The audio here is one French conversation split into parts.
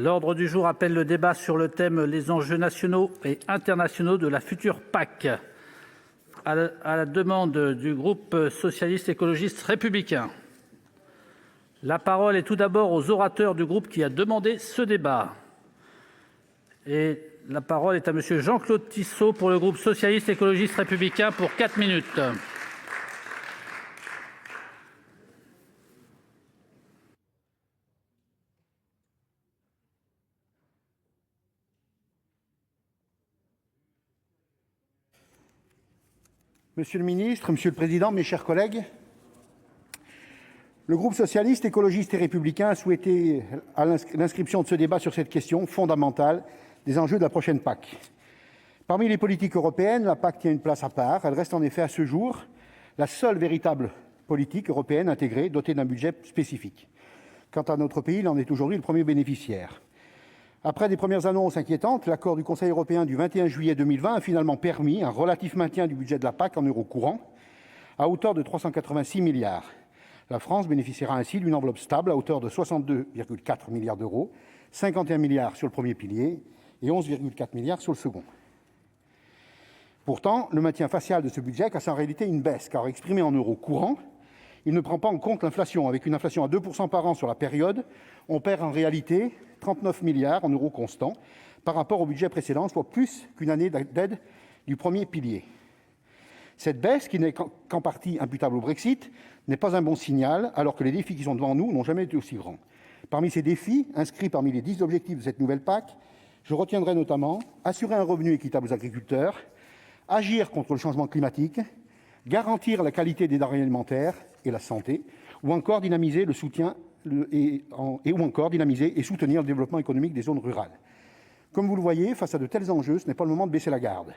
L'ordre du jour appelle le débat sur le thème « Les enjeux nationaux et internationaux de la future PAC ». À la demande du groupe socialiste, écologiste, républicain. La parole est tout d'abord aux orateurs du groupe qui a demandé ce débat. Et la parole est à monsieur Jean-Claude Tissot pour le groupe socialiste, écologiste, républicain pour 4 minutes. Monsieur le ministre, Monsieur le Président, mes chers collègues, le groupe socialiste, écologiste et républicain a souhaité l'inscription de ce débat sur cette question fondamentale des enjeux de la prochaine PAC. Parmi les politiques européennes, la PAC tient une place à part. Elle reste en effet à ce jour la seule véritable politique européenne intégrée, dotée d'un budget spécifique. Quant à notre pays, il en est aujourd'hui le premier bénéficiaire. Après des premières annonces inquiétantes, l'accord du Conseil européen du 21 juillet 2020 a finalement permis un relatif maintien du budget de la PAC en euros courants à hauteur de 386 milliards. La France bénéficiera ainsi d'une enveloppe stable à hauteur de 62,4 milliards d'euros, 51 milliards sur le premier pilier et 11,4 milliards sur le second. Pourtant, le maintien facial de ce budget cache en réalité une baisse, car exprimé en euros courants, il ne prend pas en compte l'inflation. Avec une inflation à 2% par an sur la période, on perd en réalité 39 milliards en euros constants par rapport au budget précédent, soit plus qu'une année d'aide du premier pilier. Cette baisse, qui n'est qu'en partie imputable au Brexit, n'est pas un bon signal, alors que les défis qui sont devant nous n'ont jamais été aussi grands. Parmi ces défis, inscrits parmi les 10 objectifs de cette nouvelle PAC, je retiendrai notamment assurer un revenu équitable aux agriculteurs, agir contre le changement climatique, garantir la qualité des denrées alimentaires et la santé, ou encore dynamiser et soutenir le développement économique des zones rurales. Comme vous le voyez, face à de tels enjeux, ce n'est pas le moment de baisser la garde.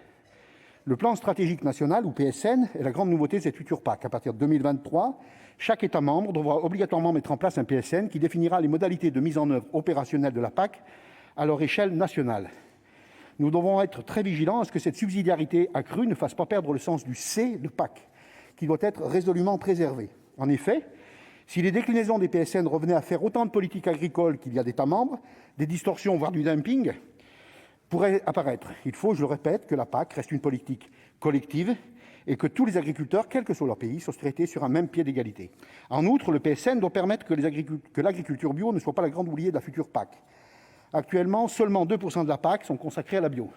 Le plan stratégique national, ou PSN, est la grande nouveauté de cette future PAC. À partir de 2023, chaque État membre devra obligatoirement mettre en place un PSN qui définira les modalités de mise en œuvre opérationnelle de la PAC à leur échelle nationale. Nous devons être très vigilants à ce que cette subsidiarité accrue ne fasse pas perdre le sens du C de PAC, qui doit être résolument préservé. En effet, si les déclinaisons des PSN revenaient à faire autant de politiques agricoles qu'il y a d'États membres, des distorsions, voire du dumping, pourraient apparaître. Il faut, je le répète, que la PAC reste une politique collective et que tous les agriculteurs, quel que soit leur pays, soient traités sur un même pied d'égalité. En outre, le PSN doit permettre que l'agriculture bio ne soit pas la grande oubliée de la future PAC. Actuellement, seulement 2% de la PAC sont consacrés à la bio,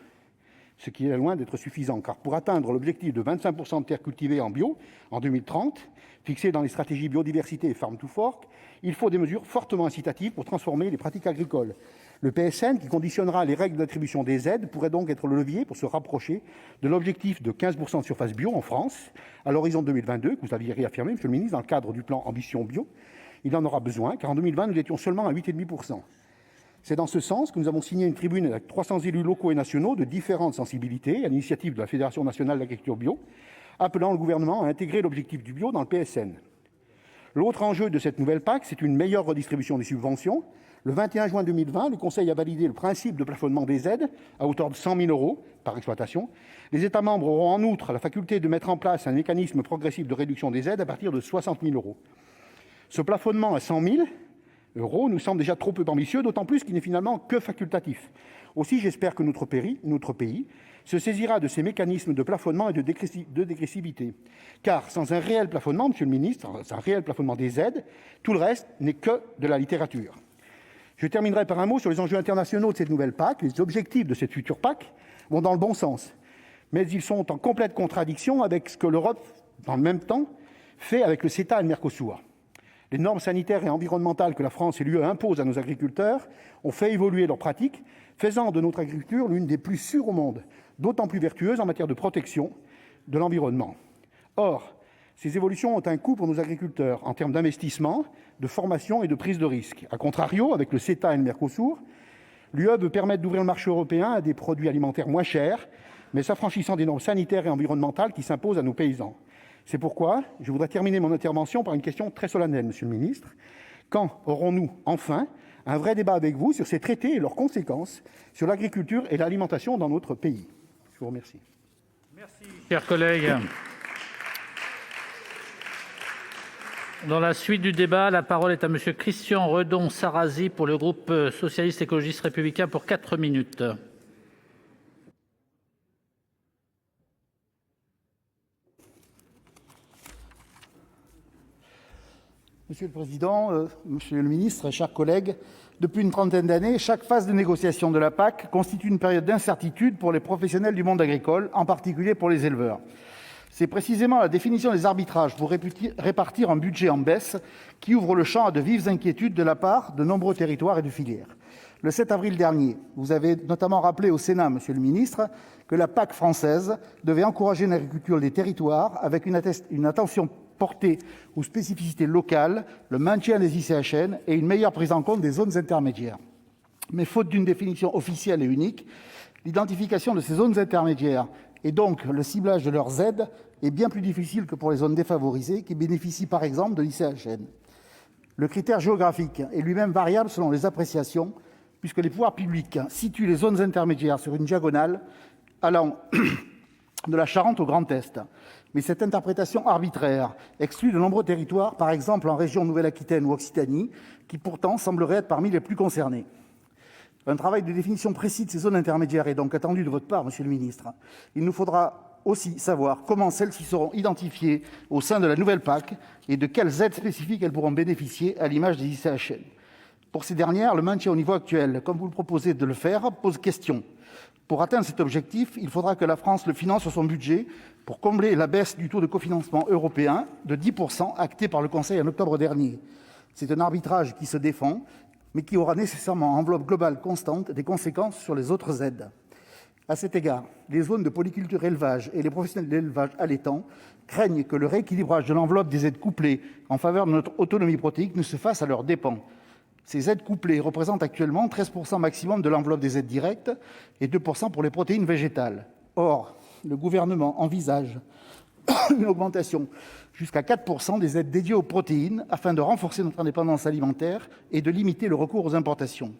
ce qui est loin d'être suffisant, car pour atteindre l'objectif de 25% de terres cultivées en bio en 2030, fixé dans les stratégies biodiversité et Farm to Fork, il faut des mesures fortement incitatives pour transformer les pratiques agricoles. Le PSN, qui conditionnera les règles d'attribution des aides, pourrait donc être le levier pour se rapprocher de l'objectif de 15% de surface bio en France à l'horizon 2022, que vous aviez réaffirmé, Monsieur le ministre, dans le cadre du plan Ambition Bio. Il en aura besoin, car en 2020, nous étions seulement à 8,5%. C'est dans ce sens que nous avons signé une tribune avec 300 élus locaux et nationaux de différentes sensibilités, à l'initiative de la Fédération nationale d'agriculture bio, appelant le gouvernement à intégrer l'objectif du bio dans le PSN. L'autre enjeu de cette nouvelle PAC, c'est une meilleure redistribution des subventions. Le 21 juin 2020, le Conseil a validé le principe de plafonnement des aides à hauteur de 100 000 euros par exploitation. Les États membres auront en outre la faculté de mettre en place un mécanisme progressif de réduction des aides à partir de 60 000 euros. Ce plafonnement à 100 000 euros nous semble déjà trop peu ambitieux, d'autant plus qu'il n'est finalement que facultatif. Aussi, j'espère que notre pays se saisira de ces mécanismes de plafonnement et de dégressivité. Car sans un réel plafonnement, Monsieur le ministre, sans un réel plafonnement des aides, tout le reste n'est que de la littérature. Je terminerai par un mot sur les enjeux internationaux de cette nouvelle PAC. Les objectifs de cette future PAC vont dans le bon sens, mais ils sont en complète contradiction avec ce que l'Europe, dans le même temps, fait avec le CETA et le Mercosur. Les normes sanitaires et environnementales que la France et l'UE imposent à nos agriculteurs ont fait évoluer leurs pratiques, faisant de notre agriculture l'une des plus sûres au monde, d'autant plus vertueuse en matière de protection de l'environnement. Or, ces évolutions ont un coût pour nos agriculteurs en termes d'investissement, de formation et de prise de risque. A contrario, avec le CETA et le Mercosur, l'UE veut permettre d'ouvrir le marché européen à des produits alimentaires moins chers, mais s'affranchissant des normes sanitaires et environnementales qui s'imposent à nos paysans. C'est pourquoi je voudrais terminer mon intervention par une question très solennelle, Monsieur le ministre. Quand aurons-nous enfin un vrai débat avec vous sur ces traités et leurs conséquences sur l'agriculture et l'alimentation dans notre pays? Je vous remercie. Merci, chers collègues. Dans la suite du débat, la parole est à Monsieur Christian Redon-Sarrazy pour le groupe socialiste, écologiste, républicain pour 4 minutes. Monsieur le Président, Monsieur le Ministre, chers collègues, depuis une trentaine d'années, chaque phase de négociation de la PAC constitue une période d'incertitude pour les professionnels du monde agricole, en particulier pour les éleveurs. C'est précisément la définition des arbitrages pour répartir un budget en baisse qui ouvre le champ à de vives inquiétudes de la part de nombreux territoires et de filières. Le 7 avril dernier, vous avez notamment rappelé au Sénat, Monsieur le Ministre, que la PAC française devait encourager une agriculture des territoires avec une attention portée aux spécificités locales, le maintien des ICHN et une meilleure prise en compte des zones intermédiaires. Mais faute d'une définition officielle et unique, l'identification de ces zones intermédiaires et donc le ciblage de leurs aides est bien plus difficile que pour les zones défavorisées qui bénéficient par exemple de l'ICHN. Le critère géographique est lui-même variable selon les appréciations, puisque les pouvoirs publics situent les zones intermédiaires sur une diagonale allant de la Charente au Grand Est. Mais cette interprétation arbitraire exclut de nombreux territoires, par exemple en région Nouvelle-Aquitaine ou Occitanie, qui pourtant sembleraient être parmi les plus concernés. Un travail de définition précis de ces zones intermédiaires est donc attendu de votre part, Monsieur le Ministre. Il nous faudra aussi savoir comment celles-ci seront identifiées au sein de la nouvelle PAC et de quelles aides spécifiques elles pourront bénéficier, à l'image des ICHN. Pour ces dernières, le maintien au niveau actuel, comme vous le proposez de le faire, pose question. Pour atteindre cet objectif, il faudra que la France le finance sur son budget pour combler la baisse du taux de cofinancement européen de 10% acté par le Conseil en octobre dernier. C'est un arbitrage qui se défend, mais qui aura nécessairement en enveloppe globale constante des conséquences sur les autres aides. À cet égard, les zones de polyculture élevage et les professionnels de l'élevage allaitant craignent que le rééquilibrage de l'enveloppe des aides couplées en faveur de notre autonomie protéique ne se fasse à leurs dépens. Ces aides couplées représentent actuellement 13% maximum de l'enveloppe des aides directes et 2% pour les protéines végétales. Or, le gouvernement envisage une augmentation jusqu'à 4% des aides dédiées aux protéines afin de renforcer notre indépendance alimentaire et de limiter le recours aux importations.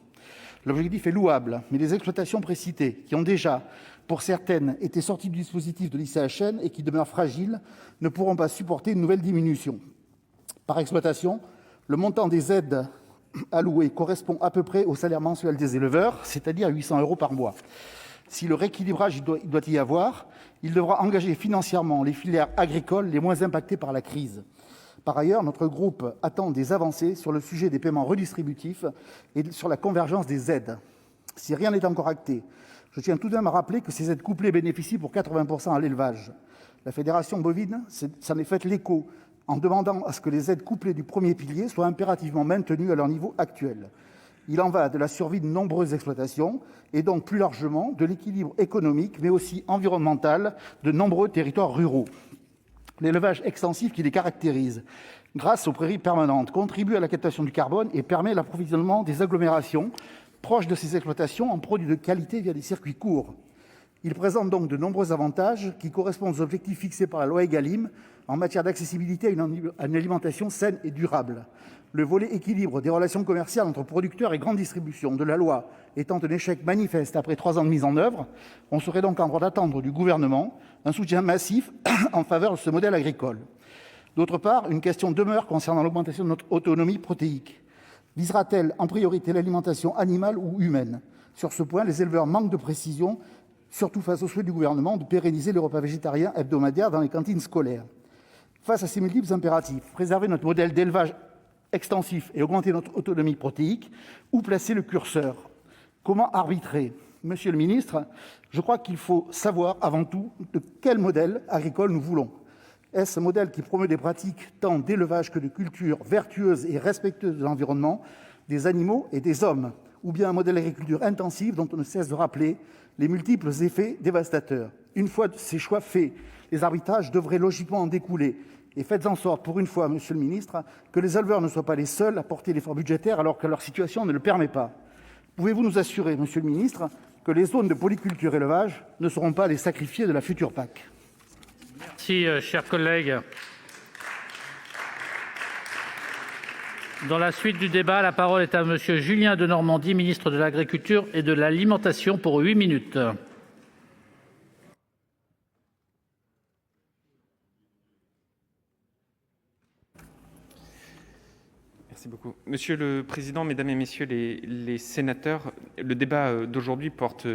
L'objectif est louable, mais les exploitations précitées, qui ont déjà, pour certaines, été sorties du dispositif de l'ICHN et qui demeurent fragiles, ne pourront pas supporter une nouvelle diminution. Par exploitation, le montant des aides allouées correspond à peu près au salaire mensuel des éleveurs, c'est-à-dire 800 € par mois. Si le rééquilibrage doit y avoir, il devra engager financièrement les filières agricoles les moins impactées par la crise. Par ailleurs, notre groupe attend des avancées sur le sujet des paiements redistributifs et sur la convergence des aides. Si rien n'est encore acté, je tiens tout de même à rappeler que ces aides couplées bénéficient pour 80% à l'élevage. La Fédération bovine s'en est faite l'écho en demandant à ce que les aides couplées du premier pilier soient impérativement maintenues à leur niveau actuel. Il en va de la survie de nombreuses exploitations et donc plus largement de l'équilibre économique, mais aussi environnemental de nombreux territoires ruraux. L'élevage extensif qui les caractérise, grâce aux prairies permanentes, contribue à la captation du carbone et permet l'approvisionnement des agglomérations proches de ces exploitations en produits de qualité via des circuits courts. Il présente donc de nombreux avantages qui correspondent aux objectifs fixés par la loi Egalim en matière d'accessibilité à une alimentation saine et durable. Le volet équilibre des relations commerciales entre producteurs et grande distribution de la loi étant un échec manifeste après 3 ans de mise en œuvre, on serait donc en droit d'attendre du gouvernement un soutien massif en faveur de ce modèle agricole. D'autre part, une question demeure concernant l'augmentation de notre autonomie protéique. Visera-t-elle en priorité l'alimentation animale ou humaine ? Sur ce point, les éleveurs manquent de précision, surtout face au souhait du gouvernement de pérenniser les repas végétariens hebdomadaires dans les cantines scolaires. Face à ces multiples impératifs, préserver notre modèle d'élevage extensif et augmenter notre autonomie protéique, où placer le curseur ? Comment arbitrer ? Monsieur le ministre, je crois qu'il faut savoir avant tout de quel modèle agricole nous voulons. Est-ce un modèle qui promeut des pratiques tant d'élevage que de culture vertueuses et respectueuses de l'environnement, des animaux et des hommes ? Ou bien un modèle d'agriculture intensive dont on ne cesse de rappeler les multiples effets dévastateurs ? Une fois ces choix faits, les arbitrages devraient logiquement en découler. Et faites en sorte, pour une fois, Monsieur le ministre, que les éleveurs ne soient pas les seuls à porter l'effort budgétaire alors que leur situation ne le permet pas. Pouvez-vous nous assurer, Monsieur le ministre, que les zones de polyculture élevage ne seront pas les sacrifiés de la future PAC ? Merci, cher collègue. Dans la suite du débat, la parole est à Monsieur Julien Denormandie, ministre de l'Agriculture et de l'Alimentation, pour 8 minutes. Merci beaucoup. Monsieur le Président, Mesdames et Messieurs les sénateurs, le débat d'aujourd'hui porte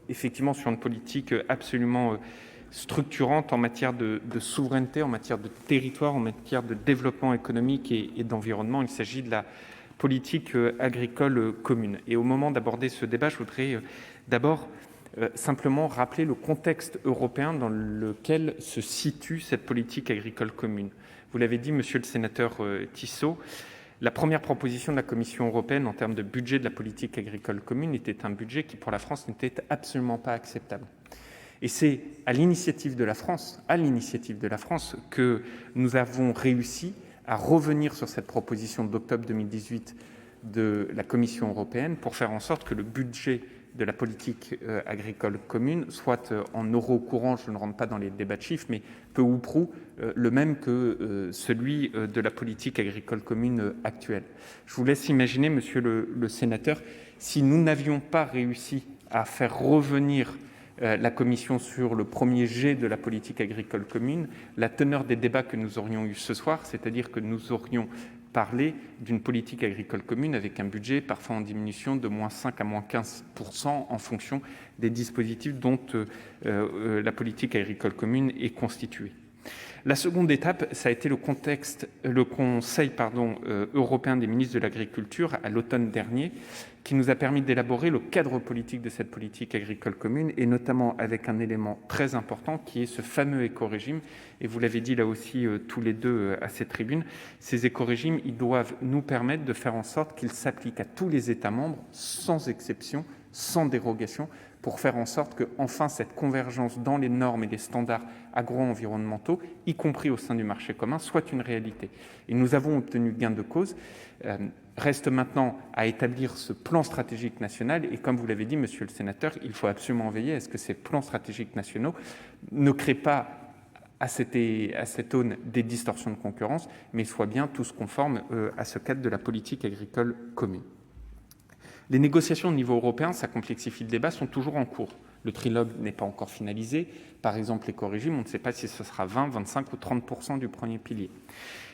effectivement sur une politique absolument structurante en matière de souveraineté, en matière de territoire, en matière de développement économique et d'environnement. Il s'agit de la politique agricole commune. Et au moment d'aborder ce débat, je voudrais d'abord simplement rappeler le contexte européen dans lequel se situe cette politique agricole commune. Vous l'avez dit, monsieur le sénateur Tissot, la première proposition de la Commission européenne en termes de budget de la politique agricole commune était un budget qui, pour la France, n'était absolument pas acceptable. Et c'est à l'initiative de la France, que nous avons réussi à revenir sur cette proposition d'octobre 2018 de la Commission européenne pour faire en sorte que le budget de la politique agricole commune soit en euros courants, je ne rentre pas dans les débats de chiffres, mais peu ou prou le même que celui de la politique agricole commune actuelle. Je vous laisse imaginer, monsieur le sénateur, si nous n'avions pas réussi à faire revenir la Commission sur le premier jet de la politique agricole commune, la teneur des débats que nous aurions eus ce soir, c'est-à-dire que nous aurions parlé d'une politique agricole commune avec un budget parfois en diminution de -5 à -15% en fonction des dispositifs dont la politique agricole commune est constituée. La seconde étape, ça a été le Conseil européen des ministres de l'Agriculture à l'automne dernier, qui nous a permis d'élaborer le cadre politique de cette politique agricole commune, et notamment avec un élément très important qui est ce fameux éco-régime. Et vous l'avez dit là aussi tous les deux à cette tribune, ces éco-régimes, ils doivent nous permettre de faire en sorte qu'ils s'appliquent à tous les États membres, sans exception, sans dérogation, pour faire en sorte que, enfin, cette convergence dans les normes et les standards agro-environnementaux, y compris au sein du marché commun, soit une réalité. Et nous avons obtenu gain de cause. Reste maintenant à établir ce plan stratégique national. Et comme vous l'avez dit, monsieur le sénateur, il faut absolument veiller à ce que ces plans stratégiques nationaux ne créent pas à cette aune des distorsions de concurrence, mais soient bien tous conformes à ce cadre de la politique agricole commune. Les négociations au niveau européen, ça complexifie le débat, sont toujours en cours. Le trilogue n'est pas encore finalisé. Par exemple, l'éco-régime, on ne sait pas si ce sera 20, 25 ou 30% du premier pilier.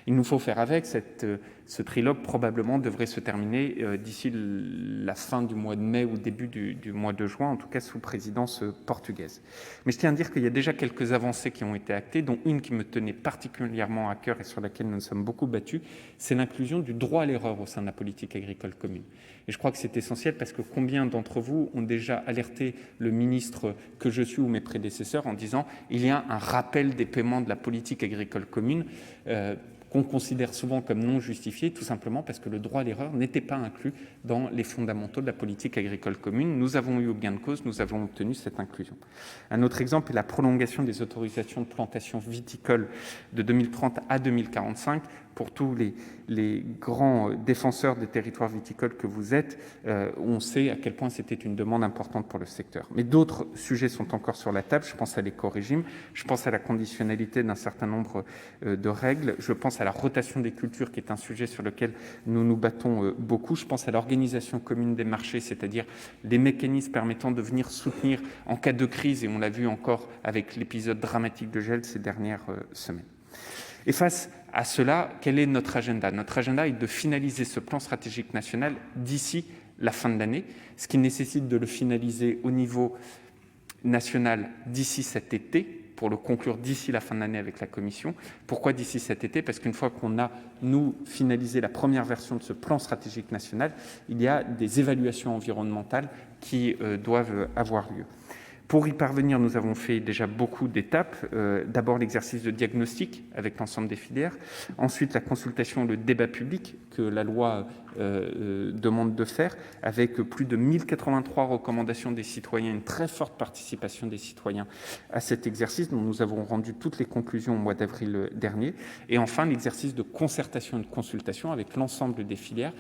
Il nous faut faire avec. Ce trilogue probablement devrait se terminer d'ici la fin du mois de mai ou début du mois de juin, en tout cas sous présidence portugaise. Mais je tiens à dire qu'il y a déjà quelques avancées qui ont été actées, dont une qui me tenait particulièrement à cœur et sur laquelle nous nous sommes beaucoup battus, c'est l'inclusion du droit à l'erreur au sein de la politique agricole commune. Et je crois que c'est essentiel parce que combien d'entre vous ont déjà alerté le ministre que je suis ou mes prédécesseurs en disant il y a un rappel des paiements de la politique agricole commune qu'on considère souvent comme non justifié, tout simplement parce que le droit à l'erreur n'était pas inclus dans les fondamentaux de la politique agricole commune. Nous avons eu gain de cause, nous avons obtenu cette inclusion. Un autre exemple est la prolongation des autorisations de plantation viticole de 2030 à 2045 pour tous les grands défenseurs des territoires viticoles que vous êtes. On sait à quel point c'était une demande importante pour le secteur. Mais d'autres sujets sont encore sur la table. Je pense à l'éco-régime, je pense à la conditionnalité d'un certain nombre de règles, je pense à la rotation des cultures, qui est un sujet sur lequel nous nous battons beaucoup. Je pense à l'organisation commune des marchés, c'est-à-dire les mécanismes permettant de venir soutenir en cas de crise, et on l'a vu encore avec l'épisode dramatique de gel ces dernières semaines. Et face à cela, quel est notre agenda ? Notre agenda est de finaliser ce plan stratégique national d'ici la fin de l'année, ce qui nécessite de le finaliser au niveau national d'ici cet été, pour le conclure d'ici la fin de l'année avec la Commission. Pourquoi d'ici cet été ? Parce qu'une fois qu'on a, nous, finalisé la première version de ce plan stratégique national, il y a des évaluations environnementales qui doivent avoir lieu. Pour y parvenir, nous avons fait déjà beaucoup d'étapes. D'abord, l'exercice de diagnostic avec l'ensemble des filières. Ensuite, la consultation, le débat public que la loi demande de faire, avec plus de 1083 recommandations des citoyens, une très forte participation des citoyens à cet exercice, dont nous avons rendu toutes les conclusions au mois d'avril dernier. Et enfin, l'exercice de concertation et de consultation avec l'ensemble des filières,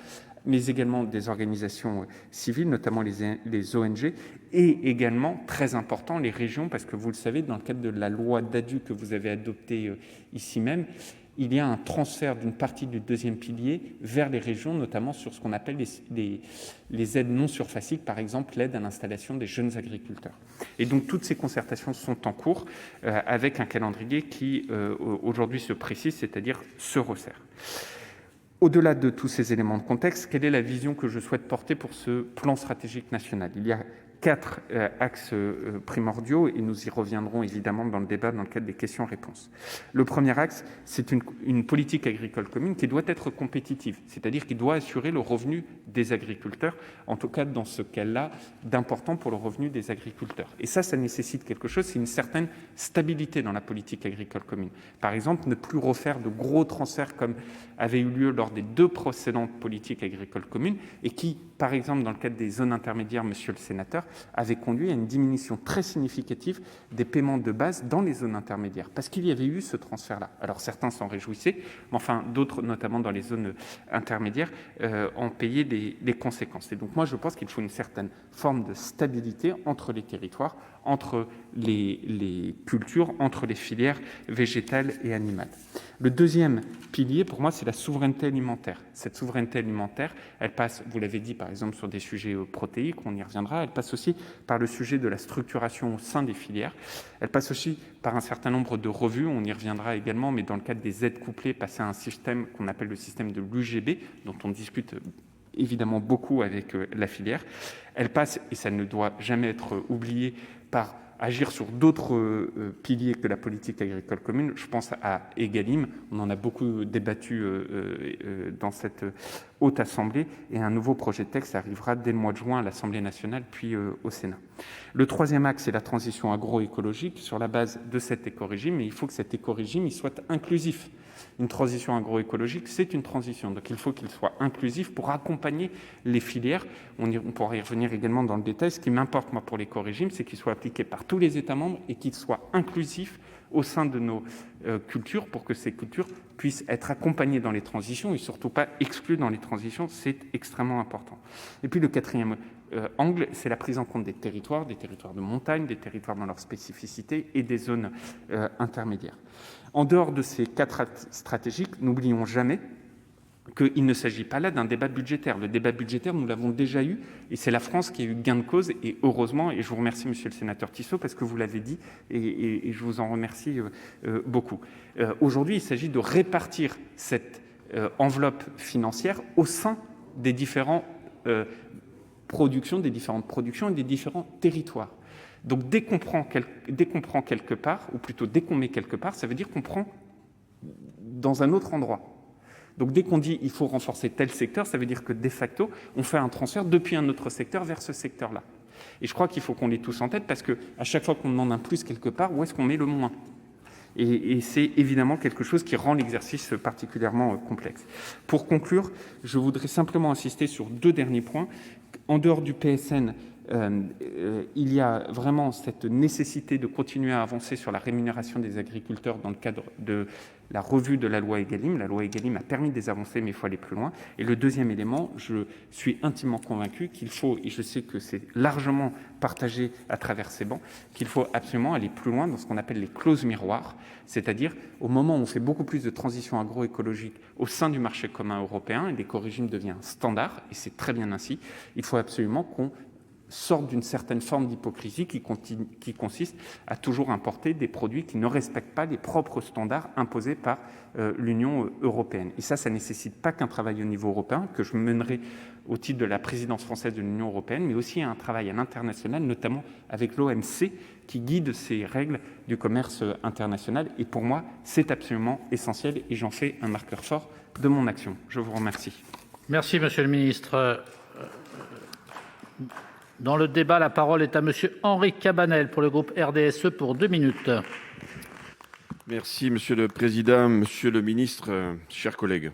mais également des organisations civiles, notamment les ONG, et également, très important, les régions, parce que vous le savez, dans le cadre de la loi DADU que vous avez adoptée ici même, il y a un transfert d'une partie du deuxième pilier vers les régions, notamment sur ce qu'on appelle les aides non surfaciques, par exemple l'aide à l'installation des jeunes agriculteurs. Et donc toutes ces concertations sont en cours avec un calendrier qui aujourd'hui se précise, c'est-à-dire se resserre. Au-delà de tous ces éléments de contexte, quelle est la vision que je souhaite porter pour ce plan stratégique national ? Il y a 4 axes primordiaux et nous y reviendrons évidemment dans le débat dans le cadre des questions-réponses. Le premier axe, c'est une politique agricole commune qui doit être compétitive, c'est-à-dire qui doit assurer le revenu des agriculteurs, en tout cas dans ce cas-là, d'important pour le revenu des agriculteurs. Et ça nécessite quelque chose, c'est une certaine stabilité dans la politique agricole commune. Par exemple, ne plus refaire de gros transferts comme avait eu lieu lors des 2 précédentes politiques agricoles communes et qui, par exemple, dans le cadre des zones intermédiaires, monsieur le sénateur, avait conduit à une diminution très significative des paiements de base dans les zones intermédiaires, parce qu'il y avait eu ce transfert-là. Alors certains s'en réjouissaient, mais enfin d'autres, notamment dans les zones intermédiaires, ont payé les conséquences. Et donc moi, je pense qu'il faut une certaine forme de stabilité entre les territoires, entre les cultures, entre les filières végétales et animales. Le deuxième pilier, pour moi, c'est la souveraineté alimentaire. Cette souveraineté alimentaire, elle passe, vous l'avez dit, par exemple, sur des sujets protéiques, on y reviendra, elle passe aussi par le sujet de la structuration au sein des filières, elle passe aussi par un certain nombre de revues, on y reviendra également, mais dans le cadre des aides couplées, passer à un système qu'on appelle le système de l'UGB, dont on discute évidemment beaucoup avec la filière. Elle passe, et ça ne doit jamais être oublié, par agir sur d'autres piliers que la politique agricole commune. Je pense à Egalim, on en a beaucoup débattu dans cette haute assemblée, et un nouveau projet de texte arrivera dès le mois de juin à l'Assemblée nationale, puis au Sénat. Le troisième axe, c'est la transition agroécologique sur la base de cet écorégime, et il faut que cet écorégime il soit inclusif. Une transition agroécologique, c'est une transition, donc il faut qu'il soit inclusif pour accompagner les filières. On pourra y revenir également dans le détail. Ce qui m'importe, moi, pour l'écorégime, c'est qu'il soit appliqué par tous les États membres et qu'il soit inclusif au sein de nos cultures pour que ces cultures puissent être accompagnées dans les transitions et surtout pas exclues dans les transitions. C'est extrêmement important. Et puis le quatrième angle, c'est la prise en compte des territoires de montagne, des territoires dans leur spécificité et des zones intermédiaires. En dehors de ces 4 axes stratégiques, n'oublions jamais qu'il ne s'agit pas là d'un débat budgétaire. Le débat budgétaire, nous l'avons déjà eu, et c'est la France qui a eu gain de cause, et heureusement, et je vous remercie, monsieur le sénateur Tissot, parce que vous l'avez dit, et je vous en remercie beaucoup. Aujourd'hui, il s'agit de répartir cette enveloppe financière au sein des différentes productions et des différents territoires. Donc dès qu'on prend quelque part, ou plutôt dès qu'on met quelque part, ça veut dire qu'on prend dans un autre endroit. Donc dès qu'on dit il faut renforcer tel secteur, ça veut dire que de facto, on fait un transfert depuis un autre secteur vers ce secteur-là. Et je crois qu'il faut qu'on l'ait tous en tête, parce qu'à chaque fois qu'on demande un plus quelque part, où est-ce qu'on met le moins ? Et c'est évidemment quelque chose qui rend l'exercice particulièrement complexe. Pour conclure, je voudrais simplement insister sur 2 derniers points. En dehors du PSN, il y a vraiment cette nécessité de continuer à avancer sur la rémunération des agriculteurs dans le cadre de la revue de la loi Egalim. La loi Egalim a permis des avancées, mais il faut aller plus loin. Et le deuxième élément, je suis intimement convaincu qu'il faut, et je sais que c'est largement partagé à travers ces bancs, qu'il faut absolument aller plus loin dans ce qu'on appelle les clauses miroirs, c'est-à-dire au moment où on fait beaucoup plus de transition agroécologique au sein du marché commun européen, et l'écorégime devient standard, et c'est très bien ainsi, il faut absolument qu'on sorte d'une certaine forme d'hypocrisie qui consiste à toujours importer des produits qui ne respectent pas les propres standards imposés par l'Union européenne. Et ça ne nécessite pas qu'un travail au niveau européen, que je mènerai au titre de la présidence française de l'Union européenne, mais aussi un travail à l'international, notamment avec l'OMC, qui guide ces règles du commerce international. Et pour moi, c'est absolument essentiel, et j'en fais un marqueur fort de mon action. Je vous remercie. Merci, monsieur le ministre. Dans le débat, la parole est à monsieur Henri Cabanel pour le groupe RDSE pour 2 minutes. Merci Monsieur le Président, Monsieur le Ministre, chers collègues.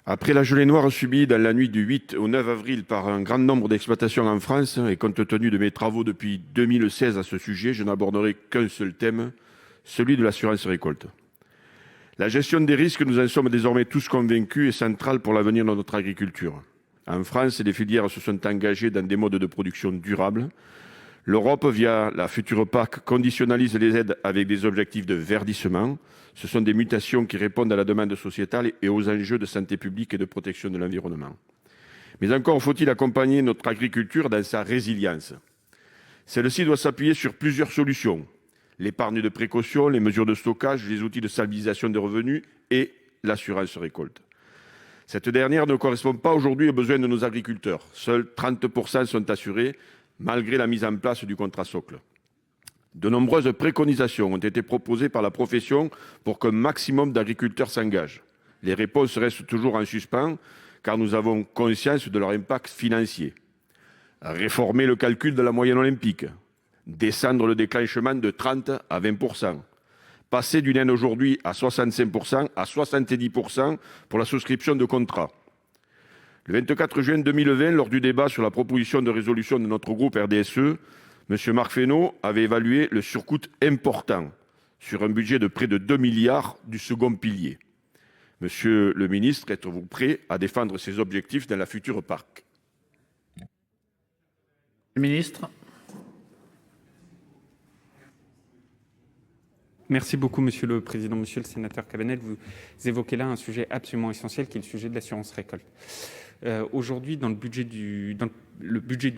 Après la gelée noire subie dans la nuit du 8 au 9 avril par un grand nombre d'exploitations en France, et compte tenu de mes travaux depuis 2016 à ce sujet, je n'aborderai qu'un seul thème, celui de l'assurance récolte. La gestion des risques, nous en sommes désormais tous convaincus, est centrale pour l'avenir de notre agriculture. En France, les filières se sont engagées dans des modes de production durables. L'Europe, via la future PAC, conditionnalise les aides avec des objectifs de verdissement. Ce sont des mutations qui répondent à la demande sociétale et aux enjeux de santé publique et de protection de l'environnement. Mais encore faut-il accompagner notre agriculture dans sa résilience. Celle-ci doit s'appuyer sur plusieurs solutions. L'épargne de précaution, les mesures de stockage, les outils de stabilisation des revenus et l'assurance récolte. Cette dernière ne correspond pas aujourd'hui aux besoins de nos agriculteurs. Seuls 30 % sont assurés, malgré la mise en place du contrat socle. De nombreuses préconisations ont été proposées par la profession pour qu'un maximum d'agriculteurs s'engagent. Les réponses restent toujours en suspens, car nous avons conscience de leur impact financier. Réformer le calcul de la moyenne olympique, descendre le déclenchement de 30 à 20 %, passer d'une aide aujourd'hui à 65 % à 70 % pour la souscription de contrats. Le 24 juin 2020, lors du débat sur la proposition de résolution de notre groupe RDSE, M. Marc Fesneau avait évalué le surcoût important sur un budget de près de 2 milliards du second pilier. Monsieur le ministre, êtes-vous prêt à défendre ces objectifs dans la future PAC ? Ministre. Merci beaucoup, Monsieur le Président. Monsieur le sénateur Cabanel, vous évoquez là un sujet absolument essentiel qui est le sujet de l'assurance récolte. Aujourd'hui, dans le budget du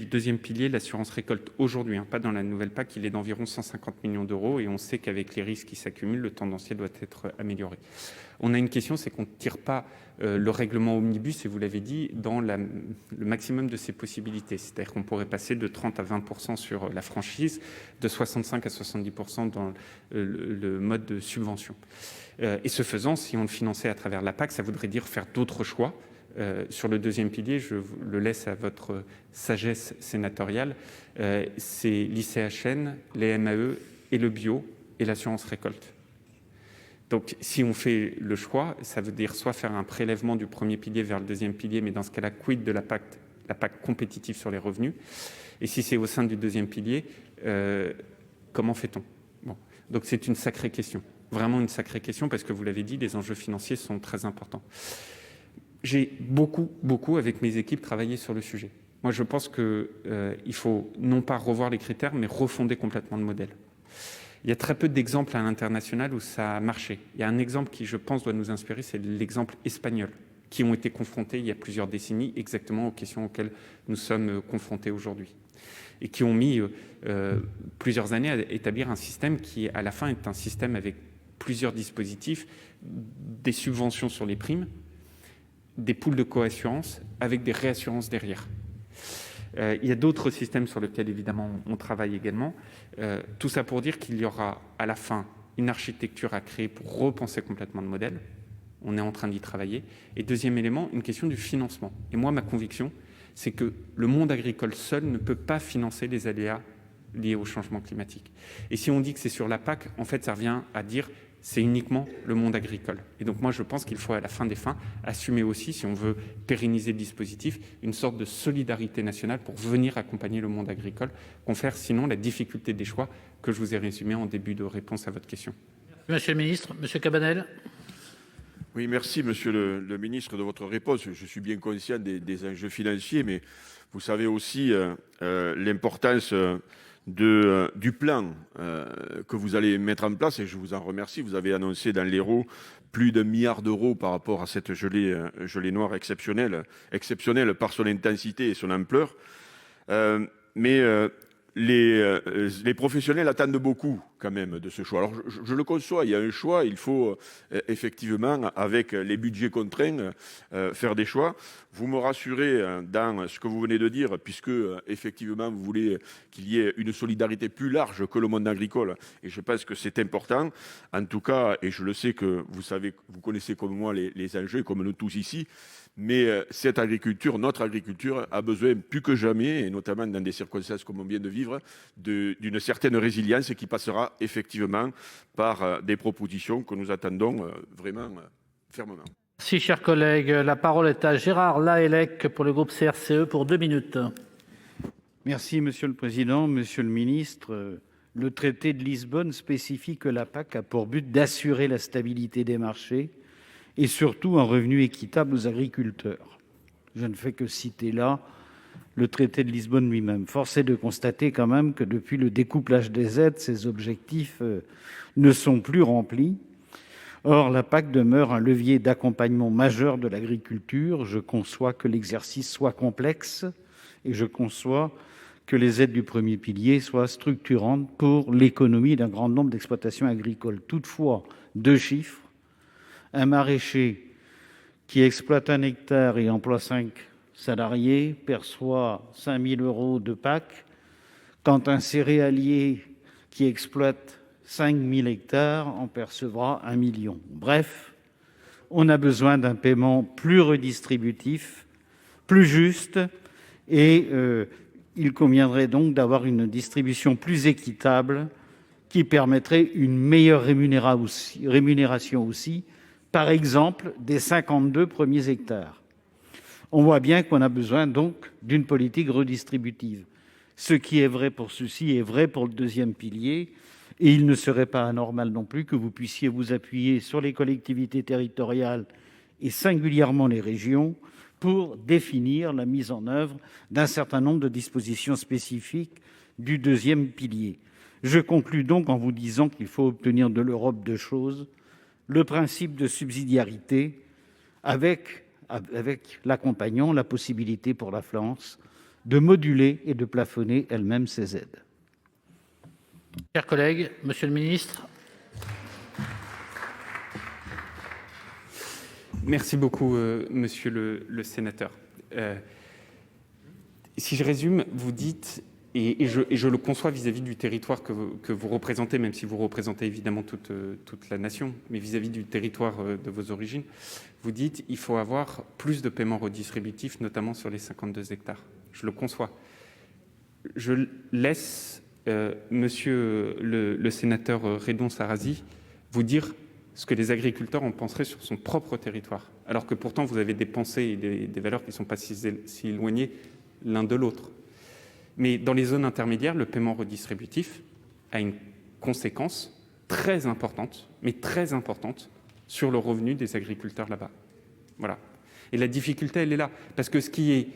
deuxième pilier, l'assurance récolte aujourd'hui, pas dans la nouvelle PAC, il est d'environ 150 millions d'euros et on sait qu'avec les risques qui s'accumulent, le tendanciel doit être amélioré. On a une question, c'est qu'on ne tire pas le règlement omnibus, et vous l'avez dit, dans le maximum de ses possibilités. C'est-à-dire qu'on pourrait passer de 30 à 20 % sur la franchise, de 65 à 70 % dans le mode de subvention. Et ce faisant, si on le finançait à travers la PAC, ça voudrait dire faire d'autres choix. Sur le deuxième pilier, je le laisse à votre sagesse sénatoriale, c'est l'ICHN, les MAE et le bio et l'assurance récolte. Donc si on fait le choix, ça veut dire soit faire un prélèvement du premier pilier vers le deuxième pilier, mais dans ce cas-là, quid de la PAC compétitive sur les revenus? Et si c'est au sein du deuxième pilier, comment fait-on? Donc c'est une sacrée question, vraiment une sacrée question, parce que vous l'avez dit, les enjeux financiers sont très importants. J'ai beaucoup, avec mes équipes, travaillé sur le sujet. Moi, je pense qu'il faut non pas revoir les critères, mais refonder complètement le modèle. Il y a très peu d'exemples à l'international où ça a marché. Il y a un exemple qui, je pense, doit nous inspirer, c'est l'exemple espagnol, qui ont été confrontés il y a plusieurs décennies exactement aux questions auxquelles nous sommes confrontés aujourd'hui, et qui ont mis plusieurs années à établir un système qui, à la fin, est un système avec plusieurs dispositifs, des subventions sur les primes, des poules de coassurance avec des réassurances derrière. Il y a d'autres systèmes sur lesquels, évidemment, on travaille également. Tout ça pour dire qu'il y aura, à la fin, une architecture à créer pour repenser complètement le modèle. On est en train d'y travailler. Et deuxième élément, une question du financement. Et moi, ma conviction, c'est que le monde agricole seul ne peut pas financer les aléas liés au changement climatique. Et si on dit que c'est sur la PAC, en fait, ça revient à dire c'est uniquement le monde agricole. Et donc moi, je pense qu'il faut, à la fin des fins, assumer aussi, si on veut pérenniser le dispositif, une sorte de solidarité nationale pour venir accompagner le monde agricole, confère sinon la difficulté des choix que je vous ai résumé en début de réponse à votre question. Monsieur le ministre, Monsieur Cabanel. Oui, merci, monsieur le ministre, de votre réponse. Je suis bien conscient des enjeux financiers, mais vous savez aussi l'importance du plan que vous allez mettre en place, et je vous en remercie. Vous avez annoncé dans l'Hérault plus d'1 milliard d'euros par rapport à cette gelée noire exceptionnelle par son intensité et son ampleur. Mais les professionnels attendent beaucoup quand même de ce choix. Alors je le conçois, il y a un choix, il faut effectivement, avec les budgets contraints, faire des choix. Vous me rassurez dans ce que vous venez de dire, puisque effectivement vous voulez qu'il y ait une solidarité plus large que le monde agricole, et je pense que c'est important. En tout cas, et je le sais que vous connaissez comme moi les enjeux, comme nous tous ici, mais cette agriculture, notre agriculture, a besoin plus que jamais, et notamment dans des circonstances comme on vient de vivre, d'une certaine résilience qui passera effectivement par des propositions que nous attendons vraiment fermement. Merci, chers collègues. La parole est à Gérard Lahellec pour le groupe CRCE pour 2 minutes. Merci, Monsieur le Président. Monsieur le Ministre, le traité de Lisbonne spécifie que la PAC a pour but d'assurer la stabilité des marchés et surtout un revenu équitable aux agriculteurs. Je ne fais que citer là le traité de Lisbonne lui-même. Force est de constater quand même que depuis le découplage des aides, ces objectifs ne sont plus remplis. Or, la PAC demeure un levier d'accompagnement majeur de l'agriculture. Je conçois que l'exercice soit complexe et je conçois que les aides du premier pilier soient structurantes pour l'économie d'un grand nombre d'exploitations agricoles. Toutefois, 2 chiffres. Un maraîcher qui exploite 1 hectare et emploie 5 salariés perçoit 5 000 € de PAC, quand un céréalier qui exploite 5 000 hectares en percevra 1 million. Bref, on a besoin d'un paiement plus redistributif, plus juste, et il conviendrait donc d'avoir une distribution plus équitable qui permettrait une meilleure rémunération aussi, par exemple, des 52 premiers hectares. On voit bien qu'on a besoin donc d'une politique redistributive. Ce qui est vrai pour ceci est vrai pour le deuxième pilier, et il ne serait pas anormal non plus que vous puissiez vous appuyer sur les collectivités territoriales et singulièrement les régions pour définir la mise en œuvre d'un certain nombre de dispositions spécifiques du deuxième pilier. Je conclus donc en vous disant qu'il faut obtenir de l'Europe 2 choses: le principe de subsidiarité avec l'accompagnant, la possibilité pour la France de moduler et de plafonner elle-même ses aides. Chers collègues, monsieur le ministre. Merci beaucoup, monsieur le sénateur. Si je résume, vous dites, et je le conçois vis-à-vis du territoire que vous représentez, même si vous représentez évidemment toute la nation, mais vis-à-vis du territoire de vos origines, vous dites qu'il faut avoir plus de paiements redistributifs, notamment sur les 52 hectares. Je le conçois. Je laisse monsieur le sénateur Redon Sarrazy vous dire ce que les agriculteurs en penseraient sur son propre territoire, alors que pourtant vous avez des pensées et des valeurs qui ne sont pas si éloignées l'un de l'autre. Mais dans les zones intermédiaires, le paiement redistributif a une conséquence très importante, mais très importante, sur le revenu des agriculteurs là-bas. Voilà. Et la difficulté, elle est là, parce que ce qui est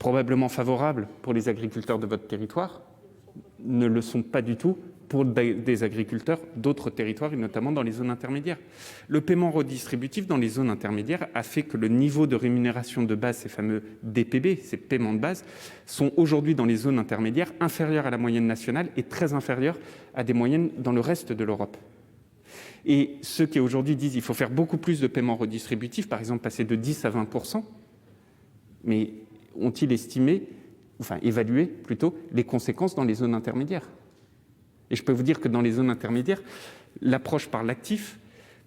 probablement favorable pour les agriculteurs de votre territoire ne le sont pas du tout pour des agriculteurs d'autres territoires, et notamment dans les zones intermédiaires. Le paiement redistributif dans les zones intermédiaires a fait que le niveau de rémunération de base, ces fameux DPB, ces paiements de base, sont aujourd'hui dans les zones intermédiaires inférieurs à la moyenne nationale et très inférieurs à des moyennes dans le reste de l'Europe. Et ceux qui aujourd'hui disent qu'il faut faire beaucoup plus de paiements redistributifs, par exemple passer de 10 à 20%, mais ont-ils évalué plutôt les conséquences dans les zones intermédiaires? Et je peux vous dire que dans les zones intermédiaires, l'approche par l'actif,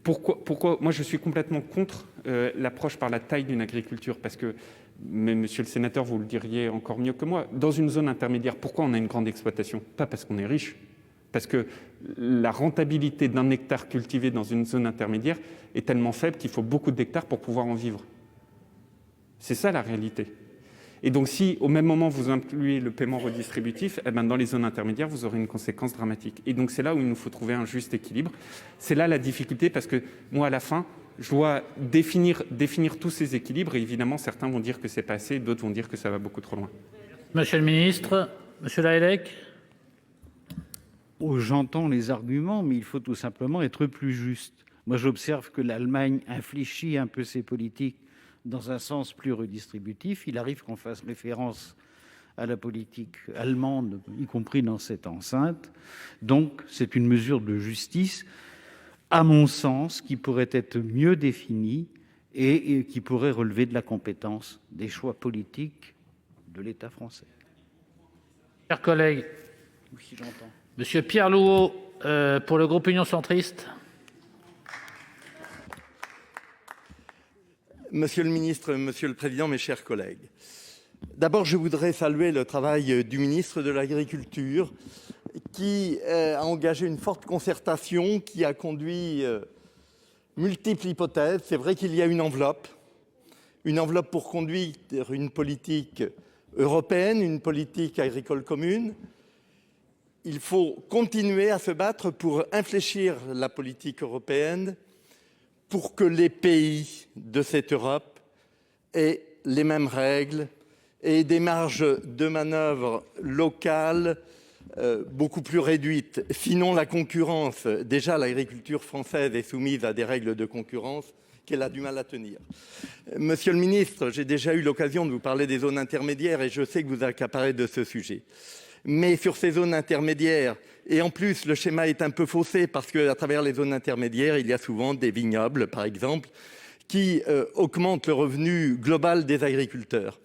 pourquoi moi je suis complètement contre l'approche par la taille d'une agriculture, parce que, mais monsieur le sénateur, vous le diriez encore mieux que moi, dans une zone intermédiaire, pourquoi on a une grande exploitation? Pas parce qu'on est riche, parce que la rentabilité d'un hectare cultivé dans une zone intermédiaire est tellement faible qu'il faut beaucoup d'hectares pour pouvoir en vivre. C'est ça la réalité. Et donc, si au même moment vous incluez le paiement redistributif, dans les zones intermédiaires, vous aurez une conséquence dramatique. Et donc, c'est là où il nous faut trouver un juste équilibre. C'est là la difficulté, parce que moi, à la fin, je dois définir tous ces équilibres. Et évidemment, certains vont dire que c'est pas assez, d'autres vont dire que ça va beaucoup trop loin. Monsieur le ministre, monsieur Lahellec. J'entends les arguments, mais il faut tout simplement être plus juste. Moi, j'observe que l'Allemagne infléchit un peu ses politiques dans un sens plus redistributif. Il arrive qu'on fasse référence à la politique allemande, y compris dans cette enceinte. Donc, c'est une mesure de justice, à mon sens, qui pourrait être mieux définie et qui pourrait relever de la compétence des choix politiques de l'État français. Chers collègues, Oui, j'entends. monsieur Pierre Louault, pour le groupe Union centriste. Monsieur le ministre, monsieur le président, mes chers collègues. D'abord, je voudrais saluer le travail du ministre de l'Agriculture qui a engagé une forte concertation, qui a conduit multiples hypothèses. C'est vrai qu'il y a une enveloppe pour conduire une politique européenne, une politique agricole commune. Il faut continuer à se battre pour infléchir la politique européenne, pour que les pays de cette Europe aient les mêmes règles et des marges de manœuvre locales beaucoup plus réduites. Sinon, la concurrence, déjà l'agriculture française est soumise à des règles de concurrence qu'elle a du mal à tenir. Monsieur le ministre, j'ai déjà eu l'occasion de vous parler des zones intermédiaires et je sais que vous accaparez de ce sujet. Mais sur ces zones intermédiaires, et en plus le schéma est un peu faussé parce qu'à travers les zones intermédiaires, il y a souvent des vignobles, par exemple, qui augmente le revenu global des agriculteurs.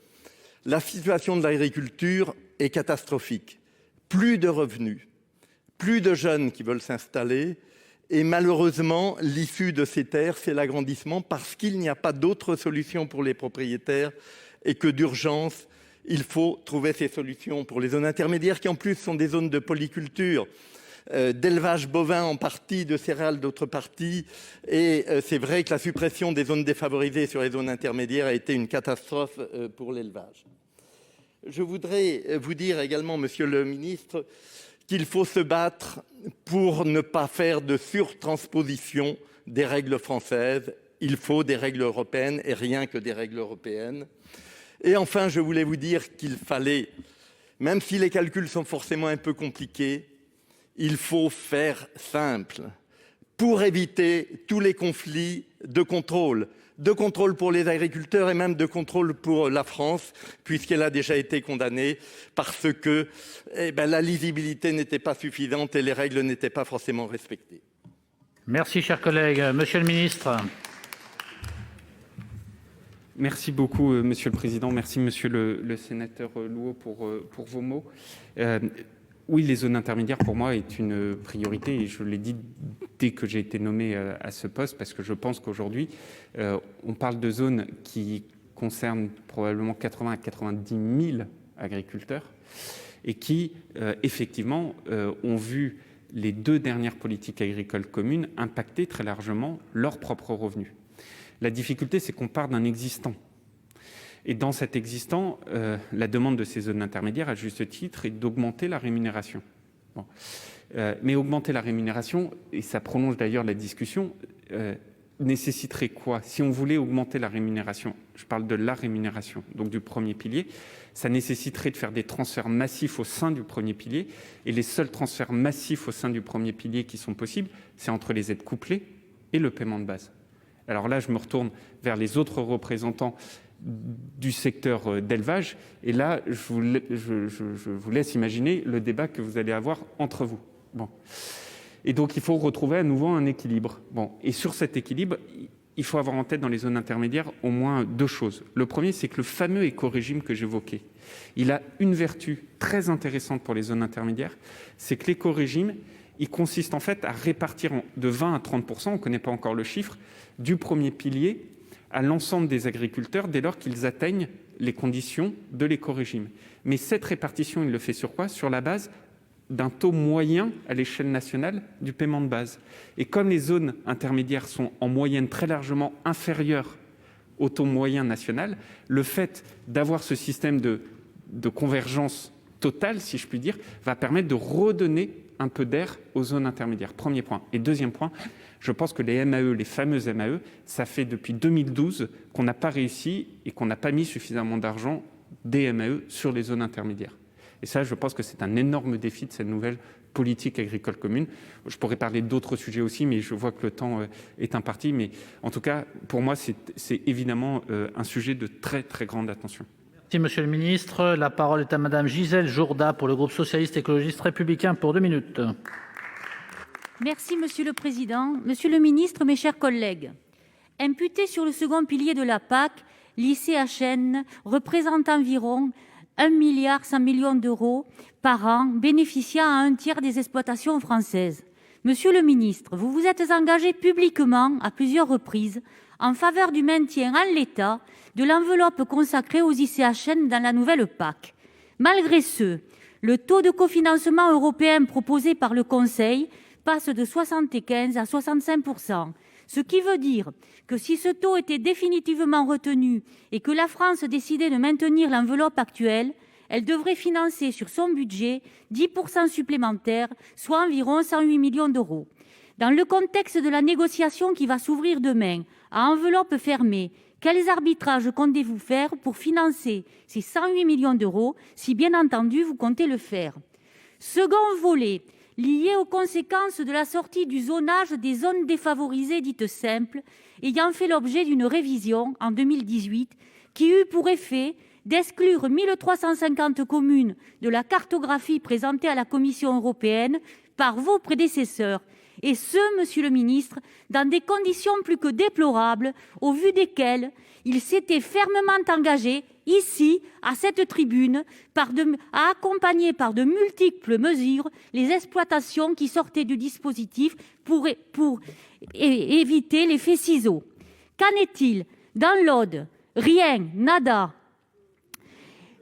La situation de l'agriculture est catastrophique. Plus de revenus, plus de jeunes qui veulent s'installer, et malheureusement, l'issue de ces terres, c'est l'agrandissement parce qu'il n'y a pas d'autre solution pour les propriétaires et que d'urgence, il faut trouver ces solutions pour les zones intermédiaires qui en plus sont des zones de polyculture, d'élevage bovin en partie, de céréales d'autre partie. Et c'est vrai que la suppression des zones défavorisées sur les zones intermédiaires a été une catastrophe pour l'élevage. Je voudrais vous dire également, monsieur le ministre, qu'il faut se battre pour ne pas faire de surtransposition des règles françaises. Il faut des règles européennes et rien que des règles européennes. Et enfin, je voulais vous dire qu'il fallait, même si les calculs sont forcément un peu compliqués, il faut faire simple pour éviter tous les conflits de contrôle pour les agriculteurs et même de contrôle pour la France, puisqu'elle a déjà été condamnée parce que la lisibilité n'était pas suffisante et les règles n'étaient pas forcément respectées. Merci, cher collègue. Monsieur le ministre. Merci beaucoup, Monsieur le Président. Merci, Monsieur le sénateur Louault, pour vos mots. Oui, les zones intermédiaires, pour moi, est une priorité et je l'ai dit dès que j'ai été nommé à ce poste, parce que je pense qu'aujourd'hui, on parle de zones qui concernent probablement 80 à 90 000 agriculteurs et qui, effectivement, ont vu les 2 dernières politiques agricoles communes impacter très largement leurs propres revenus. La difficulté, c'est qu'on part d'un existant. Et dans cet existant, la demande de ces zones intermédiaires, à juste titre, est d'augmenter la rémunération. Bon. Mais augmenter la rémunération, et ça prolonge d'ailleurs la discussion, nécessiterait quoi? Si on voulait augmenter la rémunération, je parle de la rémunération, donc du premier pilier, ça nécessiterait de faire des transferts massifs au sein du premier pilier, et les seuls transferts massifs au sein du premier pilier qui sont possibles, c'est entre les aides couplées et le paiement de base. Alors là, je me retourne vers les autres représentants du secteur d'élevage. Et là, je vous laisse imaginer le débat que vous allez avoir entre vous. Bon. Et donc, il faut retrouver à nouveau un équilibre. Bon. Et sur cet équilibre, il faut avoir en tête dans les zones intermédiaires au moins 2 choses. Le premier, c'est que le fameux éco-régime que j'évoquais, il a une vertu très intéressante pour les zones intermédiaires, c'est que l'éco-régime, il consiste en fait à répartir de 20 à 30%, on ne connaît pas encore le chiffre, du premier pilier à l'ensemble des agriculteurs dès lors qu'ils atteignent les conditions de l'éco-régime. Mais cette répartition, il le fait sur quoi? Sur la base d'un taux moyen à l'échelle nationale du paiement de base. Et comme les zones intermédiaires sont en moyenne très largement inférieures au taux moyen national, le fait d'avoir ce système de convergence totale, si je puis dire, va permettre de redonner un peu d'air aux zones intermédiaires. Premier point. Et deuxième point, je pense que les MAE, les fameuses MAE, ça fait depuis 2012 qu'on n'a pas réussi et qu'on n'a pas mis suffisamment d'argent des MAE sur les zones intermédiaires. Et ça, je pense que c'est un énorme défi de cette nouvelle politique agricole commune. Je pourrais parler d'autres sujets aussi, mais je vois que le temps est imparti. Mais en tout cas, pour moi, c'est évidemment un sujet de très, très grande attention. Merci, monsieur le ministre. La parole est à madame Gisèle Jourda pour le groupe socialiste, écologiste, républicain pour 2 minutes. Merci, monsieur le président. Monsieur le ministre, mes chers collègues, imputé sur le second pilier de la PAC, l'ICHN représente environ 1,1 milliard d'euros par an, bénéficiant à 1/3 des exploitations françaises. Monsieur le ministre, vous vous êtes engagé publiquement à plusieurs reprises en faveur du maintien en l'état de l'enveloppe consacrée aux ICHN dans la nouvelle PAC. Malgré ce, le taux de cofinancement européen proposé par le Conseil passe de 75 à 65%, ce qui veut dire que si ce taux était définitivement retenu et que la France décidait de maintenir l'enveloppe actuelle, elle devrait financer sur son budget 10% supplémentaires, soit environ 108 millions d'euros. Dans le contexte de la négociation qui va s'ouvrir demain, à enveloppe fermée, quels arbitrages comptez-vous faire pour financer ces 108 millions d'euros, si bien entendu vous comptez le faire? Second volet, lié aux conséquences de la sortie du zonage des zones défavorisées dites simples, ayant fait l'objet d'une révision en 2018, qui eut pour effet d'exclure 1 350 communes de la cartographie présentée à la Commission européenne par vos prédécesseurs Et ce, monsieur le ministre, dans des conditions plus que déplorables, au vu desquelles il s'était fermement engagé, ici, à cette tribune, à accompagner par de multiples mesures les exploitations qui sortaient du dispositif pour éviter l'effet ciseau. Qu'en est-il dans l'Aude? Rien, nada.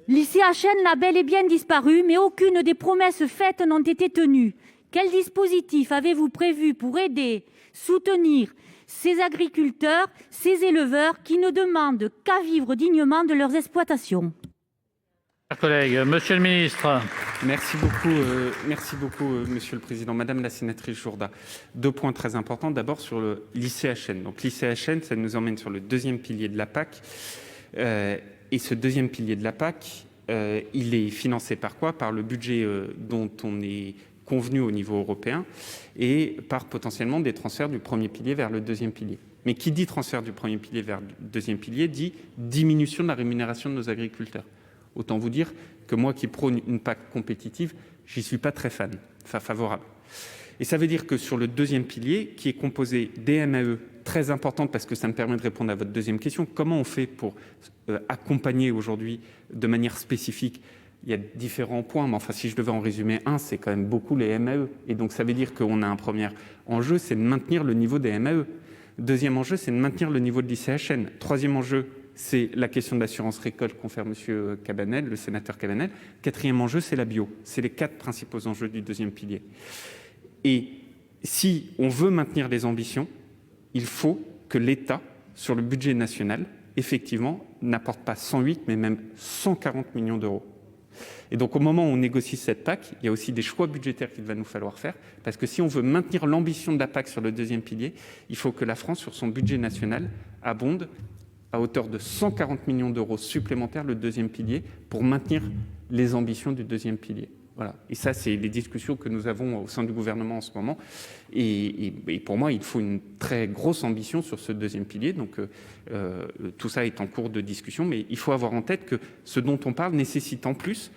L'ICHN a bel et bien disparu, mais aucune des promesses faites n'ont été tenues. Quel dispositif avez-vous prévu pour aider, soutenir ces agriculteurs, ces éleveurs qui ne demandent qu'à vivre dignement de leurs exploitations? Chers collègues, monsieur le ministre. Merci beaucoup, Monsieur le Président. Madame la sénatrice Jourda, 2 points très importants. D'abord sur l'ICHN. Donc l'ICHN, ça nous emmène sur le deuxième pilier de la PAC. Et ce deuxième pilier de la PAC, il est financé par quoi? Par le budget dont on est convenu au niveau européen et par potentiellement des transferts du premier pilier vers le deuxième pilier. Mais qui dit transfert du premier pilier vers le deuxième pilier dit diminution de la rémunération de nos agriculteurs. Autant vous dire que moi qui prône une PAC compétitive, j'y suis pas très favorable. Et ça veut dire que sur le deuxième pilier, qui est composé des MAE très importantes, parce que ça me permet de répondre à votre deuxième question, comment on fait pour accompagner aujourd'hui de manière spécifique? Il y a différents points, mais enfin, si je devais en résumer un, c'est quand même beaucoup les MAE. Et donc, ça veut dire qu'on a un premier enjeu, c'est de maintenir le niveau des MAE. Deuxième enjeu, c'est de maintenir le niveau de l'ICHN. Troisième enjeu, c'est la question de l'assurance récolte qu'ont fait M. Cabanel, le sénateur Cabanel. Quatrième enjeu, c'est la bio. C'est les 4 principaux enjeux du deuxième pilier. Et si on veut maintenir les ambitions, il faut que l'État, sur le budget national, effectivement, n'apporte pas 108, mais même 140 millions d'euros. Et donc, au moment où on négocie cette PAC, il y a aussi des choix budgétaires qu'il va nous falloir faire, parce que si on veut maintenir l'ambition de la PAC sur le deuxième pilier, il faut que la France, sur son budget national, abonde à hauteur de 140 millions d'euros supplémentaires le deuxième pilier pour maintenir les ambitions du deuxième pilier. Voilà. Et ça, c'est les discussions que nous avons au sein du gouvernement en ce moment. Et pour moi, il faut une très grosse ambition sur ce deuxième pilier. Donc, tout ça est en cours de discussion. Mais il faut avoir en tête que ce dont on parle nécessite en plus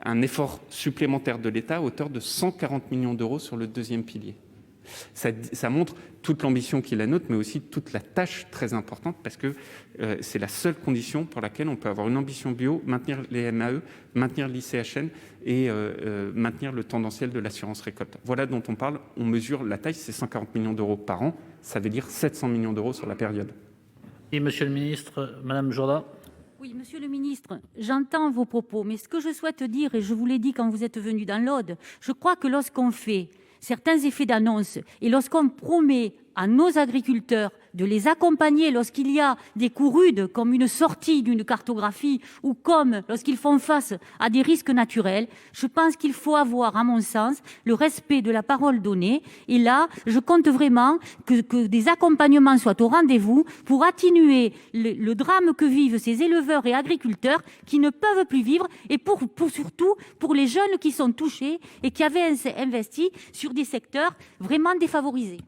un effort supplémentaire de l'État à hauteur de 140 millions d'euros sur le deuxième pilier. Ça montre toute l'ambition qui est la nôtre, mais aussi toute la tâche très importante, parce que c'est la seule condition pour laquelle on peut avoir une ambition bio, maintenir les MAE, maintenir l'ICHN et maintenir le tendanciel de l'assurance récolte. Voilà dont on parle. On mesure la taille, c'est 140 millions d'euros par an. Ça veut dire 700 millions d'euros sur la période. Et monsieur le ministre, Madame Jourda. Oui, monsieur le ministre, j'entends vos propos, mais ce que je souhaite dire, et je vous l'ai dit quand vous êtes venu dans l'Aude, je crois que lorsqu'on fait certains effets d'annonce et lorsqu'on promet à nos agriculteurs de les accompagner lorsqu'il y a des coups rudes, comme une sortie d'une cartographie ou comme lorsqu'ils font face à des risques naturels, je pense qu'il faut avoir, à mon sens, le respect de la parole donnée. Et là, je compte vraiment que des accompagnements soient au rendez-vous pour atténuer le drame que vivent ces éleveurs et agriculteurs qui ne peuvent plus vivre et surtout pour les jeunes qui sont touchés et qui avaient investi sur des secteurs vraiment défavorisés.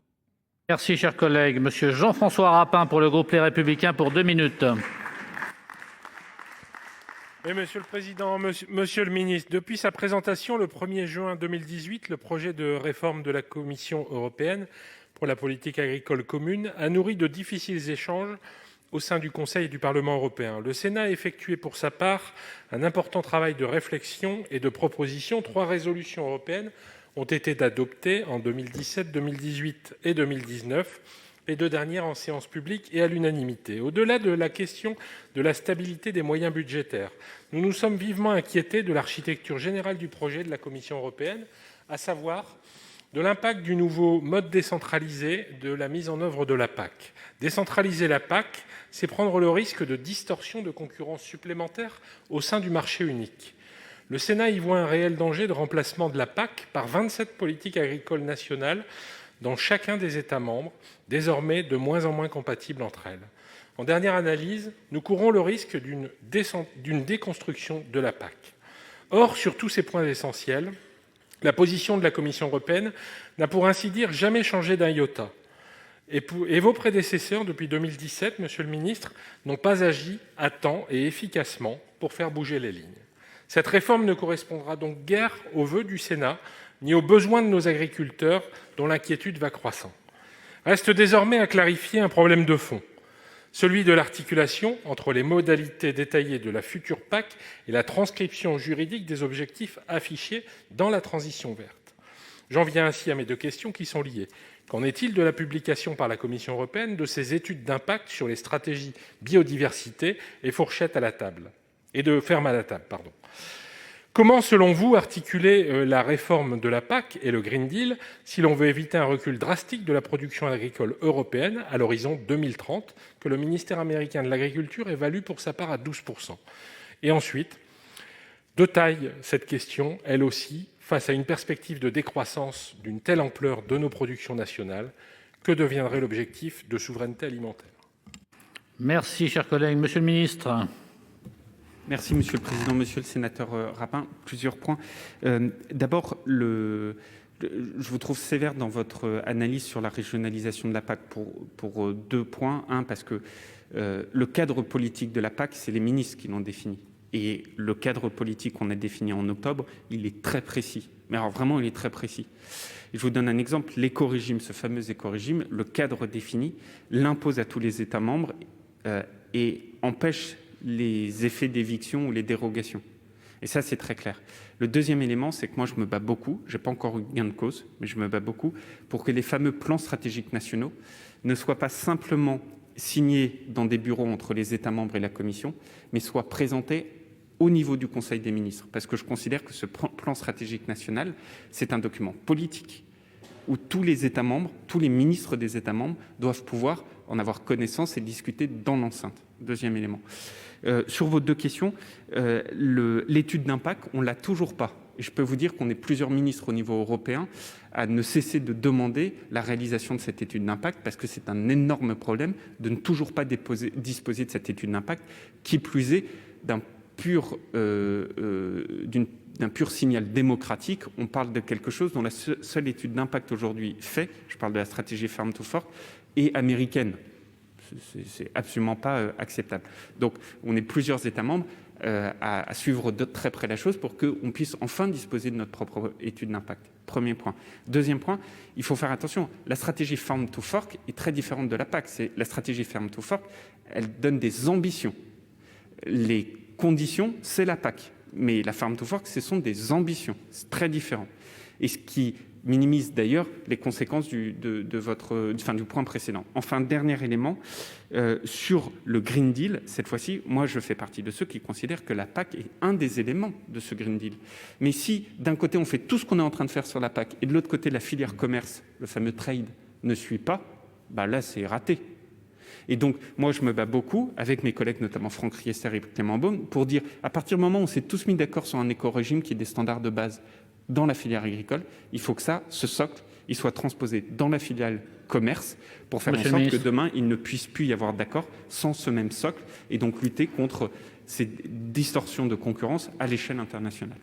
Merci, chers collègues. Monsieur Jean-François Rapin pour le groupe Les Républicains pour 2 minutes. Oui, Monsieur le Président, Monsieur le Ministre, depuis sa présentation le 1er juin 2018, le projet de réforme de la Commission européenne pour la politique agricole commune a nourri de difficiles échanges au sein du Conseil et du Parlement européen. Le Sénat a effectué pour sa part un important travail de réflexion et de proposition. 3 résolutions européennes ont été adoptées en 2017, 2018 et 2019, les 2 dernières en séance publique et à l'unanimité. Au-delà de la question de la stabilité des moyens budgétaires, nous nous sommes vivement inquiétés de l'architecture générale du projet de la Commission européenne, à savoir de l'impact du nouveau mode décentralisé de la mise en œuvre de la PAC. Décentraliser la PAC, c'est prendre le risque de distorsion de concurrence supplémentaire au sein du marché unique. Le Sénat y voit un réel danger de remplacement de la PAC par 27 politiques agricoles nationales dans chacun des États membres, désormais de moins en moins compatibles entre elles. En dernière analyse, nous courons le risque d'une déconstruction de la PAC. Or, sur tous ces points essentiels, la position de la Commission européenne n'a pour ainsi dire jamais changé d'un iota. Et vos prédécesseurs, depuis 2017, Monsieur le Ministre, n'ont pas agi à temps et efficacement pour faire bouger les lignes. Cette réforme ne correspondra donc guère aux vœux du Sénat ni aux besoins de nos agriculteurs, dont l'inquiétude va croissant. Reste désormais à clarifier un problème de fond, celui de l'articulation entre les modalités détaillées de la future PAC et la transcription juridique des objectifs affichés dans la transition verte. J'en viens ainsi à mes deux questions qui sont liées. Qu'en est-il de la publication par la Commission européenne de ces études d'impact sur les stratégies biodiversité et fourchettes à la table et de ferme à la table, pardon. Comment, selon vous, articuler la réforme de la PAC et le Green Deal si l'on veut éviter un recul drastique de la production agricole européenne à l'horizon 2030, que le ministère américain de l'Agriculture évalue pour sa part à 12%? Et ensuite, de taille cette question, elle aussi, face à une perspective de décroissance d'une telle ampleur de nos productions nationales, que deviendrait l'objectif de souveraineté alimentaire? Merci, cher collègue. Monsieur le ministre. Merci, Monsieur le Président. Monsieur le sénateur Rapin, plusieurs points. D'abord, je vous trouve sévère dans votre analyse sur la régionalisation de la PAC pour 2 points. Un, parce que le cadre politique de la PAC, c'est les ministres qui l'ont défini. Et le cadre politique qu'on a défini en octobre, il est très précis. Mais alors vraiment, il est très précis. Et je vous donne un exemple. L'éco-régime, ce fameux éco-régime, le cadre défini l'impose à tous les États membres et empêche les effets d'éviction ou les dérogations. Et ça, c'est très clair. Le deuxième élément, c'est que moi, je me bats beaucoup, je n'ai pas encore eu gain de cause, mais je me bats beaucoup pour que les fameux plans stratégiques nationaux ne soient pas simplement signés dans des bureaux entre les États membres et la Commission, mais soient présentés au niveau du Conseil des ministres. Parce que je considère que ce plan stratégique national, c'est un document politique où tous les États membres, tous les ministres des États membres doivent pouvoir en avoir connaissance et discuter dans l'enceinte. Deuxième élément. Sur vos 2 questions, l'étude d'impact, on ne l'a toujours pas. Et je peux vous dire qu'on est plusieurs ministres au niveau européen à ne cesser de demander la réalisation de cette étude d'impact parce que c'est un énorme problème de ne toujours pas disposer de cette étude d'impact, qui plus est d'un pur signal démocratique. On parle de quelque chose dont la seule étude d'impact aujourd'hui fait, je parle de la stratégie Farm to Fork, est américaine. C'est absolument pas acceptable. Donc, on est plusieurs États membres à suivre de très près la chose pour qu'on puisse enfin disposer de notre propre étude d'impact. Premier point. Deuxième point, il faut faire attention. La stratégie Farm to Fork est très différente de la PAC. La stratégie Farm to Fork, elle donne des ambitions. Les conditions, c'est la PAC. Mais la Farm to Fork, ce sont des ambitions. C'est très différent. Et ce qui minimise d'ailleurs les conséquences du point précédent. Enfin, dernier élément, sur le Green Deal, cette fois-ci, moi je fais partie de ceux qui considèrent que la PAC est un des éléments de ce Green Deal. Mais si d'un côté on fait tout ce qu'on est en train de faire sur la PAC et de l'autre côté la filière commerce, le fameux trade, ne suit pas, bah là c'est raté. Et donc, moi, je me bats beaucoup, avec mes collègues, notamment Franck Riester et Clément Beaune, pour dire, à partir du moment où on s'est tous mis d'accord sur un éco-régime qui est des standards de base dans la filière agricole, il faut que ce socle, il soit transposé dans la filiale commerce pour faire en sorte que demain, il ne puisse plus y avoir d'accord sans ce même socle et donc lutter contre ces distorsions de concurrence à l'échelle internationale.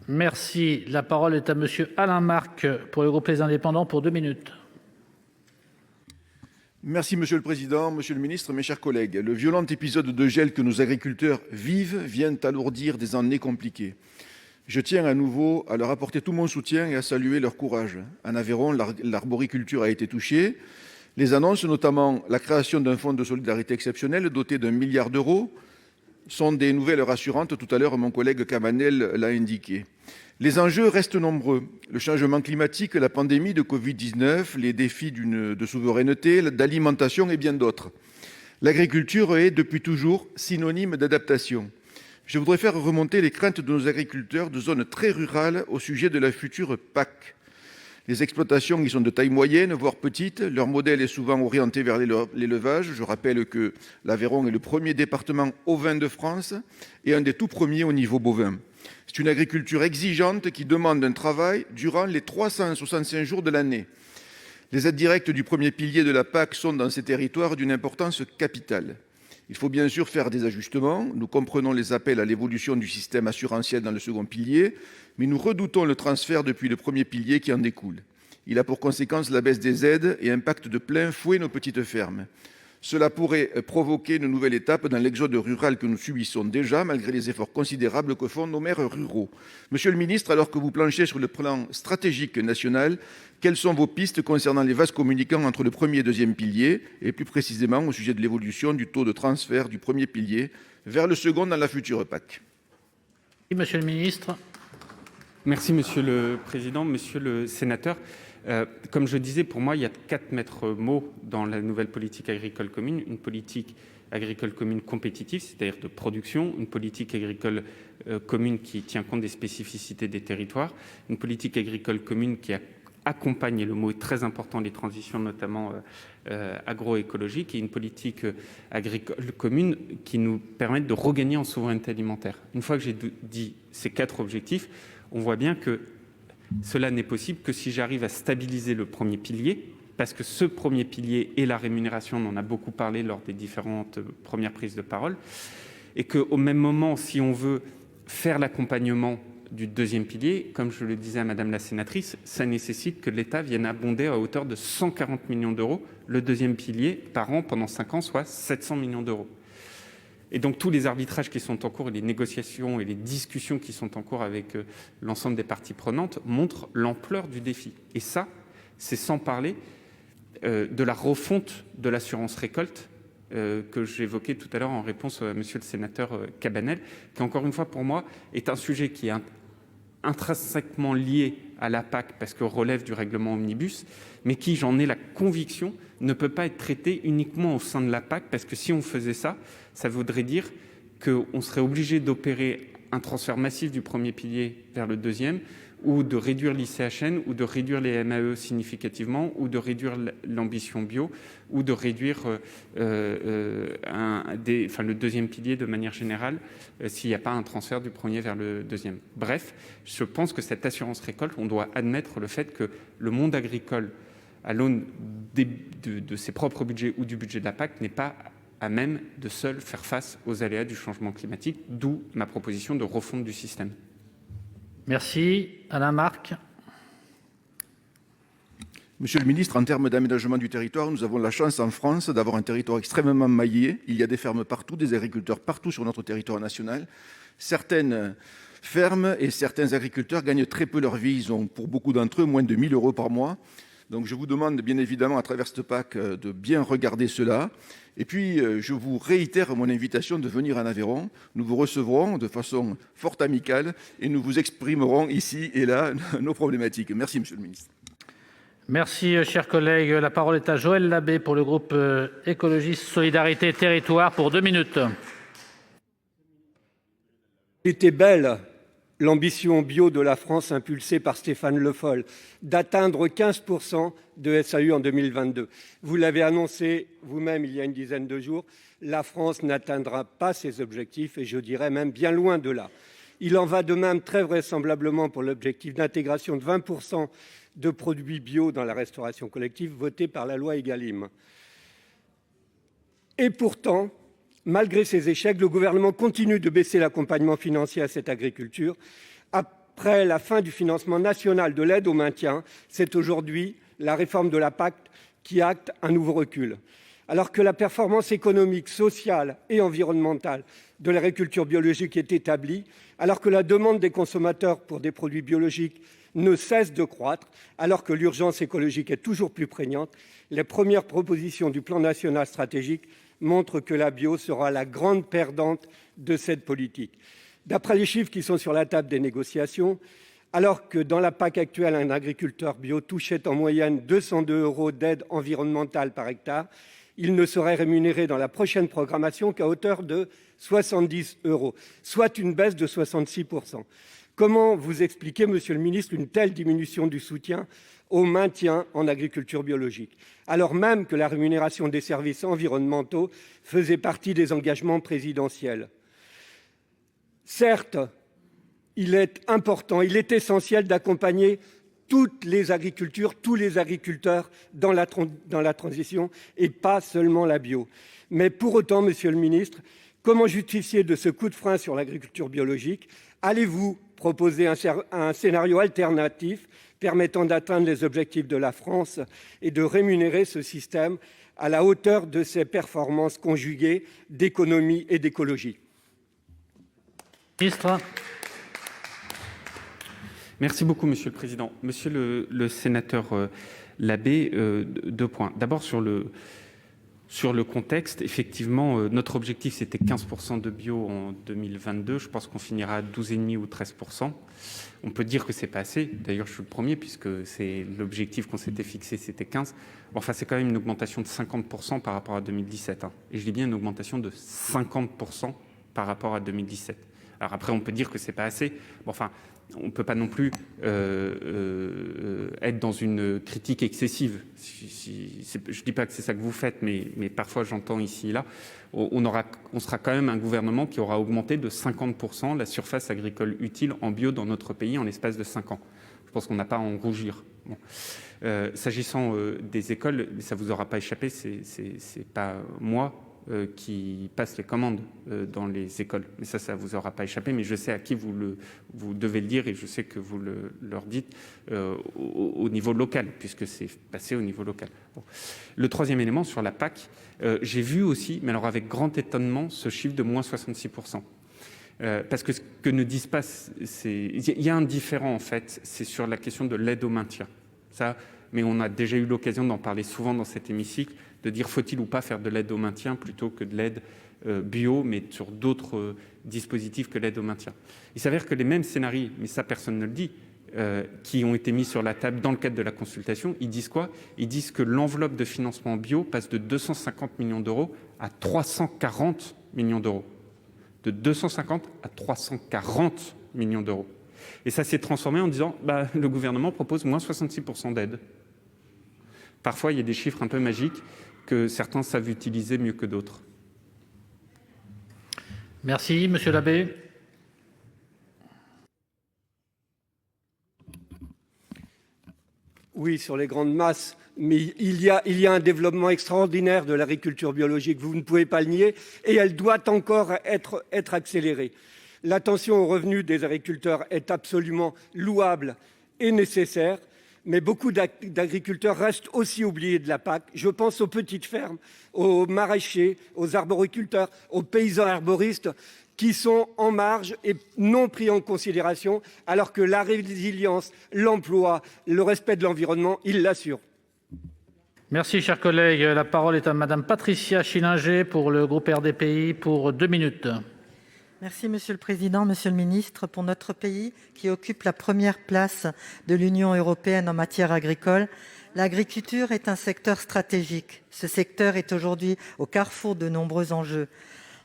Merci. La parole est à monsieur Alain Marc pour le groupe Les Indépendants pour 2 minutes. Merci Monsieur le Président, Monsieur le Ministre, mes chers collègues. Le violent épisode de gel que nos agriculteurs vivent vient alourdir des années compliquées. Je tiens à nouveau à leur apporter tout mon soutien et à saluer leur courage. En Aveyron, l'arboriculture a été touchée. Les annonces, notamment la création d'un fonds de solidarité exceptionnel doté d'1 milliard d'euros, sont des nouvelles rassurantes. Tout à l'heure, mon collègue Cabanel l'a indiqué. Les enjeux restent nombreux. Le changement climatique, la pandémie de Covid-19, les défis de souveraineté, d'alimentation et bien d'autres. L'agriculture est, depuis toujours, synonyme d'adaptation. Je voudrais faire remonter les craintes de nos agriculteurs de zones très rurales au sujet de la future PAC. Les exploitations y sont de taille moyenne, voire petite. Leur modèle est souvent orienté vers l'élevage. Je rappelle que l'Aveyron est le premier département ovin de France et un des tout premiers au niveau bovin. C'est une agriculture exigeante qui demande un travail durant les 365 jours de l'année. Les aides directes du premier pilier de la PAC sont dans ces territoires d'une importance capitale. Il faut bien sûr faire des ajustements. Nous comprenons les appels à l'évolution du système assurantiel dans le second pilier, mais nous redoutons le transfert depuis le premier pilier qui en découle. Il a pour conséquence la baisse des aides et impacte de plein fouet nos petites fermes. Cela pourrait provoquer une nouvelle étape dans l'exode rural que nous subissons déjà, malgré les efforts considérables que font nos maires ruraux. Monsieur le ministre, alors que vous planchez sur le plan stratégique national, quelles sont vos pistes concernant les vases communicants entre le premier et deuxième pilier, et plus précisément au sujet de l'évolution du taux de transfert du premier pilier vers le second dans la future PAC? Monsieur le ministre. Merci Monsieur le Président, Monsieur le Sénateur. Comme je disais, pour moi, il y a 4 maîtres mots dans la nouvelle politique agricole commune. Une politique agricole commune compétitive, c'est-à-dire de production, une politique agricole commune qui tient compte des spécificités des territoires, une politique agricole commune qui accompagne, et le mot est très important, les transitions notamment agroécologiques, et une politique agricole commune qui nous permette de regagner en souveraineté alimentaire. Une fois que j'ai dit ces 4 objectifs, on voit bien que cela n'est possible que si j'arrive à stabiliser le premier pilier, parce que ce premier pilier et la rémunération, on en a beaucoup parlé lors des différentes premières prises de parole, et qu'au même moment, si on veut faire l'accompagnement du deuxième pilier, comme je le disais à Madame la sénatrice, ça nécessite que l'État vienne abonder à hauteur de 140 millions d'euros le deuxième pilier par an pendant 5 ans, soit 700 millions d'euros. Et donc tous les arbitrages qui sont en cours et les négociations et les discussions qui sont en cours avec l'ensemble des parties prenantes montrent l'ampleur du défi. Et ça, c'est sans parler de la refonte de l'assurance récolte que j'évoquais tout à l'heure en réponse à monsieur le sénateur Cabanel, qui encore une fois pour moi est un sujet qui est intrinsèquement lié à la PAC parce que relève du règlement Omnibus, mais qui, j'en ai la conviction, ne peut pas être traité uniquement au sein de la PAC, parce que si on faisait ça, ça voudrait dire qu'on serait obligé d'opérer un transfert massif du premier pilier vers le deuxième, ou de réduire l'ICHN, ou de réduire les MAE significativement, ou de réduire l'ambition bio, ou de réduire le deuxième pilier de manière générale, s'il n'y a pas un transfert du premier vers le deuxième. Bref, je pense que cette assurance récolte, on doit admettre le fait que le monde agricole, à l'aune de ses propres budgets ou du budget de la PAC, n'est pas à même de seul faire face aux aléas du changement climatique, d'où ma proposition de refonte du système. Merci. Alain Marc. Monsieur le ministre, en termes d'aménagement du territoire, nous avons la chance en France d'avoir un territoire extrêmement maillé. Il y a des fermes partout, des agriculteurs partout sur notre territoire national. Certaines fermes et certains agriculteurs gagnent très peu leur vie. Ils ont, pour beaucoup d'entre eux, moins de 1 000 € par mois. Donc je vous demande bien évidemment, à travers cette PAC, de bien regarder cela. Et puis, je vous réitère mon invitation de venir en Aveyron. Nous vous recevrons de façon fort amicale et nous vous exprimerons ici et là nos problématiques. Merci, monsieur le ministre. Merci, chers collègues. La parole est à Joël Labbé pour le groupe Écologiste Solidarité et Territoires pour 2 minutes. Était belle l'ambition bio de la France impulsée par Stéphane Le Foll d'atteindre 15% de SAU en 2022. Vous l'avez annoncé vous-même il y a une dizaine de jours, la France n'atteindra pas ses objectifs et je dirais même bien loin de là. Il en va de même très vraisemblablement pour l'objectif d'intégration de 20% de produits bio dans la restauration collective voté par la loi Egalim. Et pourtant, malgré ces échecs, le gouvernement continue de baisser l'accompagnement financier à cette agriculture. Après la fin du financement national de l'aide au maintien, c'est aujourd'hui la réforme de la PAC qui acte un nouveau recul. Alors que la performance économique, sociale et environnementale de l'agriculture biologique est établie, alors que la demande des consommateurs pour des produits biologiques ne cesse de croître, alors que l'urgence écologique est toujours plus prégnante, les premières propositions du plan national stratégique montrent que la bio sera la grande perdante de cette politique. D'après les chiffres qui sont sur la table des négociations, alors que dans la PAC actuelle, un agriculteur bio touchait en moyenne 202 € d'aide environnementale par hectare, il ne serait rémunéré dans la prochaine programmation qu'à hauteur de 70 €, soit une baisse de 66%. Comment vous expliquez, monsieur le ministre, une telle diminution du soutien au maintien en agriculture biologique, alors même que la rémunération des services environnementaux faisait partie des engagements présidentiels? Certes, il est important, il est essentiel d'accompagner toutes les agricultures, tous les agriculteurs dans la transition et pas seulement la bio. Mais pour autant, monsieur le ministre, comment justifier de ce coup de frein sur l'agriculture biologique? Allez-vous proposer un scénario alternatif permettant d'atteindre les objectifs de la France et de rémunérer ce système à la hauteur de ces performances conjuguées d'économie et d'écologie. Merci beaucoup, Monsieur le Président. Monsieur le sénateur Labbé, 2 points. D'abord, sur le contexte, effectivement, notre objectif, c'était 15% de bio en 2022. Je pense qu'on finira à 12,5 ou 13%. On peut dire que c'est pas assez. D'ailleurs, je suis le premier, puisque c'est l'objectif qu'on s'était fixé, c'était 15. Enfin, c'est quand même une augmentation de 50% par rapport à 2017. Hein. Et je dis bien une augmentation de 50% par rapport à 2017. Alors après, on peut dire que c'est pas assez. Bon, enfin, on ne peut pas non plus être dans une critique excessive. Je ne dis pas que c'est ça que vous faites, mais parfois j'entends ici et là. On sera quand même un gouvernement qui aura augmenté de 50% la surface agricole utile en bio dans notre pays en l'espace de 5 ans. Je pense qu'on n'a pas à en rougir. Bon. S'agissant des écoles, ça ne vous aura pas échappé, c'est pas moi qui passe les commandes dans les écoles. Mais ça vous aura pas échappé, mais je sais à qui vous devez le dire et je sais que vous leur dites au niveau local, puisque c'est passé au niveau local. Bon. Le troisième élément, sur la PAC, j'ai vu aussi, mais alors avec grand étonnement, ce chiffre de moins 66%. Parce que ce que ne disent pas, il y a un différent en fait, c'est sur la question de l'aide au maintien. Ça, mais on a déjà eu l'occasion d'en parler souvent dans cet hémicycle, de dire faut-il ou pas faire de l'aide au maintien plutôt que de l'aide bio, mais sur d'autres dispositifs que l'aide au maintien. Il s'avère que les mêmes scénarios, mais ça personne ne le dit, qui ont été mis sur la table dans le cadre de la consultation, ils disent quoi? Ils disent que l'enveloppe de financement bio passe de 250 millions d'euros à 340 millions d'euros. De 250 à 340 millions d'euros. Et ça s'est transformé en disant le gouvernement propose moins 66% d'aide. Parfois, il y a des chiffres un peu magiques que certains savent utiliser mieux que d'autres. Merci, Monsieur Labbé. Oui, sur les grandes masses, mais il y a un développement extraordinaire de l'agriculture biologique, vous ne pouvez pas le nier, et elle doit encore être accélérée. L'attention aux revenus des agriculteurs est absolument louable et nécessaire, mais beaucoup d'agriculteurs restent aussi oubliés de la PAC. Je pense aux petites fermes, aux maraîchers, aux arboriculteurs, aux paysans herboristes qui sont en marge et non pris en considération, alors que la résilience, l'emploi, le respect de l'environnement, ils l'assurent. Merci, chers collègues. La parole est à Madame Patricia Schillinger pour le groupe RDPI pour 2 minutes. Merci Monsieur le Président, Monsieur le Ministre. Pour notre pays, qui occupe la première place de l'Union européenne en matière agricole, l'agriculture est un secteur stratégique. Ce secteur est aujourd'hui au carrefour de nombreux enjeux.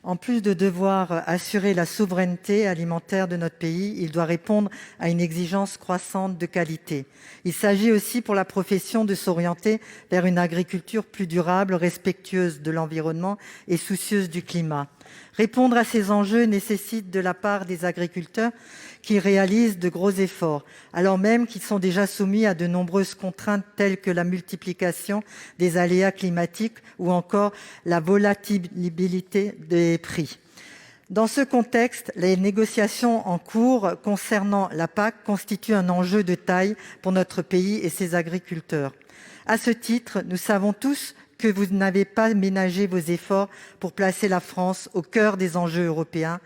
En plus de devoir assurer la souveraineté alimentaire de notre pays, il doit répondre à une exigence croissante de qualité. Il s'agit aussi pour la profession de s'orienter vers une agriculture plus durable, respectueuse de l'environnement et soucieuse du climat. Répondre à ces enjeux nécessite de la part des agriculteurs qui réalisent de gros efforts, alors même qu'ils sont déjà soumis à de nombreuses contraintes telles que la multiplication des aléas climatiques ou encore la volatilité des prix. Dans ce contexte, les négociations en cours concernant la PAC constituent un enjeu de taille pour notre pays et ses agriculteurs. À ce titre, nous savons tous que vous n'avez pas ménagé vos efforts pour placer la France au cœur des enjeux européens,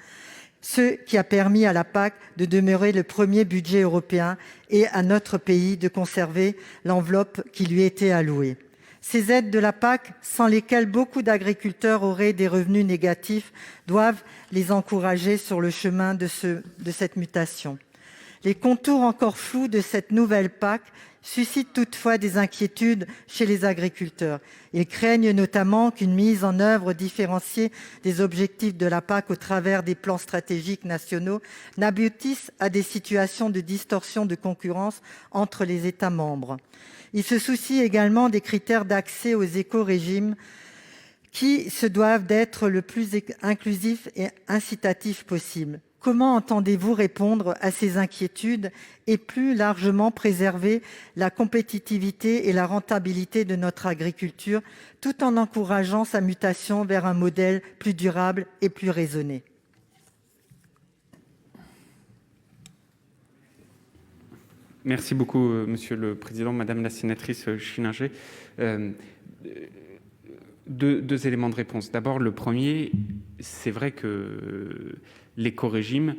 ce qui a permis à la PAC de demeurer le premier budget européen et à notre pays de conserver l'enveloppe qui lui était allouée. Ces aides de la PAC, sans lesquelles beaucoup d'agriculteurs auraient des revenus négatifs, doivent les encourager sur le chemin de cette mutation. Les contours encore flous de cette nouvelle PAC suscitent toutefois des inquiétudes chez les agriculteurs. Ils craignent notamment qu'une mise en œuvre différenciée des objectifs de la PAC au travers des plans stratégiques nationaux n'aboutisse à des situations de distorsion de concurrence entre les États membres. Ils se soucient également des critères d'accès aux éco-régimes qui se doivent d'être le plus inclusifs et incitatifs possible. Comment entendez-vous répondre à ces inquiétudes et plus largement préserver la compétitivité et la rentabilité de notre agriculture tout en encourageant sa mutation vers un modèle plus durable et plus raisonné ? Merci beaucoup, Monsieur le Président, Madame la sénatrice Schillinger. Deux éléments de réponse. D'abord, le premier, c'est vrai que l'éco-régime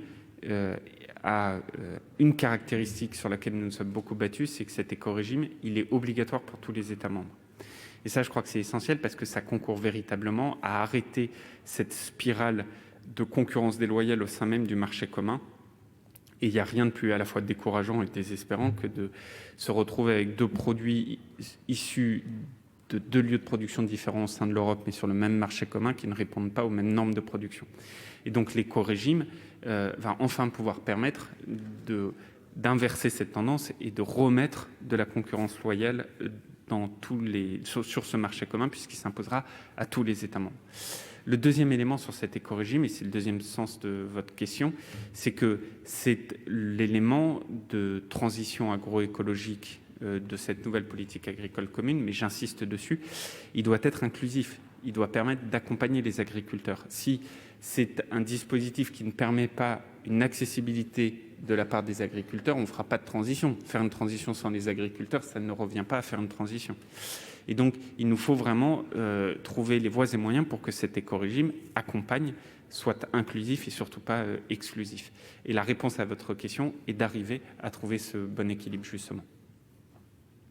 a une caractéristique sur laquelle nous nous sommes beaucoup battus, c'est que cet éco-régime, il est obligatoire pour tous les États membres. Et ça, je crois que c'est essentiel parce que ça concourt véritablement à arrêter cette spirale de concurrence déloyale au sein même du marché commun. Et il n'y a rien de plus à la fois décourageant et désespérant que de se retrouver avec deux produits issus de deux lieux de production différents au sein de l'Europe, mais sur le même marché commun, qui ne répondent pas aux mêmes normes de production. Et donc l'éco-régime va enfin pouvoir permettre d'inverser cette tendance et de remettre de la concurrence loyale sur ce marché commun, puisqu'il s'imposera à tous les États membres. Le deuxième élément sur cet éco-régime, et c'est le deuxième sens de votre question, c'est que c'est l'élément de transition agroécologique de cette nouvelle politique agricole commune, mais j'insiste dessus, il doit être inclusif, il doit permettre d'accompagner les agriculteurs. Si c'est un dispositif qui ne permet pas une accessibilité de la part des agriculteurs, on ne fera pas de transition. Faire une transition sans les agriculteurs, ça ne revient pas à faire une transition. Et donc, il nous faut vraiment trouver les voies et moyens pour que cet éco-régime accompagne, soit inclusif et surtout pas exclusif. Et la réponse à votre question est d'arriver à trouver ce bon équilibre, justement.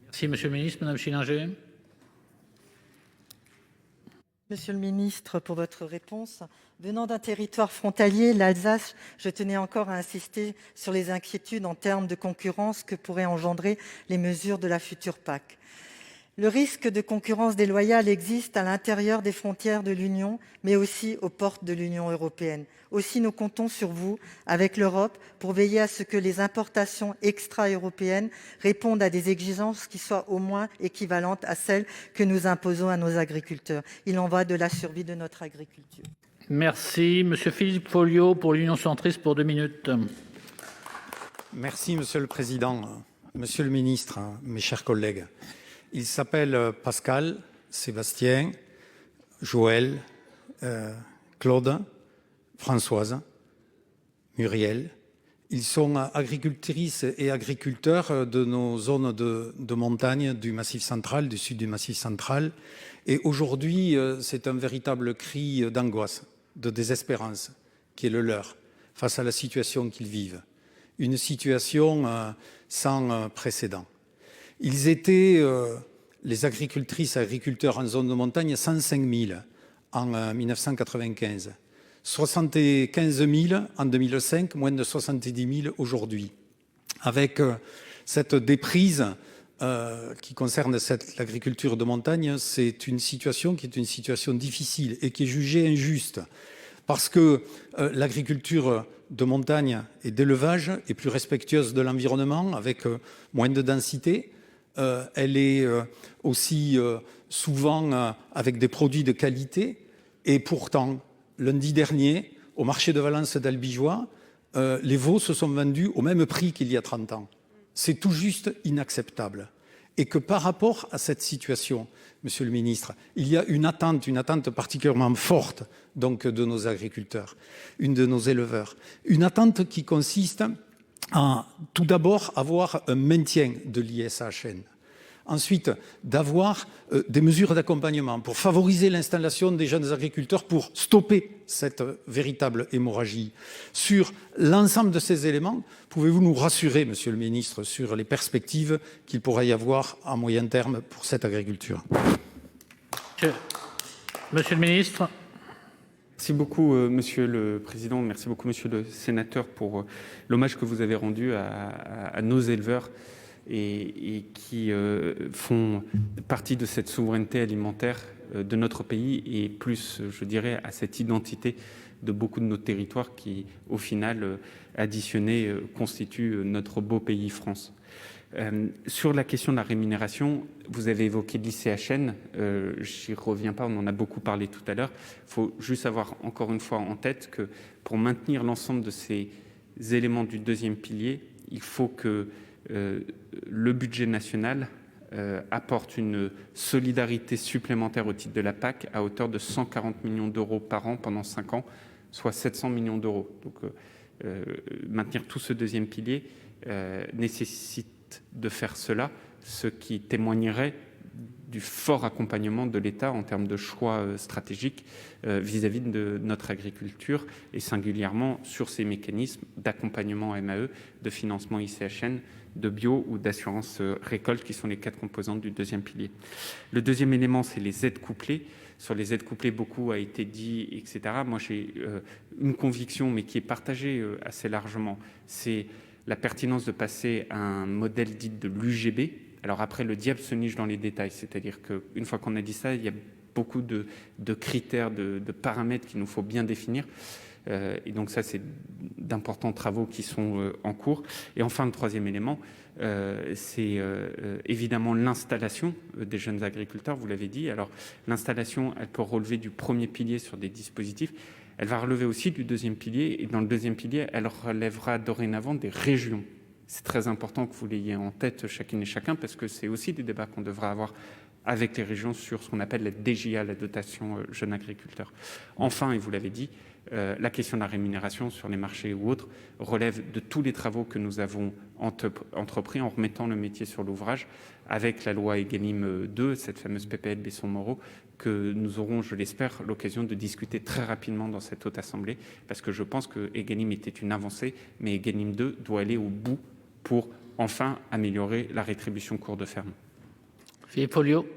Merci, Monsieur le Ministre. Madame Schillinger. Monsieur le ministre, pour votre réponse. Venant d'un territoire frontalier, l'Alsace, je tenais encore à insister sur les inquiétudes en termes de concurrence que pourraient engendrer les mesures de la future PAC. Le risque de concurrence déloyale existe à l'intérieur des frontières de l'Union, mais aussi aux portes de l'Union européenne. Aussi, nous comptons sur vous, avec l'Europe, pour veiller à ce que les importations extra-européennes répondent à des exigences qui soient au moins équivalentes à celles que nous imposons à nos agriculteurs. Il en va de la survie de notre agriculture. Merci. Monsieur Philippe Folliot pour l'Union centriste pour 2 minutes. Merci, Monsieur le Président. Monsieur le Ministre, mes chers collègues. Ils s'appellent Pascal, Sébastien, Joël, Claude, Françoise, Muriel. Ils sont agricultrices et agriculteurs de nos zones de montagne du Massif central, du sud du Massif central. Et aujourd'hui, c'est un véritable cri d'angoisse, de désespérance qui est le leur face à la situation qu'ils vivent. Une situation sans précédent. Ils étaient, les agricultrices et agriculteurs en zone de montagne, 105 000 en 1995. 75 000 en 2005, moins de 70 000 aujourd'hui. Avec cette déprise qui concerne l'agriculture de montagne, c'est une situation qui est une situation difficile et qui est jugée injuste. Parce que l'agriculture de montagne et d'élevage est plus respectueuse de l'environnement, avec moins de densité. Elle est aussi souvent avec des produits de qualité. Et pourtant, lundi dernier, au marché de Valence d'Albigeois, les veaux se sont vendus au même prix qu'il y a 30 ans. C'est tout juste inacceptable. Et que par rapport à cette situation, Monsieur le Ministre, il y a une attente particulièrement forte donc, de nos agriculteurs, de nos éleveurs. Une attente qui consiste à, tout d'abord, avoir un maintien de l'ISHN. Ensuite, d'avoir des mesures d'accompagnement pour favoriser l'installation des jeunes agriculteurs pour stopper cette véritable hémorragie. Sur l'ensemble de ces éléments, pouvez-vous nous rassurer, Monsieur le Ministre, sur les perspectives qu'il pourrait y avoir à moyen terme pour cette agriculture ? Monsieur le Ministre. Merci beaucoup, Monsieur le Président. Merci beaucoup, Monsieur le Sénateur, pour l'hommage que vous avez rendu à nos éleveurs et qui font partie de cette souveraineté alimentaire de notre pays et plus, je dirais, à cette identité de beaucoup de nos territoires qui, au final, additionnés, constituent notre beau pays France. Sur la question de la rémunération, vous avez évoqué l'ICHN, j'y reviens pas, on en a beaucoup parlé tout à l'heure. Il faut juste avoir encore une fois en tête que pour maintenir l'ensemble de ces éléments du deuxième pilier, il faut que le budget national apporte une solidarité supplémentaire au titre de la PAC à hauteur de 140 millions d'euros par an pendant 5 ans, soit 700 millions d'euros. Donc maintenir tout ce deuxième pilier nécessite de faire cela, ce qui témoignerait du fort accompagnement de l'État en termes de choix stratégiques vis-à-vis de notre agriculture et singulièrement sur ces mécanismes d'accompagnement MAE, de financement ICHN, de bio ou d'assurance récolte, qui sont les 4 composantes du deuxième pilier. Le deuxième élément, c'est les aides couplées. Sur les aides couplées, beaucoup a été dit, etc. Moi, j'ai une conviction, mais qui est partagée assez largement, c'est la pertinence de passer à un modèle dit de l'UGB. Alors après, le diable se niche dans les détails, c'est-à-dire qu'une fois qu'on a dit ça, il y a beaucoup de critères, de paramètres qu'il nous faut bien définir. Et donc ça, c'est d'importants travaux qui sont en cours. Et enfin, le troisième élément, c'est évidemment l'installation des jeunes agriculteurs, vous l'avez dit. Alors l'installation, elle peut relever du premier pilier sur des dispositifs. Elle va relever aussi du deuxième pilier, et dans le deuxième pilier, elle relèvera dorénavant des régions. C'est très important que vous l'ayez en tête chacune et chacun, parce que c'est aussi des débats qu'on devra avoir avec les régions sur ce qu'on appelle la DJA, la dotation jeunes agriculteurs. Enfin, et vous l'avez dit, la question de la rémunération sur les marchés ou autres relève de tous les travaux que nous avons entrepris en remettant le métier sur l'ouvrage avec la loi Egalim 2, cette fameuse PPL Besson-Moreau, que nous aurons, je l'espère, l'occasion de discuter très rapidement dans cette haute assemblée, parce que je pense que Egalim était une avancée, mais Egalim 2 doit aller au bout pour enfin améliorer la rétribution cours de ferme. Philippe Folliot.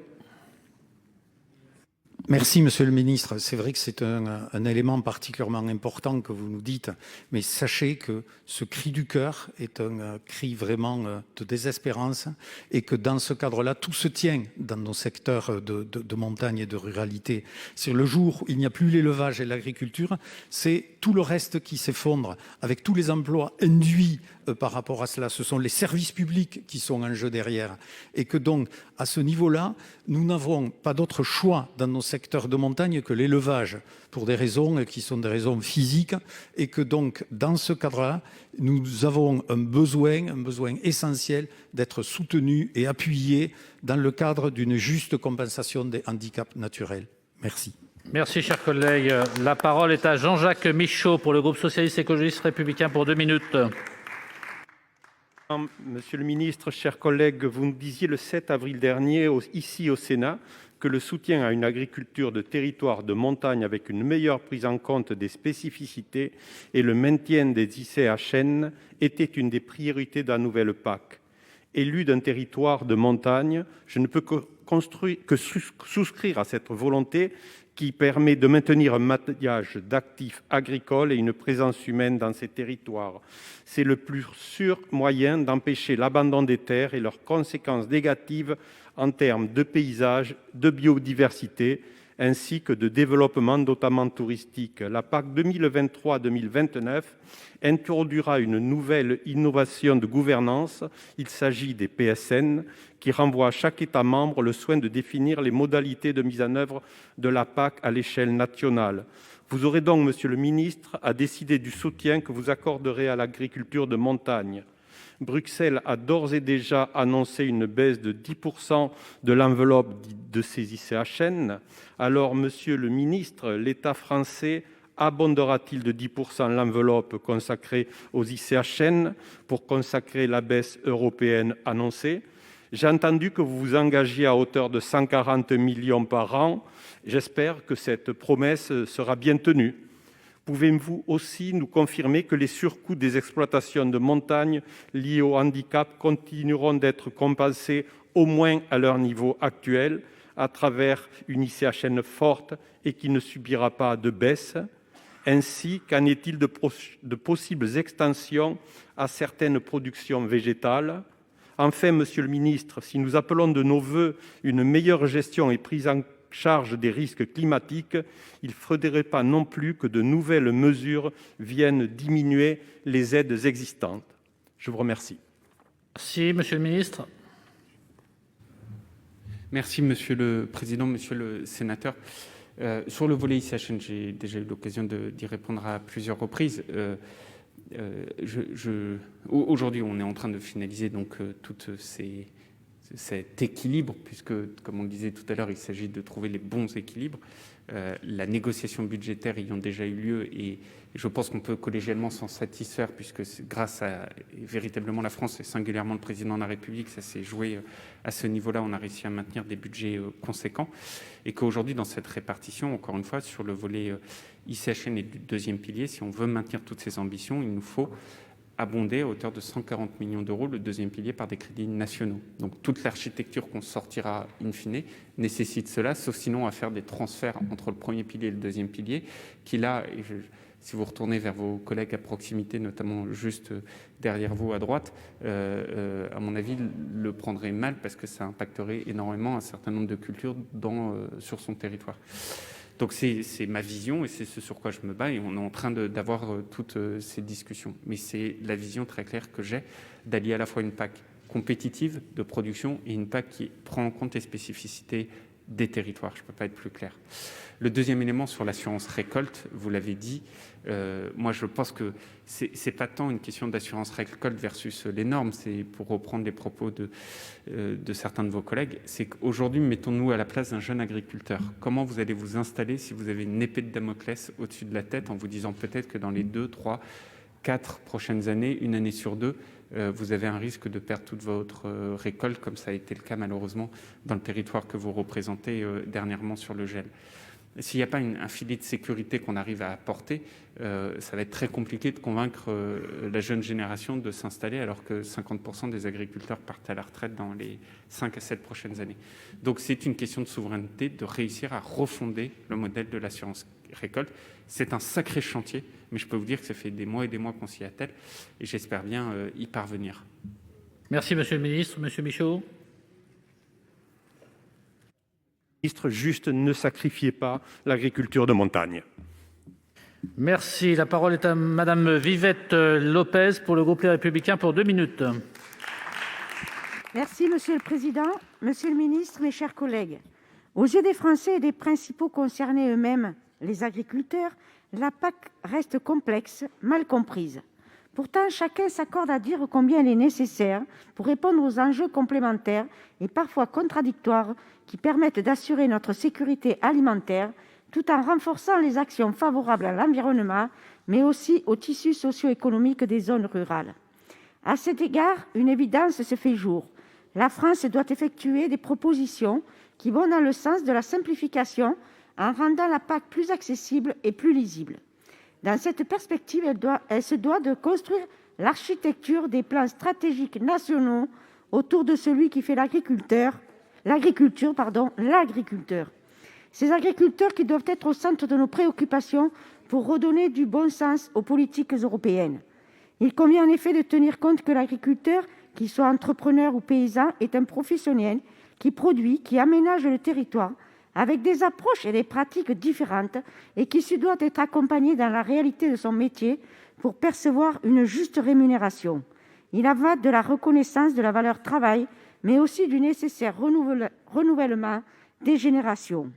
Merci, Monsieur le Ministre. C'est vrai que c'est un élément particulièrement important que vous nous dites, mais sachez que ce cri du cœur est un cri vraiment de désespérance et que dans ce cadre-là, tout se tient dans nos secteurs de montagne et de ruralité. C'est le jour où il n'y a plus l'élevage et l'agriculture, c'est tout le reste qui s'effondre avec tous les emplois induits par rapport à cela. Ce sont les services publics qui sont en jeu derrière. Et que donc, à ce niveau-là, nous n'avons pas d'autre choix dans nos secteurs de montagne que l'élevage, pour des raisons qui sont des raisons physiques. Et que donc, dans ce cadre-là, nous avons un besoin essentiel d'être soutenus et appuyés dans le cadre d'une juste compensation des handicaps naturels. Merci. Merci, cher collègue. La parole est à Jean-Jacques Michaud pour le groupe socialiste écologiste républicain pour 2 minutes. Monsieur le ministre, chers collègues, vous nous disiez le 7 avril dernier, ici au Sénat, que le soutien à une agriculture de territoire de montagne avec une meilleure prise en compte des spécificités et le maintien des ICHN était une des priorités de la nouvelle PAC. Élu d'un territoire de montagne, je ne peux que souscrire à cette volonté qui permet de maintenir un maillage d'actifs agricoles et une présence humaine dans ces territoires. C'est le plus sûr moyen d'empêcher l'abandon des terres et leurs conséquences négatives en termes de paysage, de biodiversité, ainsi que de développement, notamment touristique. La PAC 2023-2029 introduira une nouvelle innovation de gouvernance. Il s'agit des PSN, qui renvoient à chaque État membre le soin de définir les modalités de mise en œuvre de la PAC à l'échelle nationale. Vous aurez donc, Monsieur le ministre, à décider du soutien que vous accorderez à l'agriculture de montagne. Bruxelles a d'ores et déjà annoncé une baisse de 10% de l'enveloppe de ces ICHN. Alors, Monsieur le ministre, l'État français abondera-t-il de 10% l'enveloppe consacrée aux ICHN pour consacrer la baisse européenne annoncée ? J'ai entendu que vous vous engagiez à hauteur de 140 millions par an. J'espère que cette promesse sera bien tenue. Pouvez-vous aussi nous confirmer que les surcoûts des exploitations de montagne liés au handicap continueront d'être compensés au moins à leur niveau actuel à travers une ICHN forte et qui ne subira pas de baisse ? Ainsi, qu'en est-il de possibles extensions à certaines productions végétales ? Enfin, Monsieur le ministre, si nous appelons de nos voeux une meilleure gestion et prise en charge des risques climatiques, il ne faudrait pas non plus que de nouvelles mesures viennent diminuer les aides existantes. Je vous remercie. Merci, Monsieur le ministre. Merci, Monsieur le Président, Monsieur le Sénateur. Sur le volet ICHN, j'ai déjà eu l'occasion d'y répondre à plusieurs reprises. Aujourd'hui, on est en train de finaliser donc toutes ces cet équilibre, puisque, comme on le disait tout à l'heure, il s'agit de trouver les bons équilibres. La négociation budgétaire ayant déjà eu lieu, et je pense qu'on peut collégialement s'en satisfaire, puisque grâce à véritablement la France et singulièrement le président de la République, ça s'est joué à ce niveau-là, on a réussi à maintenir des budgets conséquents, et qu'aujourd'hui, dans cette répartition, encore une fois, sur le volet ICHN et du deuxième pilier, si on veut maintenir toutes ces ambitions, il nous faut abondé à hauteur de 140 millions d'euros le deuxième pilier par des crédits nationaux. Donc toute l'architecture qu'on sortira in fine nécessite cela, sauf sinon à faire des transferts entre le premier pilier et le deuxième pilier, qui là, si vous retournez vers vos collègues à proximité, notamment juste derrière vous à droite, à mon avis, le prendraient mal parce que ça impacterait énormément un certain nombre de cultures sur son territoire. Donc c'est ma vision et c'est ce sur quoi je me bats, et on est en train d'avoir toutes ces discussions. Mais c'est la vision très claire que j'ai d'allier à la fois une PAC compétitive de production et une PAC qui prend en compte les spécificités des territoires. Je ne peux pas être plus clair. Le deuxième élément sur l'assurance récolte, vous l'avez dit, moi je pense que c'est pas tant une question d'assurance récolte versus les normes, c'est pour reprendre les propos de certains de vos collègues, c'est qu'aujourd'hui, mettons-nous à la place d'un jeune agriculteur. Comment vous allez vous installer si vous avez une épée de Damoclès au-dessus de la tête en vous disant peut-être que dans les 2, 3, 4 prochaines années, une année sur deux, vous avez un risque de perdre toute votre récolte, comme ça a été le cas malheureusement dans le territoire que vous représentez dernièrement sur le gel. S'il n'y a pas un filet de sécurité qu'on arrive à apporter, ça va être très compliqué de convaincre la jeune génération de s'installer, alors que 50% des agriculteurs partent à la retraite dans les 5 à 7 prochaines années. Donc c'est une question de souveraineté, de réussir à refonder le modèle de l'assurance récolte. C'est un sacré chantier, mais je peux vous dire que ça fait des mois et des mois qu'on s'y attelle, et j'espère bien y parvenir. Merci, Monsieur le Ministre. Monsieur Michaud. Juste ne sacrifiez pas l'agriculture de montagne. Merci. La parole est à Madame Vivette Lopez pour le groupe Les Républicains pour 2 minutes. Merci, Monsieur le Président. Monsieur le Ministre, mes chers collègues, aux yeux des Français et des principaux concernés eux-mêmes, les agriculteurs, la PAC reste complexe, mal comprise. Pourtant, chacun s'accorde à dire combien elle est nécessaire pour répondre aux enjeux complémentaires et parfois contradictoires qui permettent d'assurer notre sécurité alimentaire tout en renforçant les actions favorables à l'environnement, mais aussi au tissu socio-économique des zones rurales. À cet égard, une évidence se fait jour. La France doit effectuer des propositions qui vont dans le sens de la simplification en rendant la PAC plus accessible et plus lisible. Dans cette perspective, elle se doit de construire l'architecture des plans stratégiques nationaux autour de celui qui fait l'agriculture. Ces agriculteurs qui doivent être au centre de nos préoccupations pour redonner du bon sens aux politiques européennes. Il convient en effet de tenir compte que l'agriculteur, qu'il soit entrepreneur ou paysan, est un professionnel qui produit, qui aménage le territoire, avec des approches et des pratiques différentes et qui se doit être accompagné dans la réalité de son métier pour percevoir une juste rémunération. Il en va de la reconnaissance de la valeur travail, mais aussi du nécessaire renouvellement des générations.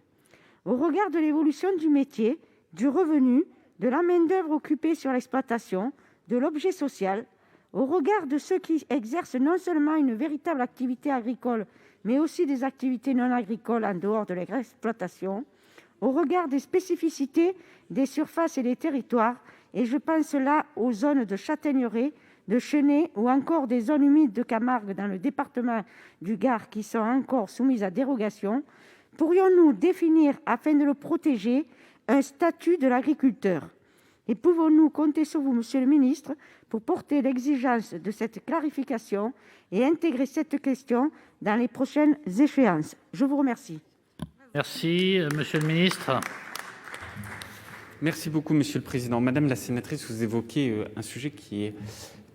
Au regard de l'évolution du métier, du revenu, de la main-d'œuvre occupée sur l'exploitation, de l'objet social, au regard de ceux qui exercent non seulement une véritable activité agricole, mais aussi des activités non agricoles en dehors de l'exploitation, au regard des spécificités des surfaces et des territoires, et je pense là aux zones de châtaigneraies, de chênaies ou encore des zones humides de Camargue dans le département du Gard qui sont encore soumises à dérogation, pourrions-nous définir, afin de le protéger, un statut de l'agriculteur ? Et pouvons-nous compter sur vous, Monsieur le Ministre, pour porter l'exigence de cette clarification et intégrer cette question dans les prochaines échéances ? Je vous remercie. Merci, Monsieur le Ministre. Merci beaucoup, Monsieur le Président. Madame la sénatrice, vous évoquez un sujet qui est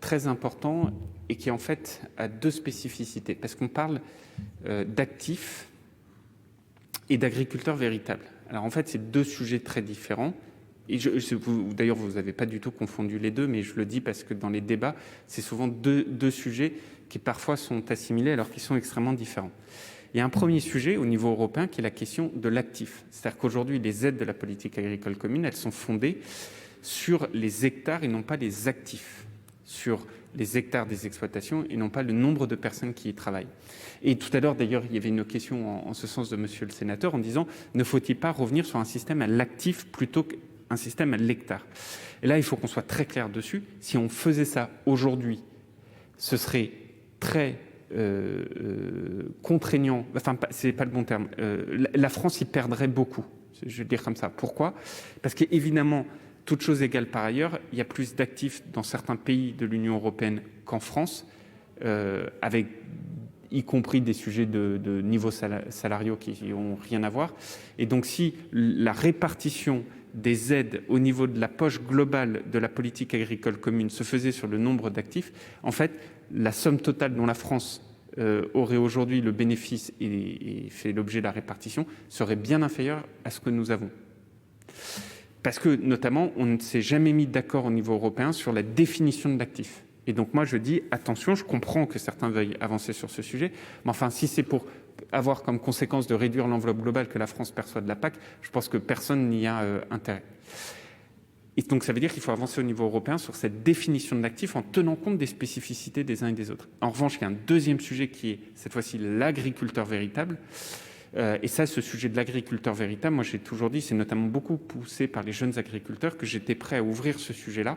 très important et qui, en fait, a 2 spécificités. Parce qu'on parle d'actifs et d'agriculteurs véritables. Alors, en fait, c'est 2 sujets très différents. Et d'ailleurs, vous n'avez pas du tout confondu les 2, mais je le dis parce que dans les débats, c'est souvent deux sujets qui parfois sont assimilés alors qu'ils sont extrêmement différents. Il y a un premier sujet au niveau européen qui est la question de l'actif. C'est-à-dire qu'aujourd'hui, les aides de la politique agricole commune, elles sont fondées sur les hectares et non pas les actifs, sur les hectares des exploitations et non pas le nombre de personnes qui y travaillent. Et tout à l'heure, d'ailleurs, il y avait une question en ce sens de monsieur le sénateur en disant ne faut-il pas revenir sur un système à l'actif plutôt qu'un système à l'hectare. Et là, il faut qu'on soit très clair dessus. Si on faisait ça aujourd'hui, ce serait très contraignant. Enfin, c'est pas le bon terme. La France y perdrait beaucoup. Je vais le dire comme ça. Pourquoi ? Parce qu'évidemment, toute chose égale par ailleurs, il y a plus d'actifs dans certains pays de l'Union européenne qu'en France, avec y compris des sujets de niveaux salariaux qui n'ont rien à voir. Et donc, si la répartition des aides au niveau de la poche globale de la politique agricole commune se faisait sur le nombre d'actifs, en fait, la somme totale dont la France aurait aujourd'hui le bénéfice et fait l'objet de la répartition serait bien inférieure à ce que nous avons. Parce que, notamment, on ne s'est jamais mis d'accord au niveau européen sur la définition de l'actif. Et donc, moi, je dis, attention, je comprends que certains veuillent avancer sur ce sujet, mais enfin, si c'est pour avoir comme conséquence de réduire l'enveloppe globale que la France perçoit de la PAC, je pense que personne n'y a intérêt. Et donc, ça veut dire qu'il faut avancer au niveau européen sur cette définition de l'actif en tenant compte des spécificités des uns et des autres. En revanche, il y a un deuxième sujet qui est, cette fois-ci, l'agriculteur véritable. Et ça, ce sujet de l'agriculteur véritable, moi, j'ai toujours dit, c'est notamment beaucoup poussé par les jeunes agriculteurs, que j'étais prêt à ouvrir ce sujet-là.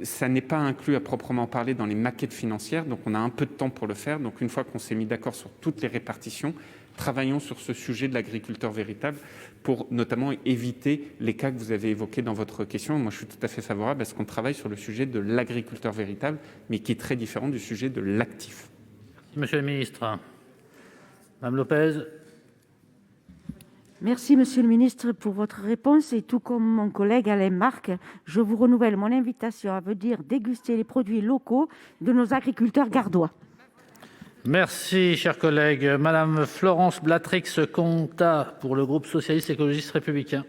Ça n'est pas inclus à proprement parler dans les maquettes financières, donc on a un peu de temps pour le faire. Donc, une fois qu'on s'est mis d'accord sur toutes les répartitions, travaillons sur ce sujet de l'agriculteur véritable pour notamment éviter les cas que vous avez évoqués dans votre question. Moi, je suis tout à fait favorable à ce qu'on travaille sur le sujet de l'agriculteur véritable, mais qui est très différent du sujet de l'actif. Monsieur le ministre. Madame Lopez. Merci, monsieur le ministre, pour votre réponse. Et tout comme mon collègue Alain Marc, je vous renouvelle mon invitation à venir déguster les produits locaux de nos agriculteurs gardois. Merci, cher collègue. Madame Florence Blatrix-Contat pour le groupe socialiste, écologiste, républicain.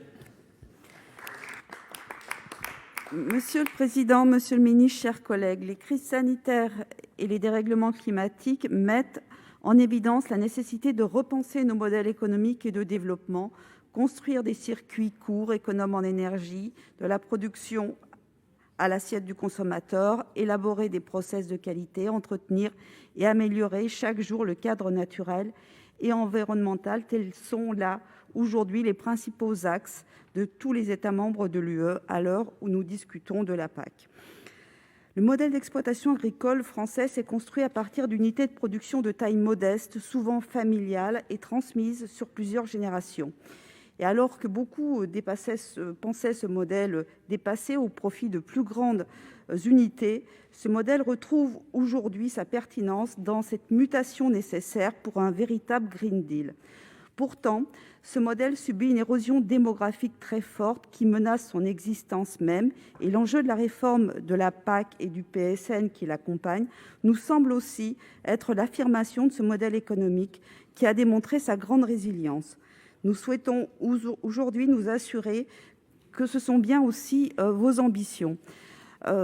Monsieur le président, monsieur le ministre, chers collègues, les crises sanitaires et les dérèglements climatiques mettent en évidence la nécessité de repenser nos modèles économiques et de développement, construire des circuits courts, économes en énergie, de la production à l'assiette du consommateur, élaborer des process de qualité, entretenir et améliorer chaque jour le cadre naturel et environnemental. Tels sont là, aujourd'hui, les principaux axes de tous les États membres de l'UE à l'heure où nous discutons de la PAC. Le modèle d'exploitation agricole français s'est construit à partir d'unités de production de taille modeste, souvent familiales et transmises sur plusieurs générations. Et alors que beaucoup pensaient ce modèle dépassé au profit de plus grandes unités, ce modèle retrouve aujourd'hui sa pertinence dans cette mutation nécessaire pour un véritable Green Deal. Pourtant, ce modèle subit une érosion démographique très forte qui menace son existence même, et l'enjeu de la réforme de la PAC et du PSN qui l'accompagne nous semble aussi être l'affirmation de ce modèle économique qui a démontré sa grande résilience. Nous souhaitons aujourd'hui nous assurer que ce sont bien aussi vos ambitions.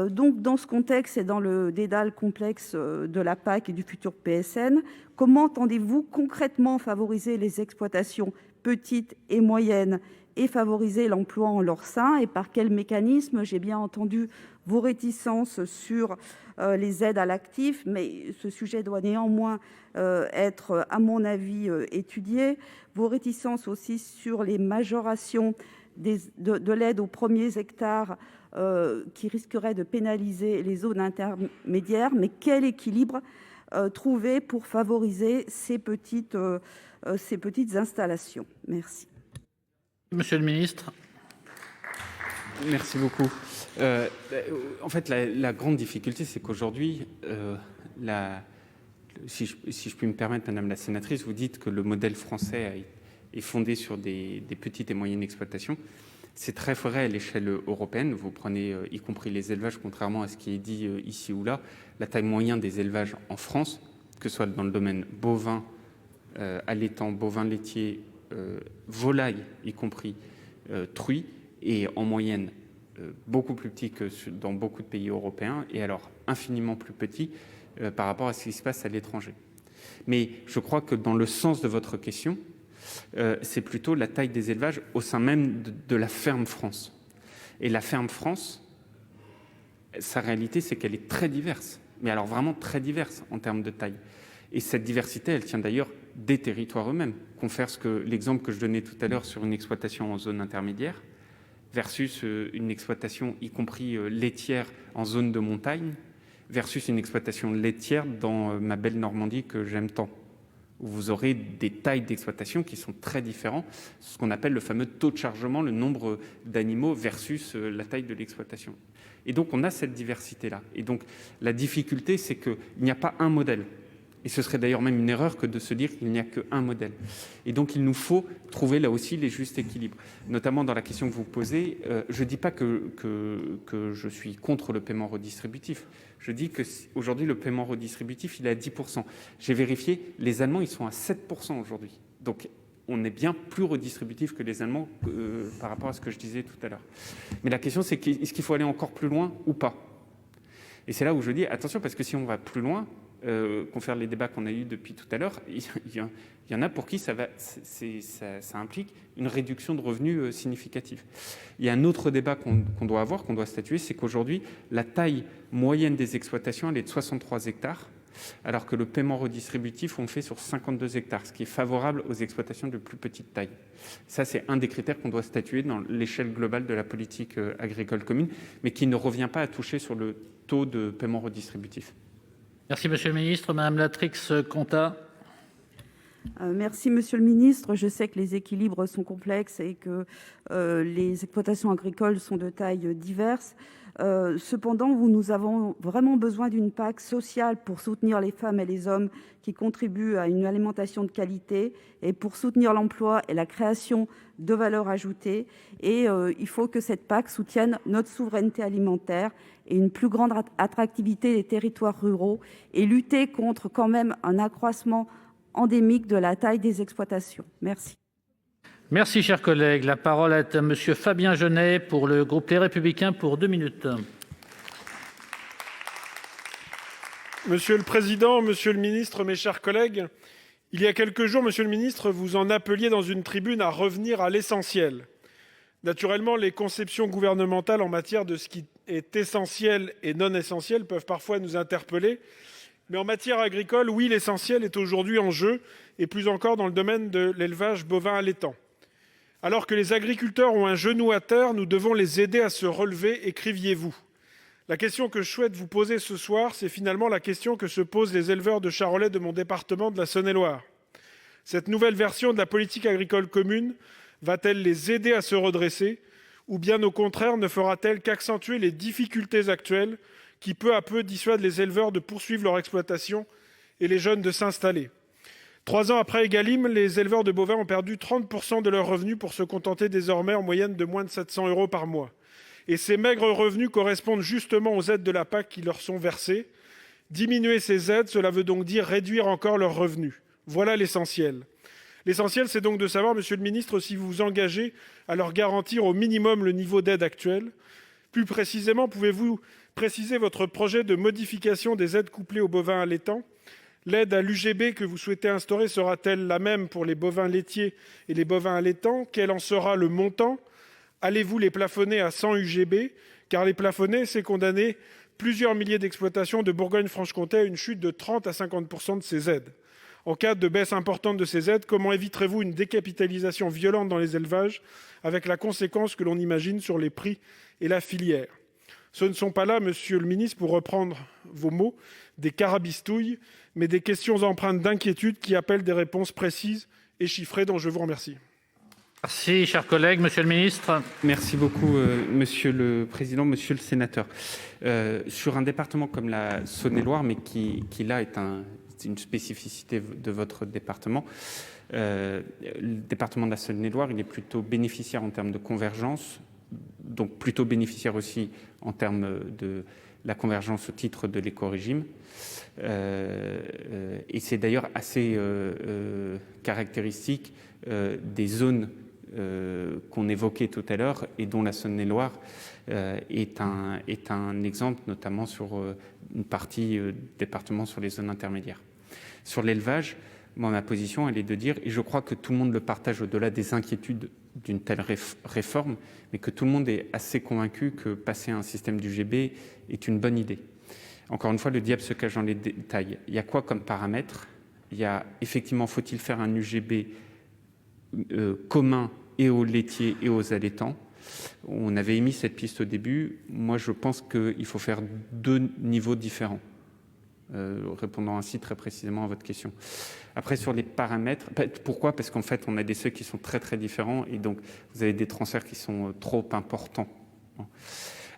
Donc, dans ce contexte et dans le dédale complexe de la PAC et du futur PSN, comment entendez-vous concrètement favoriser les exploitations petites et moyennes et favoriser l'emploi en leur sein, et par quel mécanisme? J'ai bien entendu vos réticences sur les aides à l'actif, mais ce sujet doit néanmoins être, à mon avis, étudié. Vos réticences aussi sur les majorations de l'aide aux premiers hectares qui risquerait de pénaliser les zones intermédiaires, mais quel équilibre trouver pour favoriser ces petites installations? Merci. Monsieur le ministre. Merci beaucoup. En fait, la grande difficulté, c'est qu'aujourd'hui, si je puis me permettre, Madame la sénatrice, vous dites que le modèle français est fondé sur des petites et moyennes exploitations. C'est très vrai à l'échelle européenne. Vous prenez, y compris les élevages, contrairement à ce qui est dit ici ou là, la taille moyenne des élevages en France, que ce soit dans le domaine bovin, allaitant, bovin laitier, volaille, y compris truie, est en moyenne beaucoup plus petit que dans beaucoup de pays européens, et alors infiniment plus petit par rapport à ce qui se passe à l'étranger. Mais je crois que dans le sens de votre question, c'est plutôt la taille des élevages au sein même de la ferme France. Et la ferme France, sa réalité, c'est qu'elle est très diverse, mais alors vraiment très diverse en termes de taille. Et cette diversité, elle tient d'ailleurs des territoires eux-mêmes. Confère l'exemple que je donnais tout à l'heure sur une exploitation en zone intermédiaire versus une exploitation, y compris laitière, en zone de montagne, versus une exploitation laitière dans ma belle Normandie que j'aime tant, où vous aurez des tailles d'exploitation qui sont très différentes, ce qu'on appelle le fameux taux de chargement, le nombre d'animaux versus la taille de l'exploitation. Et donc, on a cette diversité-là. Et donc, la difficulté, c'est qu'il n'y a pas un modèle. Et ce serait d'ailleurs même une erreur que de se dire qu'il n'y a qu'un modèle. Et donc, il nous faut trouver là aussi les justes équilibres. Notamment dans la question que vous posez, je ne dis pas que je suis contre le paiement redistributif. Je dis qu'aujourd'hui, le paiement redistributif, il est à 10%. J'ai vérifié, les Allemands, ils sont à 7% aujourd'hui. Donc, on est bien plus redistributif que les Allemands par rapport à ce que je disais tout à l'heure. Mais la question, c'est est-ce qu'il faut aller encore plus loin ou pas? Et c'est là où je dis, attention, parce que si on va plus loin, confère les débats qu'on a eus depuis tout à l'heure, il y en a pour qui ça implique une réduction de revenus significative. Il y a un autre débat qu'on doit avoir, qu'on doit statuer, c'est qu'aujourd'hui, la taille moyenne des exploitations, elle est de 63 hectares, alors que le paiement redistributif, on le fait sur 52 hectares, ce qui est favorable aux exploitations de plus petite taille. Ça, c'est un des critères qu'on doit statuer dans l'échelle globale de la politique agricole commune, mais qui ne revient pas à toucher sur le taux de paiement redistributif. Merci, Monsieur le Ministre. Madame Latrix-Contat. Merci, Monsieur le Ministre. Je sais que les équilibres sont complexes et que les exploitations agricoles sont de tailles diverses. Cependant, nous avons vraiment besoin d'une PAC sociale pour soutenir les femmes et les hommes qui contribuent à une alimentation de qualité et pour soutenir l'emploi et la création de valeur ajoutée. Et il faut que cette PAC soutienne notre souveraineté alimentaire et une plus grande attractivité des territoires ruraux et lutter contre quand même un accroissement endémique de la taille des exploitations. Merci. Merci, chers collègues. La parole est à Monsieur Fabien Genet pour le groupe Les Républicains pour 2 minutes. Monsieur le Président, Monsieur le Ministre, mes chers collègues, il y a quelques jours, Monsieur le Ministre, vous en appeliez dans une tribune à revenir à l'essentiel. Naturellement, les conceptions gouvernementales en matière de ce qui est essentiel et non essentiel peuvent parfois nous interpeller. Mais en matière agricole, oui, l'essentiel est aujourd'hui en jeu, et plus encore dans le domaine de l'élevage bovin allaitant. Alors que les agriculteurs ont un genou à terre, nous devons les aider à se relever, écriviez-vous. La question que je souhaite vous poser ce soir, c'est finalement la question que se posent les éleveurs de charolais de mon département de la Saône-et-Loire. Cette nouvelle version de la politique agricole commune va-t-elle les aider à se redresser, ou bien au contraire ne fera-t-elle qu'accentuer les difficultés actuelles qui peu à peu dissuadent les éleveurs de poursuivre leur exploitation et les jeunes de s'installer? 3 ans après Egalim, les éleveurs de bovins ont perdu 30% de leurs revenus pour se contenter désormais en moyenne de moins de 700 € par mois. Et ces maigres revenus correspondent justement aux aides de la PAC qui leur sont versées. Diminuer ces aides, cela veut donc dire réduire encore leurs revenus. Voilà l'essentiel. L'essentiel, c'est donc de savoir, Monsieur le Ministre, si vous vous engagez à leur garantir au minimum le niveau d'aide actuel. Plus précisément, pouvez-vous préciser votre projet de modification des aides couplées aux bovins allaitants? L'aide à l'UGB que vous souhaitez instaurer sera-t-elle la même pour les bovins laitiers et les bovins allaitants? Quel en sera le montant? Allez-vous les plafonner à 100 UGB? Car les plafonner, c'est condamner plusieurs milliers d'exploitations de Bourgogne-Franche-Comté à une chute de 30 à 50% de ces aides. En cas de baisse importante de ces aides, comment éviterez-vous une décapitalisation violente dans les élevages, avec la conséquence que l'on imagine sur les prix et la filière? Ce ne sont pas là, Monsieur le Ministre, pour reprendre vos mots, des carabistouilles, mais des questions empreintes d'inquiétude qui appellent des réponses précises et chiffrées dont je vous remercie. Merci, chers collègues. Monsieur le Ministre. Merci beaucoup, Monsieur le Président, Monsieur le Sénateur. Sur un département comme la Saône-et-Loire, mais qui là est une spécificité de votre département, le département de la Saône-et-Loire, il est plutôt bénéficiaire en termes de convergence, donc plutôt bénéficiaire aussi en termes de la convergence au titre de l'éco-régime. Et c'est d'ailleurs assez caractéristique des zones qu'on évoquait tout à l'heure et dont la Saône-et-Loire est un exemple, notamment sur une partie du département sur les zones intermédiaires. Sur l'élevage, Moi, ma position, elle est de dire, et je crois que tout le monde le partage au-delà des inquiétudes d'une telle réforme, mais que tout le monde est assez convaincu que passer à un système d'UGB est une bonne idée. Encore une fois, le diable se cache dans les détails. Il y a quoi comme paramètres? Il y a effectivement, faut-il faire un UGB commun et aux laitiers et aux allaitants? On avait émis cette piste au début. Moi, je pense qu'il faut faire 2 niveaux différents, répondant ainsi très précisément à votre question. Après, sur les paramètres, pourquoi? Parce qu'en fait, on a des seuils qui sont très, très différents et donc vous avez des transferts qui sont trop importants.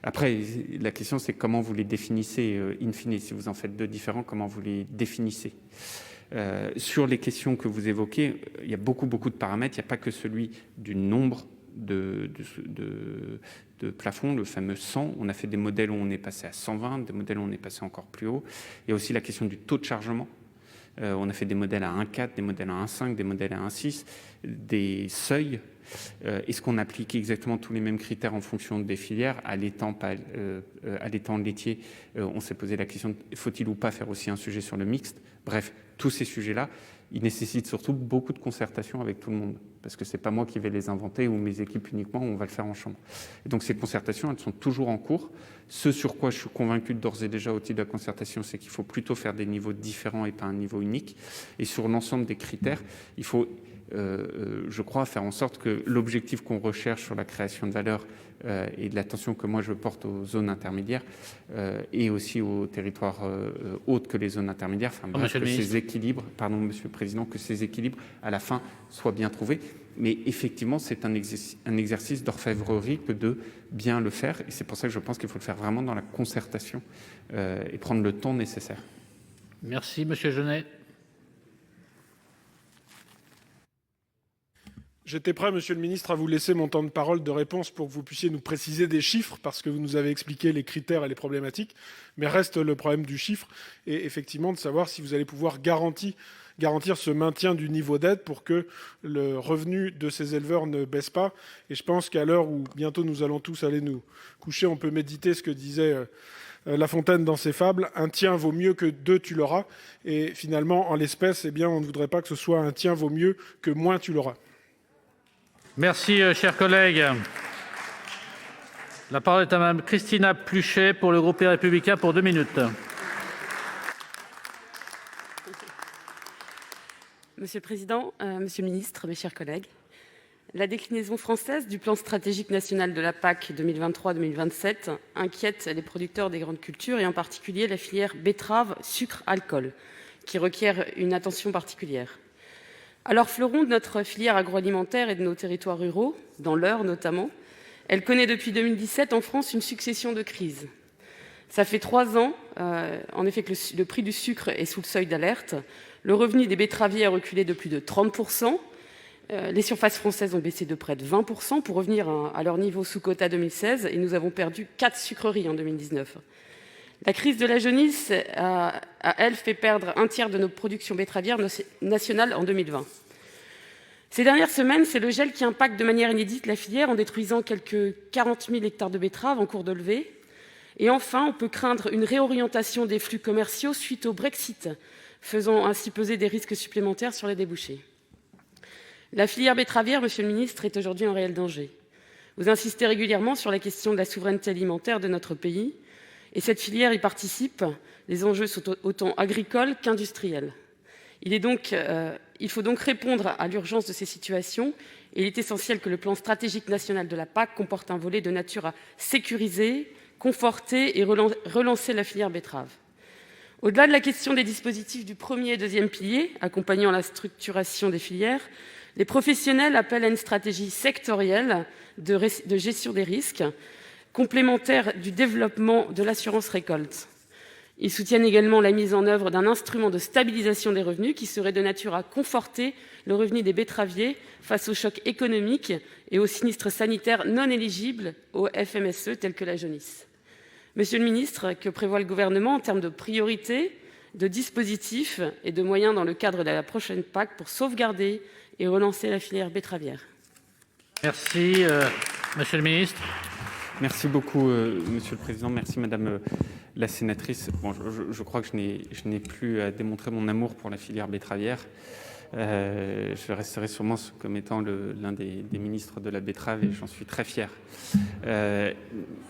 Après, la question, c'est comment vous les définissez in fine. Si vous en faites 2 différents, comment vous les définissez? Sur les questions que vous évoquez, il y a beaucoup de paramètres. Il n'y a pas que celui du nombre de plafond, le fameux 100. On a fait des modèles où on est passé à 120, des modèles où on est passé encore plus haut. Il y a aussi la question du taux de chargement. On a fait des modèles à 1,4, des modèles à 1,5, des modèles à 1,6, des seuils. Est-ce qu'on applique exactement tous les mêmes critères en fonction des filières? Allaitant, laitier, on s'est posé la question, faut-il ou pas faire aussi un sujet sur le mixte? Bref, tous ces sujets-là, ils nécessitent surtout beaucoup de concertation avec tout le monde, parce que ce n'est pas moi qui vais les inventer ou mes équipes uniquement, on va le faire en chambre. Et donc ces concertations, elles sont toujours en cours. Ce sur quoi je suis convaincu d'ores et déjà au titre de la concertation, c'est qu'il faut plutôt faire des niveaux différents et pas un niveau unique. Et sur l'ensemble des critères, il faut, je crois, faire en sorte que l'objectif qu'on recherche sur la création de valeur et de l'attention que moi je porte aux zones intermédiaires et aussi aux territoires autres que les zones intermédiaires, enfin, bref, que ces équilibres, pardon Monsieur le Président, que ces équilibres à la fin soient bien trouvés. Mais effectivement, c'est un exercice d'orfèvrerie que de bien le faire, et c'est pour ça que je pense qu'il faut le faire vraiment dans la concertation et prendre le temps nécessaire. Merci, Monsieur Jeunet. J'étais prêt, Monsieur le Ministre, à vous laisser mon temps de parole de réponse pour que vous puissiez nous préciser des chiffres, parce que vous nous avez expliqué les critères et les problématiques, mais reste le problème du chiffre, et effectivement de savoir si vous allez pouvoir garantir ce maintien du niveau d'aide pour que le revenu de ces éleveurs ne baisse pas. Et je pense qu'à l'heure où bientôt nous allons tous aller nous coucher, on peut méditer ce que disait La Fontaine dans ses fables, un tien vaut mieux que 2 tu l'auras. Et finalement, en l'espèce, eh bien, on ne voudrait pas que ce soit un tien vaut mieux que moins tu l'auras. Merci, chers collègues. La parole est à Mme Christina Pluchet pour le groupe Les Républicains pour 2 minutes. Monsieur le Président, Monsieur le Ministre, mes chers collègues, la déclinaison française du plan stratégique national de la PAC 2023-2027 inquiète les producteurs des grandes cultures et en particulier la filière betterave, sucre, alcool, qui requiert une attention particulière. Alors, fleuron de notre filière agroalimentaire et de nos territoires ruraux, dans l'Eure notamment, elle connaît depuis 2017 en France une succession de crises. Ça fait 3 ans, en effet, que le prix du sucre est sous le seuil d'alerte. Le revenu des betteraviers a reculé de plus de 30%. Les surfaces françaises ont baissé de près de 20% pour revenir à leur niveau sous quota 2016. Et nous avons perdu 4 sucreries en 2019. La crise de la jaunisse a, elle, fait perdre un tiers de nos productions betteravières nationales en 2020. Ces dernières semaines, c'est le gel qui impacte de manière inédite la filière en détruisant quelques 40 000 hectares de betteraves en cours de levée. Et enfin, on peut craindre une réorientation des flux commerciaux suite au Brexit, faisant ainsi peser des risques supplémentaires sur les débouchés. La filière betteravière, Monsieur le Ministre, est aujourd'hui en réel danger. Vous insistez régulièrement sur la question de la souveraineté alimentaire de notre pays, et cette filière y participe. Les enjeux sont autant agricoles qu'industriels. Il faut donc répondre à l'urgence de ces situations, et il est essentiel que le plan stratégique national de la PAC comporte un volet de nature à sécuriser, conforter et relancer la filière betterave. Au-delà de la question des dispositifs du premier et deuxième pilier, accompagnant la structuration des filières, les professionnels appellent à une stratégie sectorielle de gestion des risques, complémentaire du développement de l'assurance récolte. Ils soutiennent également la mise en œuvre d'un instrument de stabilisation des revenus qui serait de nature à conforter le revenu des betteraviers face aux chocs économiques et aux sinistres sanitaires non éligibles au FMSE tels que la jaunisse. Monsieur le ministre, que prévoit le Gouvernement en termes de priorités, de dispositifs et de moyens dans le cadre de la prochaine PAC pour sauvegarder et relancer la filière betteravière? Merci, Monsieur le Ministre. Merci beaucoup, Monsieur le Président. Merci, Madame la sénatrice, bon, je crois que je n'ai plus à démontrer mon amour pour la filière betteravière. Je resterai sûrement comme étant l'un des ministres de la betterave et j'en suis très fier.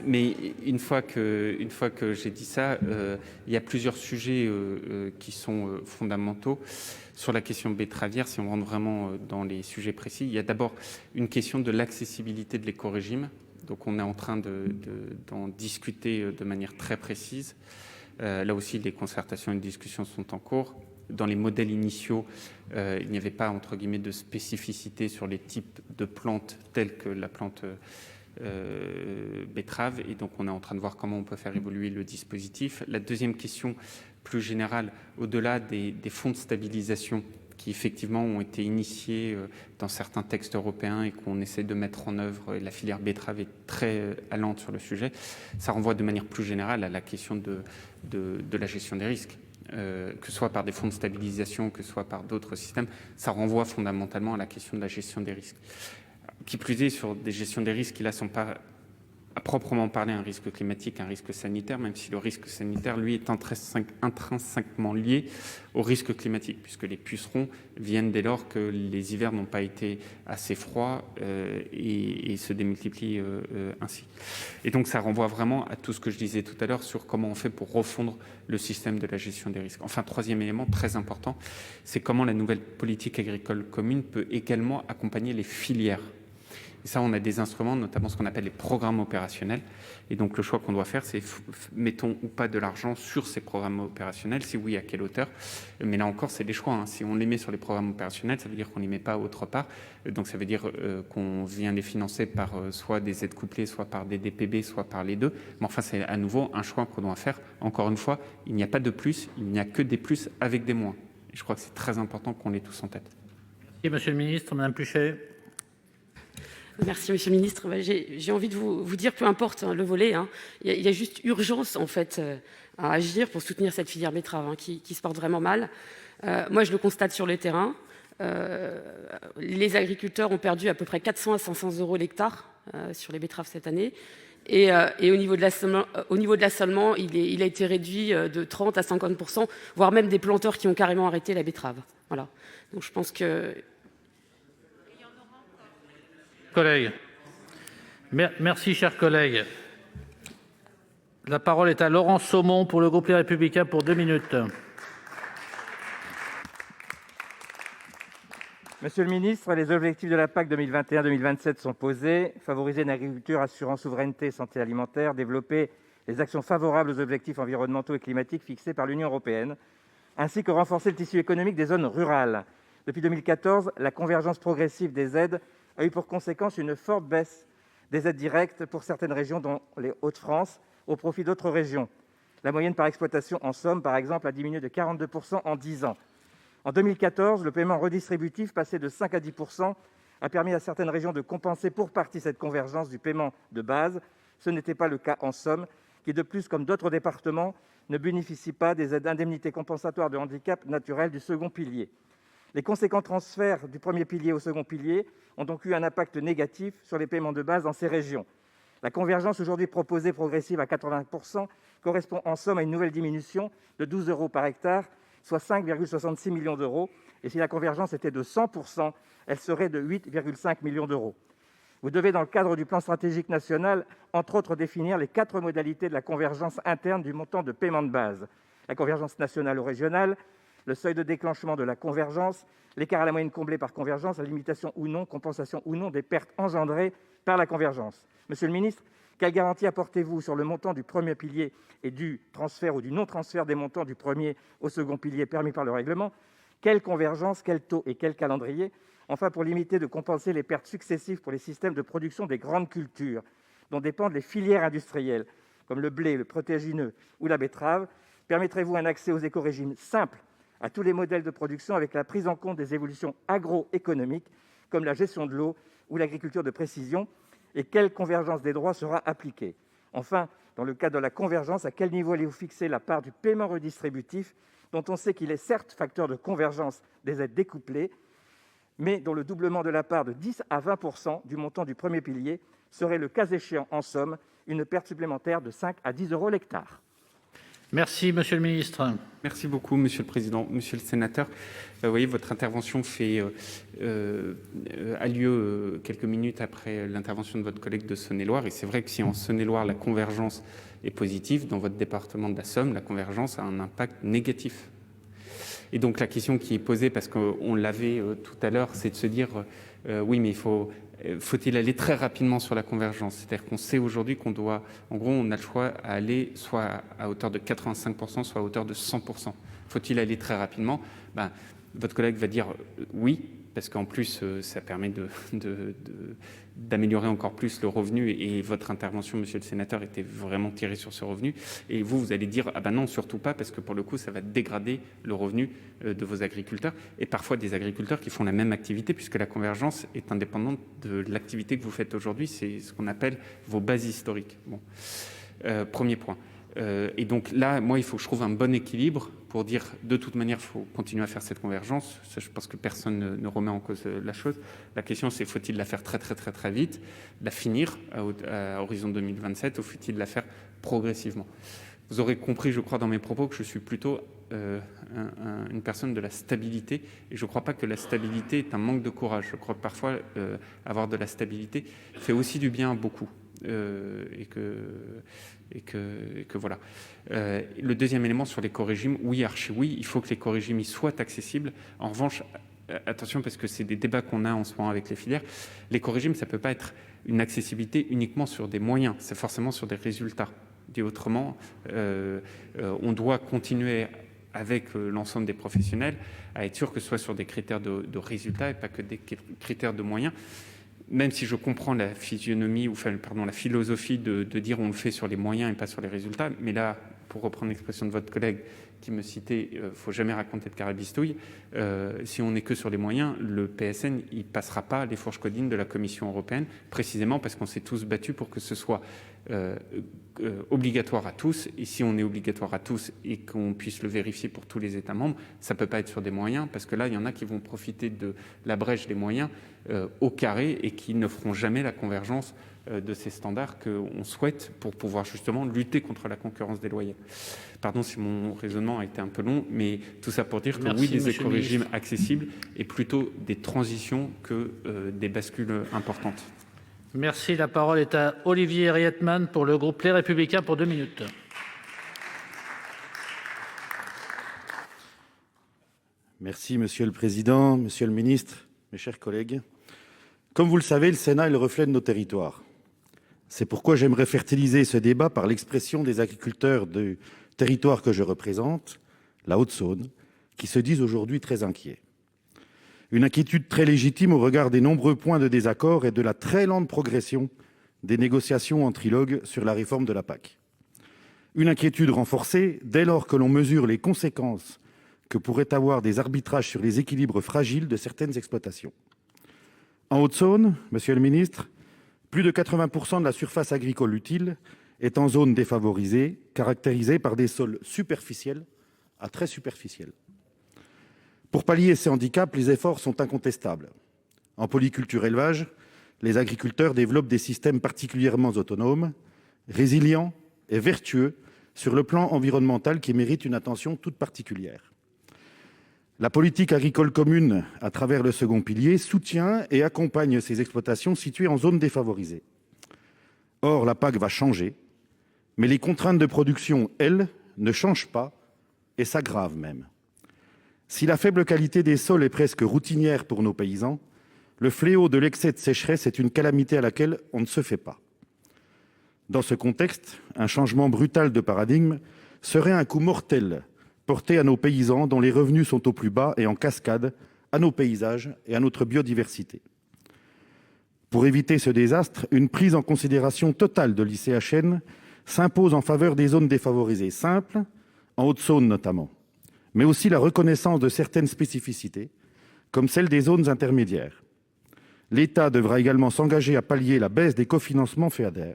Mais une fois que j'ai dit ça, il y a plusieurs sujets qui sont fondamentaux. Sur la question betteravière, si on rentre vraiment dans les sujets précis, il y a d'abord une question de l'accessibilité de l'éco-régime. Donc on est en train d'en discuter de manière très précise. Là aussi, les concertations et les discussions sont en cours. Dans les modèles initiaux, il n'y avait pas, entre guillemets, de spécificité sur les types de plantes telles que la plante betterave. Et donc, on est en train de voir comment on peut faire évoluer le dispositif. La deuxième question, plus générale, au-delà des fonds de stabilisation qui, effectivement, ont été initiés dans certains textes européens et qu'on essaie de mettre en œuvre, et la filière betterave est très allante sur le sujet, ça renvoie de manière plus générale à la question de la gestion des risques. Que ce soit par des fonds de stabilisation, que ce soit par d'autres systèmes, ça renvoie fondamentalement à la question de la gestion des risques. Qui plus est, sur des gestions des risques qui là sont pas à proprement parler un risque climatique, un risque sanitaire, même si le risque sanitaire, lui, est intrinsèquement lié au risque climatique, puisque les pucerons viennent dès lors que les hivers n'ont pas été assez froids et se démultiplient ainsi. Et donc, ça renvoie vraiment à tout ce que je disais tout à l'heure sur comment on fait pour refondre le système de la gestion des risques. Enfin, troisième élément très important, c'est comment la nouvelle politique agricole commune peut également accompagner les filières. Et ça, on a des instruments, notamment ce qu'on appelle les programmes opérationnels. Et donc, le choix qu'on doit faire, c'est mettons ou pas de l'argent sur ces programmes opérationnels, si oui, à quelle hauteur. Mais là encore, c'est des choix. Hein. Si on les met sur les programmes opérationnels, ça veut dire qu'on ne les met pas autre part. Donc, ça veut dire qu'on vient les financer par soit des aides couplées, soit par des DPB, soit par les deux. Mais enfin, c'est à nouveau un choix qu'on doit faire. Encore une fois, il n'y a pas de plus, il n'y a que des plus avec des moins. Et je crois que c'est très important qu'on l'ait tous en tête. Merci, Monsieur le Ministre. Madame Pluchet. Merci, Monsieur le Ministre. J'ai envie de vous dire, peu importe le volet, il y a juste urgence en fait à agir pour soutenir cette filière betterave qui se porte vraiment mal. Moi, je le constate sur le terrain. Les agriculteurs ont perdu à peu près 400 à 500 euros l'hectare sur les betteraves cette année. Et au niveau de l'assolement, il a été réduit de 30 à 50%, voire même des planteurs qui ont carrément arrêté la betterave. Voilà. Donc je pense que... Merci, chers collègues. La parole est à Laurent Somon pour le groupe Les Républicains pour 2 minutes. Monsieur le ministre, les objectifs de la PAC 2021-2027 sont posés. Favoriser une agriculture assurant souveraineté et santé alimentaire, développer les actions favorables aux objectifs environnementaux et climatiques fixés par l'Union européenne, ainsi que renforcer le tissu économique des zones rurales. Depuis 2014, la convergence progressive des aides a eu pour conséquence une forte baisse des aides directes pour certaines régions, dont les Hauts-de-France, au profit d'autres régions. La moyenne par exploitation en Somme, par exemple, a diminué de 42% en 10 ans. En 2014, le paiement redistributif, passé de 5 à 10%, a permis à certaines régions de compenser pour partie cette convergence du paiement de base. Ce n'était pas le cas en Somme, qui de plus, comme d'autres départements, ne bénéficie pas des aides indemnités compensatoires de handicap naturel du second pilier. Les conséquents transferts du premier pilier au second pilier ont donc eu un impact négatif sur les paiements de base dans ces régions. La convergence aujourd'hui proposée progressive à 80% correspond en somme à une nouvelle diminution de 12 euros par hectare, soit 5,66 millions d'euros. Et si la convergence était de 100%, elle serait de 8,5 millions d'euros. Vous devez, dans le cadre du plan stratégique national, entre autres définir les 4 modalités de la convergence interne du montant de paiement de base. La convergence nationale ou régionale, le seuil de déclenchement de la convergence, l'écart à la moyenne comblé par convergence, la limitation ou non, compensation ou non des pertes engendrées par la convergence. Monsieur le ministre, quelle garantie apportez-vous sur le montant du premier pilier et du transfert ou du non-transfert des montants du premier au second pilier permis par le règlement? Quelle convergence, quel taux et quel calendrier? Enfin, pour limiter de compenser les pertes successives pour les systèmes de production des grandes cultures, dont dépendent les filières industrielles, comme le blé, le protéagineux ou la betterave, permettrez-vous un accès aux écorégimes simples à tous les modèles de production avec la prise en compte des évolutions agroéconomiques, comme la gestion de l'eau ou l'agriculture de précision, et quelle convergence des droits sera appliquée? Enfin, dans le cadre de la convergence, à quel niveau allez-vous fixer la part du paiement redistributif, dont on sait qu'il est certes facteur de convergence des aides découplées, mais dont le doublement de la part de 10 à 20% du montant du premier pilier serait, le cas échéant, en somme, une perte supplémentaire de 5 à 10 euros l'hectare? Merci, monsieur le ministre. Merci beaucoup, Monsieur le Président. Monsieur le sénateur, vous voyez, votre intervention a lieu quelques minutes après l'intervention de votre collègue de Saône-et-Loire. Et c'est vrai que si en Saône-et-Loire, la convergence est positive, dans votre département de la Somme, la convergence a un impact négatif. Et donc la question qui est posée, parce qu'on l'avait tout à l'heure, c'est de se dire, oui, mais faut-il aller très rapidement sur la convergence? C'est-à-dire qu'on sait aujourd'hui qu'on doit, en gros, on a le choix à aller soit à hauteur de 85%, soit à hauteur de 100%. Faut-il aller très rapidement? Votre collègue va dire oui, parce qu'en plus, ça permet d'améliorer encore plus le revenu, et votre intervention, monsieur le sénateur, était vraiment tirée sur ce revenu. Et vous allez dire, ah ben non, surtout pas, parce que pour le coup, ça va dégrader le revenu de vos agriculteurs, et parfois des agriculteurs qui font la même activité, puisque la convergence est indépendante de l'activité que vous faites aujourd'hui. C'est ce qu'on appelle vos bases historiques. Bon. Premier point. Et donc là, moi, il faut que je trouve un bon équilibre pour dire, de toute manière, il faut continuer à faire cette convergence. Ça, je pense que personne ne remet en cause la chose. La question, c'est faut-il la faire très, très, très, très vite, la finir à horizon 2027, ou faut-il la faire progressivement? Vous aurez compris, je crois, dans mes propos, que je suis plutôt une personne de la stabilité, et je ne crois pas que la stabilité est un manque de courage. Je crois que parfois, avoir de la stabilité fait aussi du bien à beaucoup. Et que voilà. Le deuxième élément sur l'éco-régime, oui, archi oui, il faut que l'éco-régime soit accessible. En revanche, attention, parce que c'est des débats qu'on a en ce moment avec les filières, l'éco-régime, ça ne peut pas être une accessibilité uniquement sur des moyens, c'est forcément sur des résultats. Dit autrement, on doit continuer avec l'ensemble des professionnels à être sûr que ce soit sur des critères de résultats et pas que des critères de moyens. Même si je comprends la physionomie, la philosophie de dire on le fait sur les moyens et pas sur les résultats, mais là, pour reprendre l'expression de votre collègue qui me citait, il ne faut jamais raconter de carabistouille. Si on n'est que sur les moyens, le PSN il passera pas les fourches codines de la Commission européenne, précisément parce qu'on s'est tous battus pour que ce soit obligatoire à tous. Et si on est obligatoire à tous et qu'on puisse le vérifier pour tous les États membres, ça ne peut pas être sur des moyens, parce que là, il y en a qui vont profiter de la brèche des moyens au carré et qui ne feront jamais la convergence de ces standards qu'on souhaite pour pouvoir justement lutter contre la concurrence déloyale. Pardon si mon raisonnement a été un peu long, mais tout ça pour dire que oui, des éco-régimes accessibles et plutôt des transitions que des bascules importantes. Merci. La parole est à Olivier Rietmann pour le groupe Les Républicains pour 2 minutes. Merci, Monsieur le Président, Monsieur le Ministre, mes chers collègues. Comme vous le savez, le Sénat est le reflet de nos territoires. C'est pourquoi j'aimerais fertiliser ce débat par l'expression des agriculteurs du territoire que je représente, la Haute-Saône, qui se disent aujourd'hui très inquiets. Une inquiétude très légitime au regard des nombreux points de désaccord et de la très lente progression des négociations en trilogue sur la réforme de la PAC. Une inquiétude renforcée dès lors que l'on mesure les conséquences que pourraient avoir des arbitrages sur les équilibres fragiles de certaines exploitations. En Haute-Saône, Monsieur le Ministre, plus de 80% de la surface agricole utile est en zone défavorisée, caractérisée par des sols superficiels à très superficiels. Pour pallier ces handicaps, les efforts sont incontestables. En polyculture-élevage, les agriculteurs développent des systèmes particulièrement autonomes, résilients et vertueux sur le plan environnemental qui méritent une attention toute particulière. La politique agricole commune, à travers le second pilier, soutient et accompagne ces exploitations situées en zone défavorisée. Or, la PAC va changer, mais les contraintes de production, elles, ne changent pas et s'aggravent même. Si la faible qualité des sols est presque routinière pour nos paysans, le fléau de l'excès de sécheresse est une calamité à laquelle on ne se fait pas. Dans ce contexte, un changement brutal de paradigme serait un coup mortel porté à nos paysans dont les revenus sont au plus bas et en cascade à nos paysages et à notre biodiversité. Pour éviter ce désastre, une prise en considération totale de l'ICHN s'impose en faveur des zones défavorisées simples, en Haute-Saône notamment, mais aussi la reconnaissance de certaines spécificités, comme celle des zones intermédiaires. L'État devra également s'engager à pallier la baisse des cofinancements FEADER.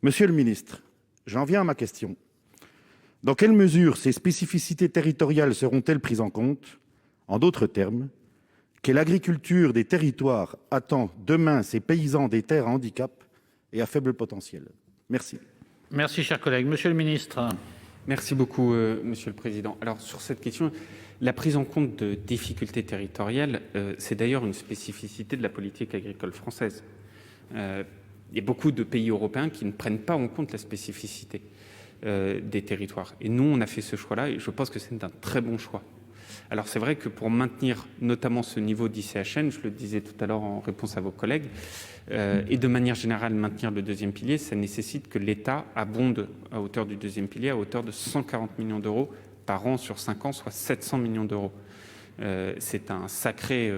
Monsieur le ministre, j'en viens à ma question. Dans quelle mesure ces spécificités territoriales seront-elles prises en compte? En d'autres termes, quelle agriculture des territoires attend demain ces paysans des terres à handicap et à faible potentiel? Merci. Merci, cher collègue. Monsieur le ministre. Merci beaucoup, Monsieur le Président. Alors, sur cette question, la prise en compte de difficultés territoriales, c'est d'ailleurs une spécificité de la politique agricole française. Il y a beaucoup de pays européens qui ne prennent pas en compte la spécificité des territoires. Et nous, on a fait ce choix-là, et je pense que c'est un très bon choix. Alors, c'est vrai que pour maintenir notamment ce niveau d'ICHN, je le disais tout à l'heure en réponse à vos collègues, et de manière générale maintenir le deuxième pilier, ça nécessite que l'État abonde à hauteur du deuxième pilier à hauteur de 140 millions d'euros par an sur 5 ans, soit 700 millions d'euros. C'est un sacré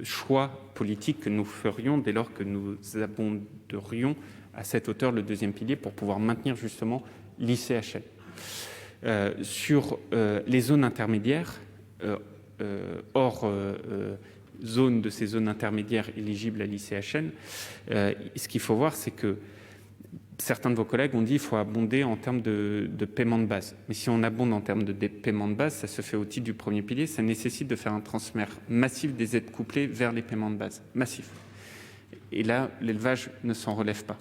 choix politique que nous ferions dès lors que nous abonderions à cette hauteur le deuxième pilier pour pouvoir maintenir justement l'ICHN. Sur les zones intermédiaires, hors zone de ces zones intermédiaires éligibles à l'ICHN, ce qu'il faut voir, c'est que certains de vos collègues ont dit qu'il faut abonder en termes de paiement de base. Mais si on abonde en termes de paiement de base, ça se fait au titre du premier pilier, ça nécessite de faire un transfert massif des aides couplées vers les paiements de base. Massif. Et là, l'élevage ne s'en relève pas.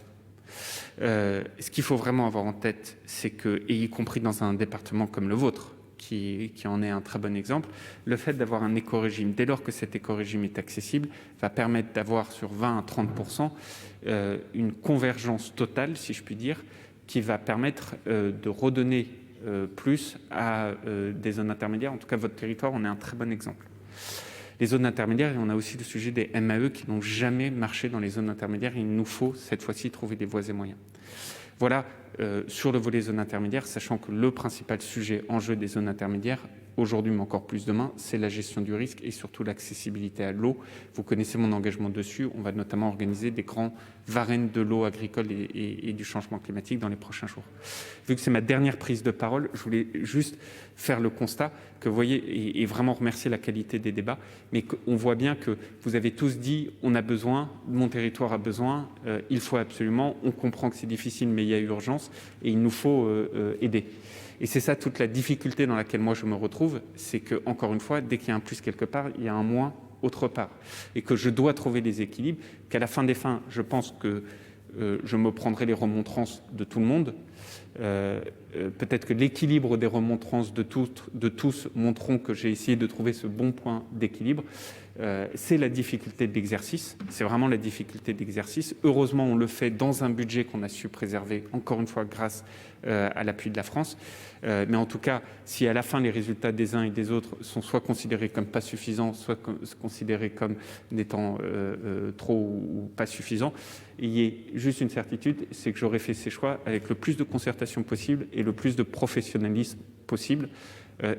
Ce qu'il faut vraiment avoir en tête, c'est que, et y compris dans un département comme le vôtre, qui en est un très bon exemple, le fait d'avoir un éco-régime, dès lors que cet éco-régime est accessible, va permettre d'avoir sur 20 à 30% une convergence totale, si je puis dire, qui va permettre de redonner plus à des zones intermédiaires. En tout cas, votre territoire en est un très bon exemple. Les zones intermédiaires, et on a aussi le sujet des MAE qui n'ont jamais marché dans les zones intermédiaires. Il nous faut cette fois-ci trouver des voies et moyens. Voilà, sur le volet zones intermédiaires, sachant que le principal sujet en jeu des zones intermédiaires, aujourd'hui mais encore plus demain, c'est la gestion du risque et surtout l'accessibilité à l'eau. Vous connaissez mon engagement dessus. On va notamment organiser des grands varennes de l'eau agricole et du changement climatique dans les prochains jours. Vu que c'est ma dernière prise de parole, je voulais juste faire le constat que vous voyez et vraiment remercier la qualité des débats, mais on voit bien que vous avez tous dit on a besoin, mon territoire a besoin, il faut absolument, on comprend que c'est difficile mais il y a urgence et il nous faut aider. Et c'est ça toute la difficulté dans laquelle moi je me retrouve, c'est que encore une fois, dès qu'il y a un plus quelque part, il y a un moins autre part, et que je dois trouver des équilibres, qu'à la fin des fins, je pense que je me prendrai les remontrances de tout le monde. Peut-être que l'équilibre des remontrances de tous montreront que j'ai essayé de trouver ce bon point d'équilibre. C'est la difficulté de l'exercice, c'est vraiment la difficulté de l'exercice. Heureusement, on le fait dans un budget qu'on a su préserver, encore une fois, grâce à l'appui de la France. Mais en tout cas, si à la fin, les résultats des uns et des autres sont soit considérés comme pas suffisants, soit considérés comme n'étant trop ou pas suffisants, il y a juste une certitude, c'est que j'aurais fait ces choix avec le plus de concertation possible et le plus de professionnalisme possible.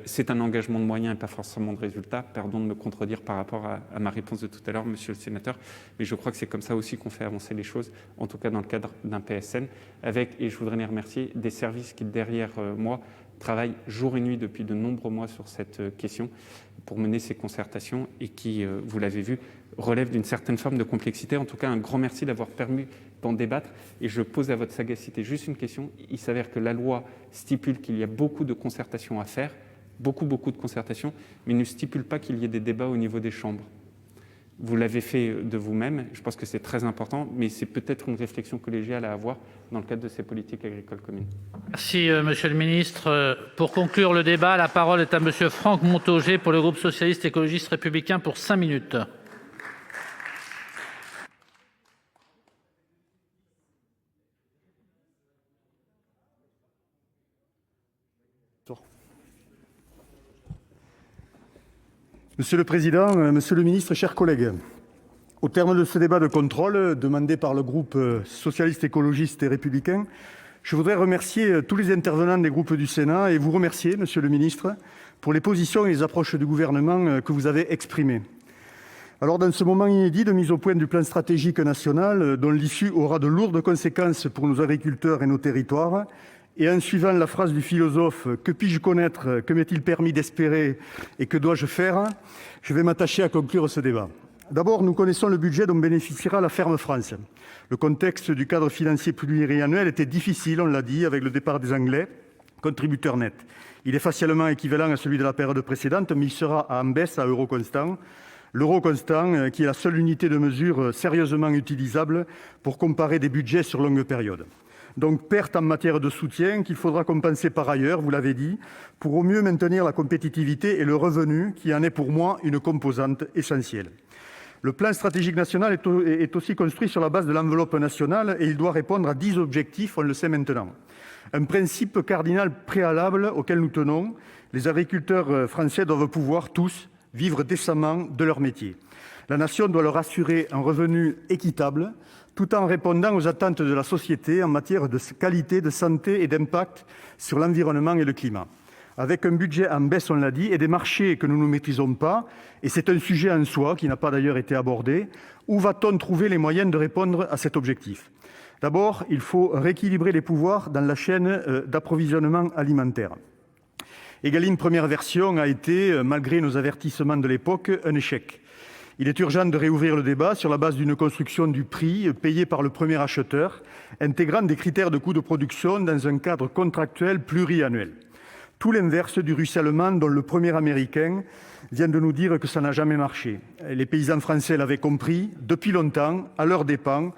C'est un engagement de moyens et pas forcément de résultats. Pardon de me contredire par rapport à ma réponse de tout à l'heure, monsieur le sénateur, mais je crois que c'est comme ça aussi qu'on fait avancer les choses, en tout cas dans le cadre d'un PSN, avec, et je voudrais les remercier, des services qui, derrière moi, travaillent jour et nuit depuis de nombreux mois sur cette question pour mener ces concertations et qui, vous l'avez vu, relèvent d'une certaine forme de complexité. En tout cas, un grand merci d'avoir permis d'en débattre. Et je pose à votre sagacité juste une question. Il s'avère que la loi stipule qu'il y a beaucoup de concertations à faire, beaucoup de concertations, mais ne stipule pas qu'il y ait des débats au niveau des chambres. Vous l'avez fait de vous-même, je pense que c'est très important, mais c'est peut-être une réflexion collégiale à avoir dans le cadre de ces politiques agricoles communes. Merci, Monsieur le Ministre. Pour conclure le débat, la parole est à Monsieur Franck Montaugé pour le groupe socialiste, écologiste, républicain pour 5 minutes. Monsieur le Président, Monsieur le Ministre, chers collègues, au terme de ce débat de contrôle demandé par le groupe socialiste, écologiste et républicain, je voudrais remercier tous les intervenants des groupes du Sénat et vous remercier, Monsieur le Ministre, pour les positions et les approches du gouvernement que vous avez exprimées. Alors, dans ce moment inédit de mise au point du plan stratégique national, dont l'issue aura de lourdes conséquences pour nos agriculteurs et nos territoires, et en suivant la phrase du philosophe « Que puis-je connaître ? Que m'est-il permis d'espérer ? Et que dois-je faire ?» je vais m'attacher à conclure ce débat. D'abord, nous connaissons le budget dont bénéficiera la ferme France. Le contexte du cadre financier pluriannuel était difficile, on l'a dit, avec le départ des Anglais, contributeurs nets. Il est facialement équivalent à celui de la période précédente, mais il sera en baisse à euro constant. L'euro constant, qui est la seule unité de mesure sérieusement utilisable pour comparer des budgets sur longue période. donc perte en matière de soutien qu'il faudra compenser par ailleurs, vous l'avez dit, pour au mieux maintenir la compétitivité et le revenu, qui en est pour moi une composante essentielle. Le plan stratégique national est aussi construit sur la base de l'enveloppe nationale et il doit répondre à 10 objectifs, on le sait maintenant. Un principe cardinal préalable auquel nous tenons, les agriculteurs français doivent pouvoir tous vivre décemment de leur métier. La nation doit leur assurer un revenu équitable, tout en répondant aux attentes de la société en matière de qualité, de santé et d'impact sur l'environnement et le climat. Avec un budget en baisse, on l'a dit, et des marchés que nous ne maîtrisons pas, et c'est un sujet en soi qui n'a pas d'ailleurs été abordé, où va-t-on trouver les moyens de répondre à cet objectif ? D'abord, il faut rééquilibrer les pouvoirs dans la chaîne d'approvisionnement alimentaire. Égalim première version a été, malgré nos avertissements de l'époque, un échec. Il est urgent de réouvrir le débat sur la base d'une construction du prix payé par le premier acheteur, intégrant des critères de coût de production dans un cadre contractuel pluriannuel. Tout l'inverse du ruissellement dont le premier Américain vient de nous dire que ça n'a jamais marché. Les paysans français l'avaient compris depuis longtemps, à leurs dépens.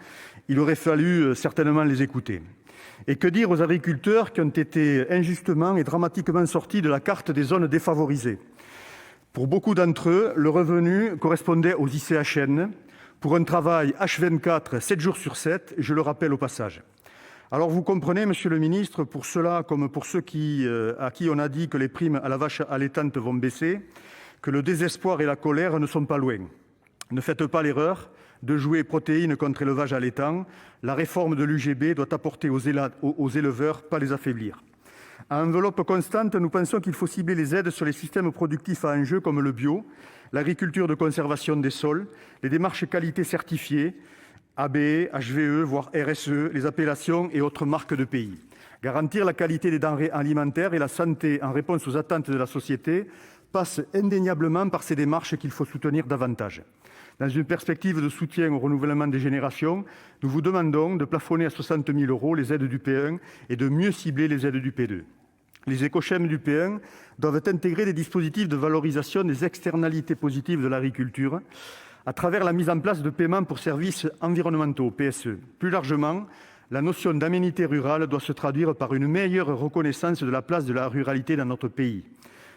Il aurait fallu certainement les écouter. Et que dire aux agriculteurs qui ont été injustement et dramatiquement sortis de la carte des zones défavorisées ? Pour beaucoup d'entre eux, le revenu correspondait aux ICHN pour un travail H24, 7 jours sur 7, je le rappelle au passage. Alors vous comprenez, monsieur le ministre, pour ceux-là comme pour ceux à qui on a dit que les primes à la vache allaitante vont baisser, que le désespoir et la colère ne sont pas loin. Ne faites pas l'erreur de jouer protéines contre élevage allaitant. La réforme de l'UGB doit apporter aux éleveurs, pas les affaiblir. À enveloppe constante, nous pensons qu'il faut cibler les aides sur les systèmes productifs à enjeu comme le bio, l'agriculture de conservation des sols, les démarches qualité certifiées, ABE, HVE, voire RSE, les appellations et autres marques de pays. Garantir la qualité des denrées alimentaires et la santé en réponse aux attentes de la société passe indéniablement par ces démarches qu'il faut soutenir davantage. Dans une perspective de soutien au renouvellement des générations, nous vous demandons de plafonner à 60 000 € les aides du P1 et de mieux cibler les aides du P2. Les écochèmes du P1 doivent intégrer des dispositifs de valorisation des externalités positives de l'agriculture à travers la mise en place de paiements pour services environnementaux, PSE. Plus largement, la notion d'aménité rurale doit se traduire par une meilleure reconnaissance de la place de la ruralité dans notre pays.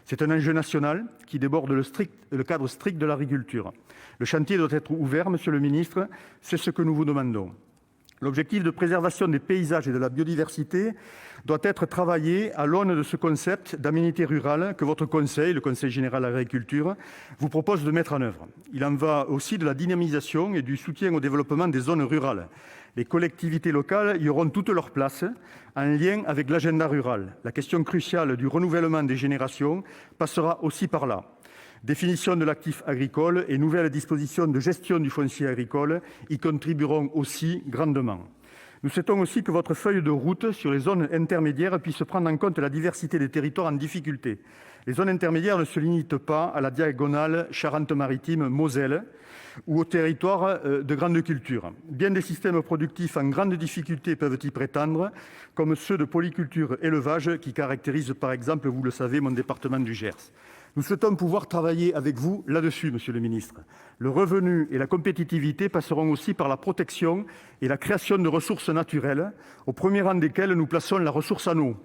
C'est un enjeu national qui déborde le cadre strict de l'agriculture. Le chantier doit être ouvert, monsieur le ministre, c'est ce que nous vous demandons. L'objectif de préservation des paysages et de la biodiversité doit être travaillé à l'aune de ce concept d'aménité rurale que votre conseil, le Conseil général de l'agriculture, vous propose de mettre en œuvre. Il en va aussi de la dynamisation et du soutien au développement des zones rurales. Les collectivités locales y auront toute leur place en lien avec l'agenda rural. La question cruciale du renouvellement des générations passera aussi par là. Définition de l'actif agricole et nouvelles dispositions de gestion du foncier agricole y contribueront aussi grandement. Nous souhaitons aussi que votre feuille de route sur les zones intermédiaires puisse prendre en compte la diversité des territoires en difficulté. Les zones intermédiaires ne se limitent pas à la diagonale Charente-Maritime-Moselle ou aux territoires de grande culture. Bien des systèmes productifs en grande difficulté peuvent y prétendre, comme ceux de polyculture-élevage qui caractérisent par exemple, vous le savez, mon département du Gers. Nous souhaitons pouvoir travailler avec vous là-dessus, monsieur le ministre. Le revenu et la compétitivité passeront aussi par la protection et la création de ressources naturelles, au premier rang desquelles nous plaçons la ressource en eau.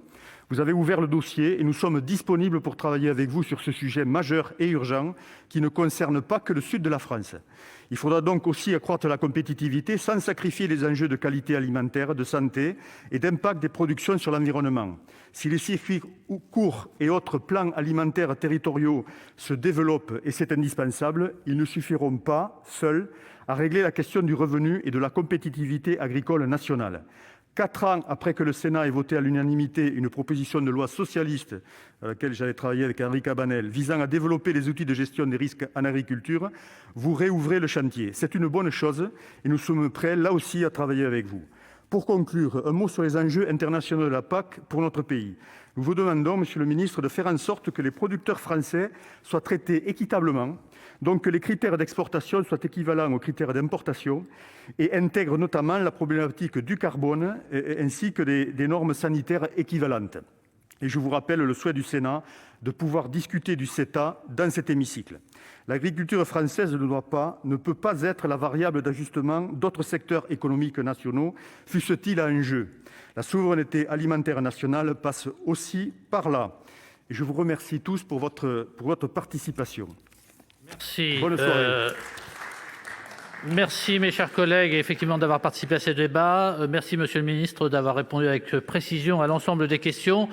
Vous avez ouvert le dossier et nous sommes disponibles pour travailler avec vous sur ce sujet majeur et urgent qui ne concerne pas que le sud de la France. Il faudra donc aussi accroître la compétitivité sans sacrifier les enjeux de qualité alimentaire, de santé et d'impact des productions sur l'environnement. Si les circuits courts et autres plans alimentaires territoriaux se développent, et c'est indispensable, ils ne suffiront pas, seuls, à régler la question du revenu et de la compétitivité agricole nationale. 4 ans après que le Sénat ait voté à l'unanimité une proposition de loi socialiste à laquelle j'avais travaillé avec Henri Cabanel, visant à développer les outils de gestion des risques en agriculture, vous réouvrez le chantier. C'est une bonne chose et nous sommes prêts, là aussi, à travailler avec vous. Pour conclure, un mot sur les enjeux internationaux de la PAC pour notre pays. Nous vous demandons, monsieur le ministre, de faire en sorte que les producteurs français soient traités équitablement, donc que les critères d'exportation soient équivalents aux critères d'importation et intègrent notamment la problématique du carbone ainsi que des normes sanitaires équivalentes. Et je vous rappelle le souhait du Sénat de pouvoir discuter du CETA dans cet hémicycle. L'agriculture française ne peut pas être la variable d'ajustement d'autres secteurs économiques nationaux, fussent-ils en jeu. La souveraineté alimentaire nationale passe aussi par là. Et je vous remercie tous pour votre participation. Merci. Bonne soirée. Merci mes chers collègues effectivement d'avoir participé à ce débat. Merci Monsieur le Ministre d'avoir répondu avec précision à l'ensemble des questions.